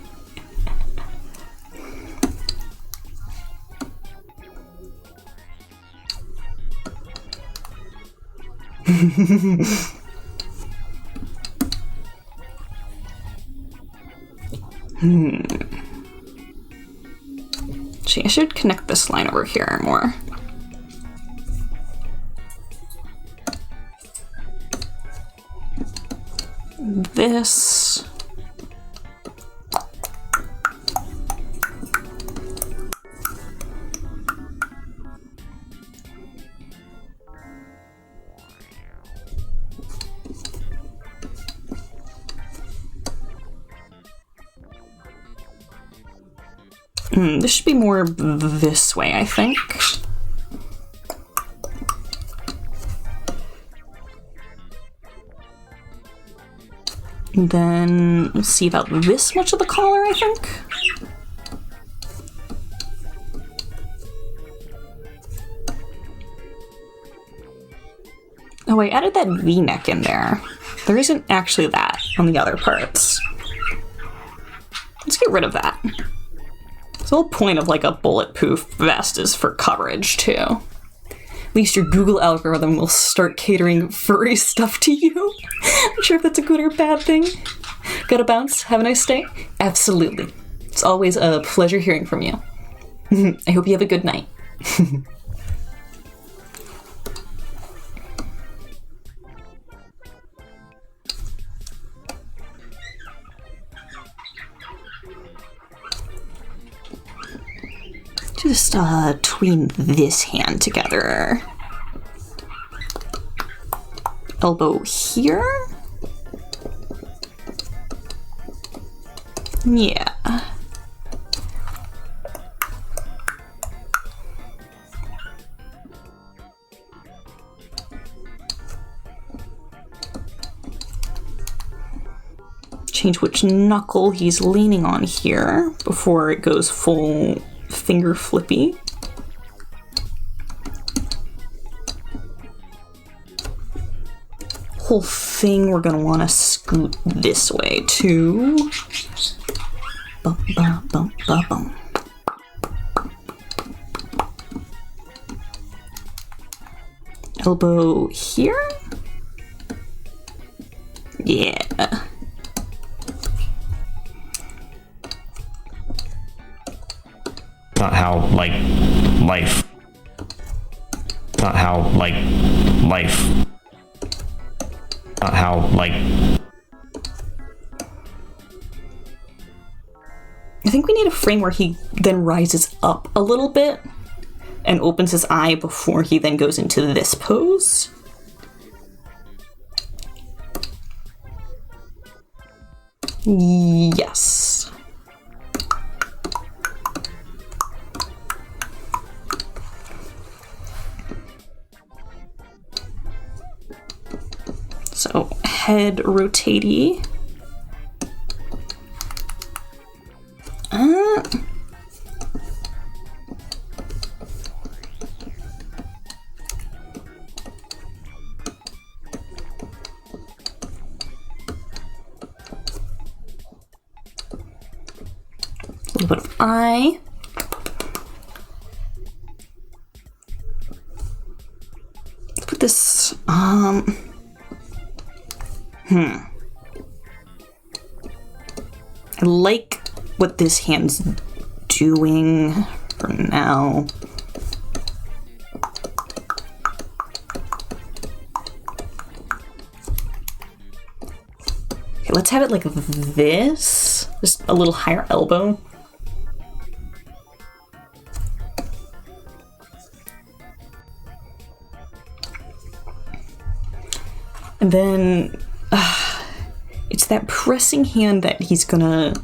Gee, I should connect this line over here more. This. This should be more this way, I think. And then we'll see about this much of the collar, I think. Oh, I added that V-neck in there. There isn't actually that on the other parts. Let's get rid of that. The whole point of like a bulletproof vest is for coverage too. At least your Google algorithm will start catering furry stuff to you. I'm not sure if that's a good or bad thing. Gotta bounce? Have a nice day? Absolutely. It's always a pleasure hearing from you. I hope you have a good night. Just tween this hand together. Elbow here. Yeah. Change which knuckle he's leaning on here before it goes full finger flippy. Whole thing we're gonna want to scoot this way too. Bum, bum, bum, bum, bum. Elbow here. Yeah. Not how, like, life. Not how, like, life. Not how, like... I think we need a frame where he then rises up a little bit and opens his eye before he then goes into this pose. Yes. So head rotatey. A little bit of eye. Let's put this, I like what this hand's doing for now. Okay, let's have it like this. Just a little higher elbow. And then it's that pressing hand that he's gonna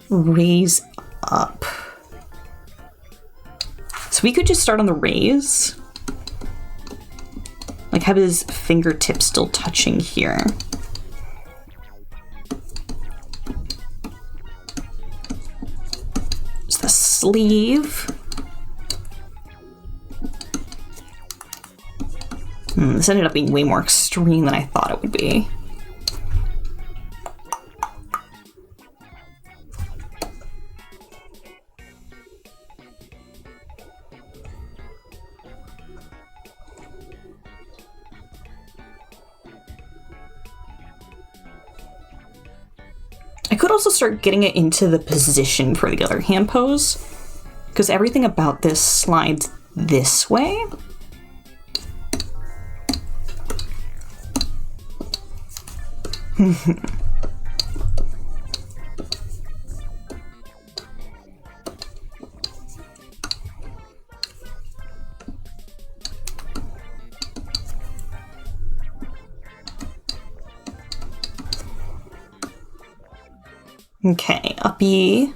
raise up. So we could just start on the raise. Like like have his fingertips still touching here. It's the sleeve. This ended up being way more extreme than I thought it would be. I could also start getting it into the position for the other hand pose, because everything about this slides this way. Okay, uppy.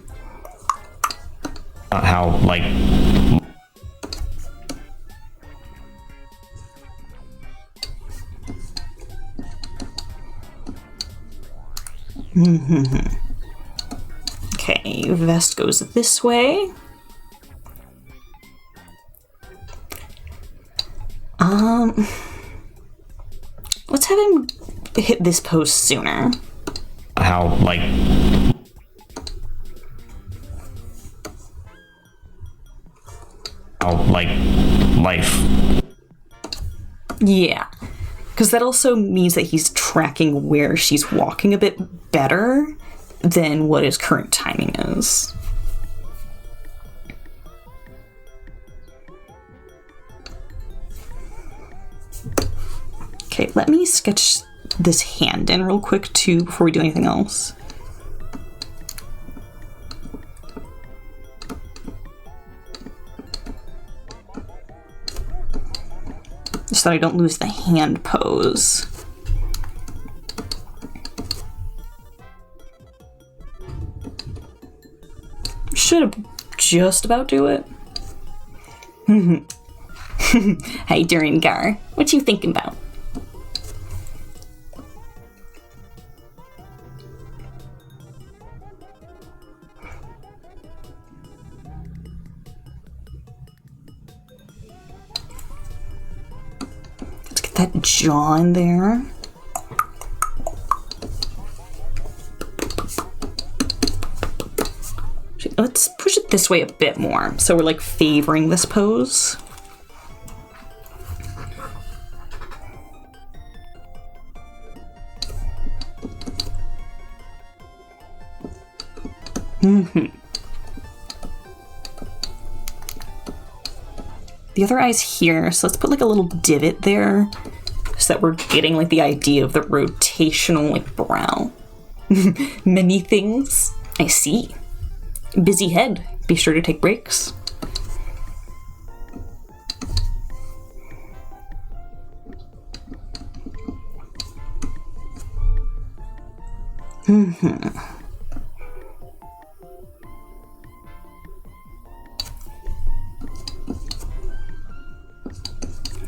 How, like... Okay, vest goes this way. Let's have him hit this pose sooner. How, like... How, like, life. Yeah, because that also means that he's tracking where she's walking a bit better than what his current timing is. Okay, let me sketch this hand in real quick too before we do anything else. So that I don't lose the hand pose. Should just about do it. Hey, Durin Gar, what you thinking about? Let's get that jaw in there. Let's push it this way a bit more, so we're like favoring this pose. The other eye's here, so let's put like a little divot there so that we're getting like the idea of the rotational like brow. Many things. I see. Busy head. Be sure to take breaks.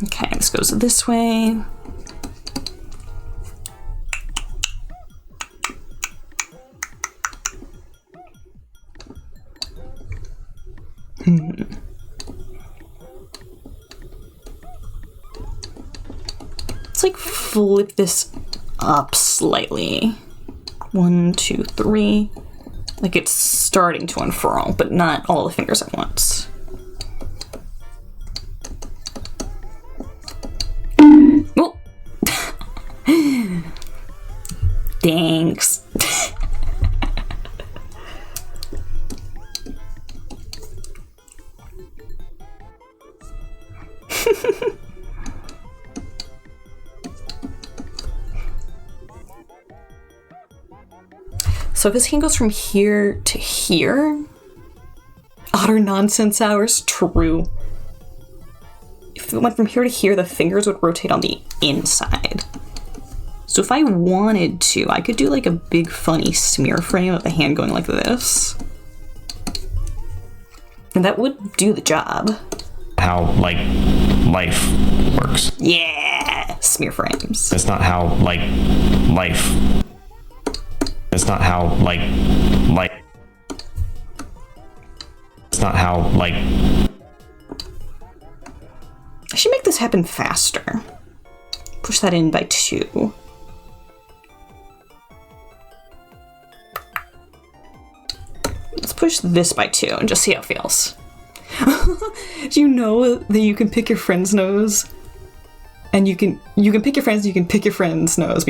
Okay, this goes this way. Let's like flip this up slightly. 1, 2, 3. Like it's starting to unfurl, but not all the fingers at once. Oh! Thanks. So if his hand goes from here to here, utter nonsense hours, true. If it went from here to here, the fingers would rotate on the inside. So if I wanted to, I could do like a big funny smear frame of the hand going like this. And that would do the job. How, like, life works. Yeah! smear frames. That's not how, like, life. That's not how, like, life. It's not how, like... I should make this happen faster. Push that in by 2. Let's push this by 2 and just see how it feels. Do you know that you can pick your friend's nose? And you can pick your friend's, you can pick your friend's nose,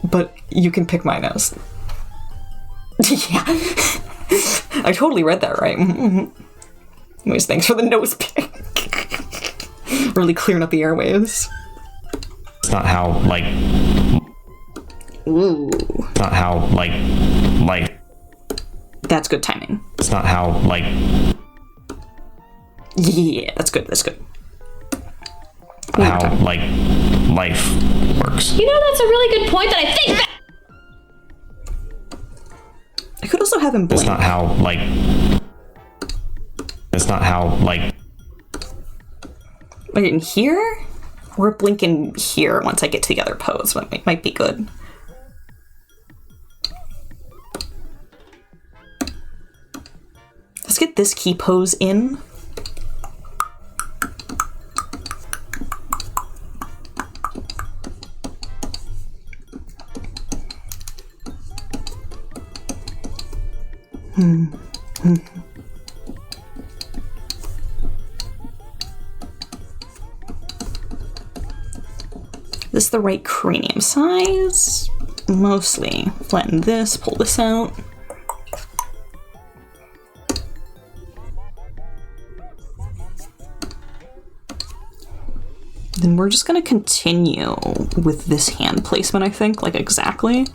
but you can pick my nose. Yeah. I totally read that right. Anyways, thanks for the nose pick. Really clearing up the airwaves. It's not how, like... Ooh. It's not how, like, life. That's good timing. It's not how, like... Yeah, that's good, that's good. How, like, life works. You know, that's a really good point that I think that... I could also have him blink. It's not how, like... It's not how, like... Like in here? Or blink in here once I get to the other pose. It might be good. Let's get this key pose in. Is this the right cranium size? Mostly. Flatten this, pull this out. Then we're just gonna continue with this hand placement, I think, like exactly.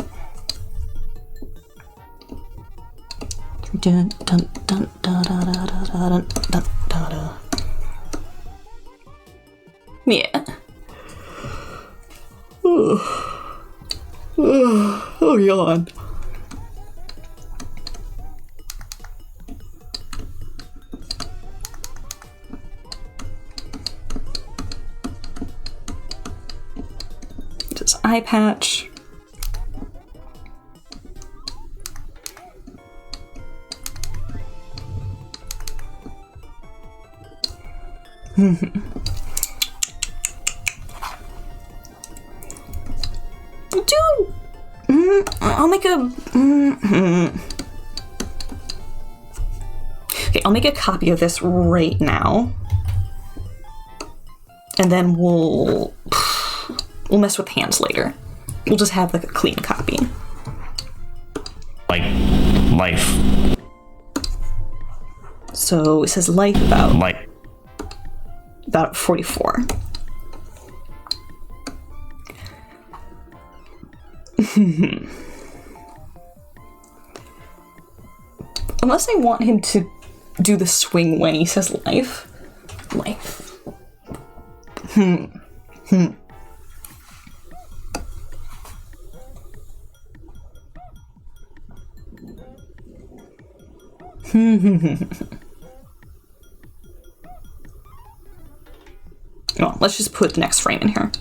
Dun, dun, dun, da, da, da, da, da, da, da, da. Yeah. Oh, yawn. This eye patch. I'll make a... Okay, I'll make a copy of this right now. And then we'll mess with hands later. We'll just have like a clean copy. Like, life. So it says life about... Like. About 44. Unless I want him to do the swing when he says life. Life. Well, let's just put the next frame in here.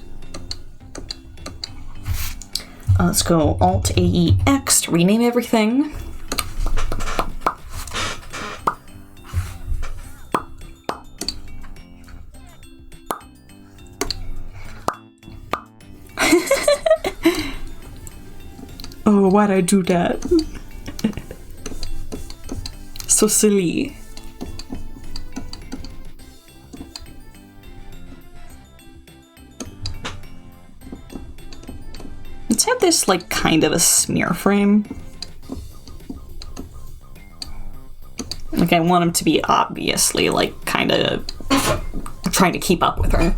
Let's go Alt AEX to rename everything. Oh, why'd I do that? So silly. Let's have this like kind of a smear frame. Like I want him to be obviously like kind of trying to keep up with her.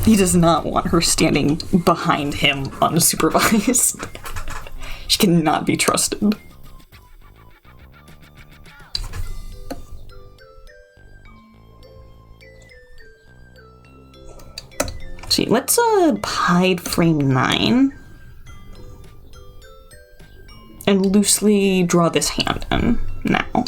He does not want her standing behind him unsupervised. She cannot be trusted. See, let's hide frame 9 and loosely draw this hand in now.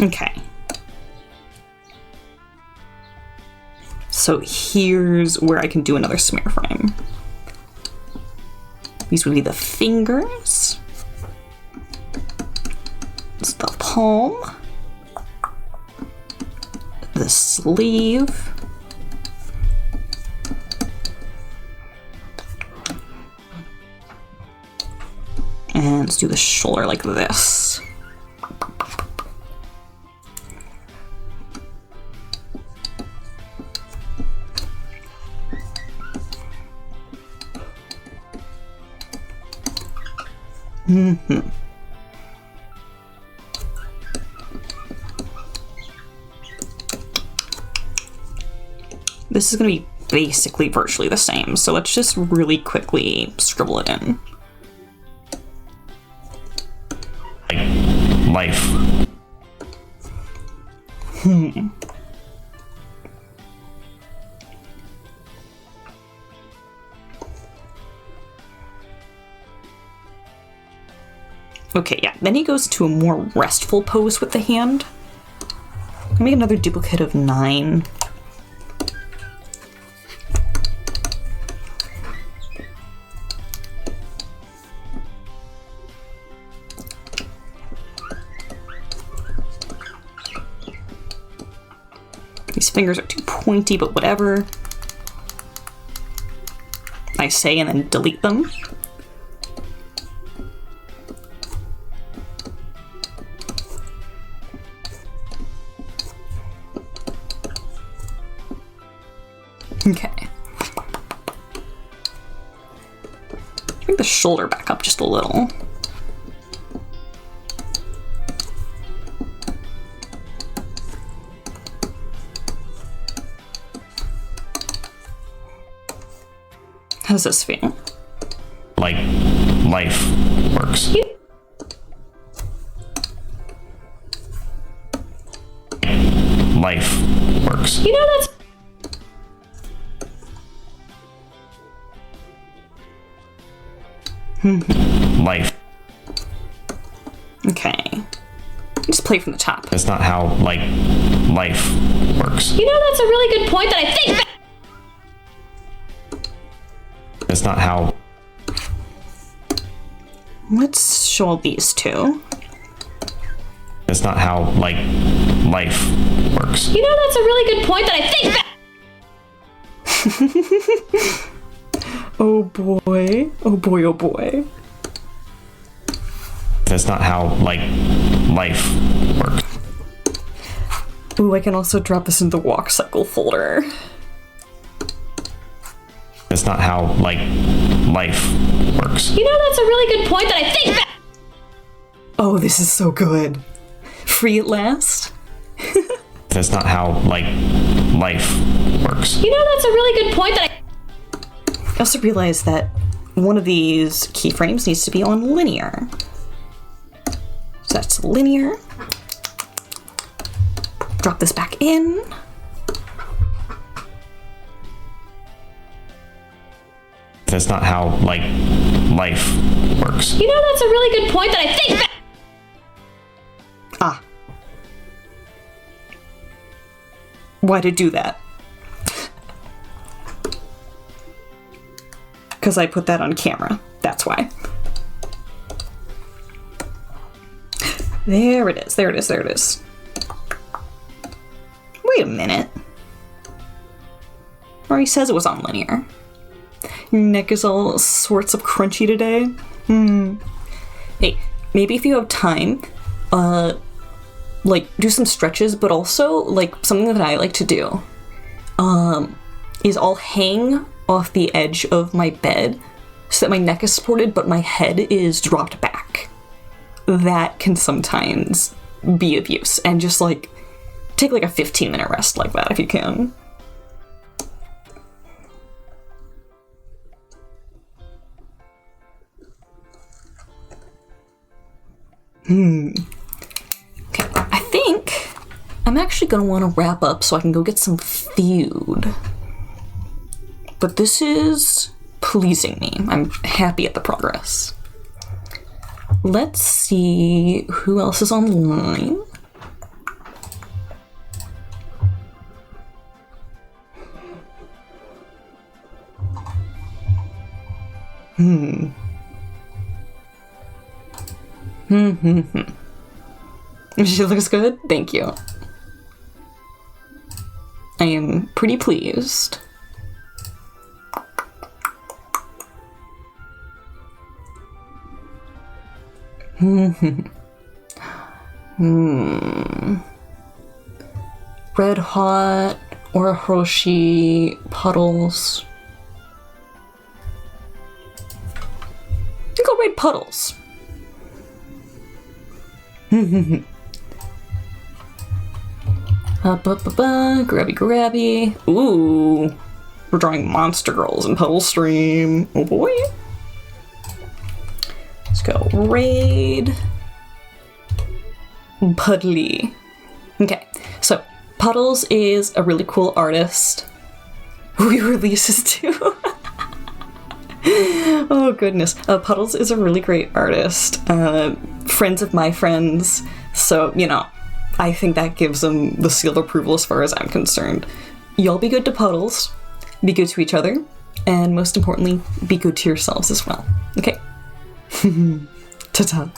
Okay. So here's where I can do another smear frame. These would be the fingers. It's the palm. The sleeve. And let's do the shoulder like this. This is going to be basically virtually the same, so let's just really quickly scribble it in. Life. Okay, yeah, then he goes to a more restful pose with the hand. I'll make another duplicate of 9. These fingers are too pointy, but whatever. I say and then delete them. Okay. Bring the shoulder back up just a little. How does this feel? Like life works. Life works. You know, that's Life. Okay. Just play from the top. That's not how, like, life works. You know, that's a really good point that I think that That's not how. Let's show all these two. That's not how, like, life works. you know, that's a really good point that I think that Oh boy. Oh boy, oh boy. That's not how, like, life works. Ooh, I can also drop this in the walk cycle folder. That's not how, like, life works. you know, that's a really good point that I think that Oh, this is so good. Free at last. That's not how, like, life works. you know, that's a really good point that I I also realized that one of these keyframes needs to be on linear. So that's linear. Drop this back in. That's not how, like, life works. you know, that's a really good point that I think that Ah. Why to do that? Because I put that on camera. That's why. There it is. There it is. There it is. Wait a minute. Or he says it was on linear. Your neck is all sorts of crunchy today. Hey, maybe if you have time, like, do some stretches, but also, like, something that I like to do, is I'll hang off the edge of my bed so that my neck is supported, but my head is dropped back. That can sometimes be of use, and just, like, take, like, a 15-minute rest like that if you can. Okay, I think I'm actually gonna want to wrap up so I can go get some food. But this is pleasing me. I'm happy at the progress. Let's see who else is online. She looks good? Thank you. I am pretty pleased. Red Hot, or Hiroshi, Puddles. I think I'll rate Puddles. Grabby grabby. Ooh. We're drawing monster girls in Puddle Stream. Oh boy. Let's go. Raid. Puddly. Okay, so Puddles is a really cool artist. Re-releases too. Oh goodness. Puddles is a really great artist. Friends of my friends. So, you know, I think that gives them the seal of approval as far as I'm concerned. Y'all be good to Puddles, be good to each other, and most importantly, be good to yourselves as well. Okay. Ta-ta.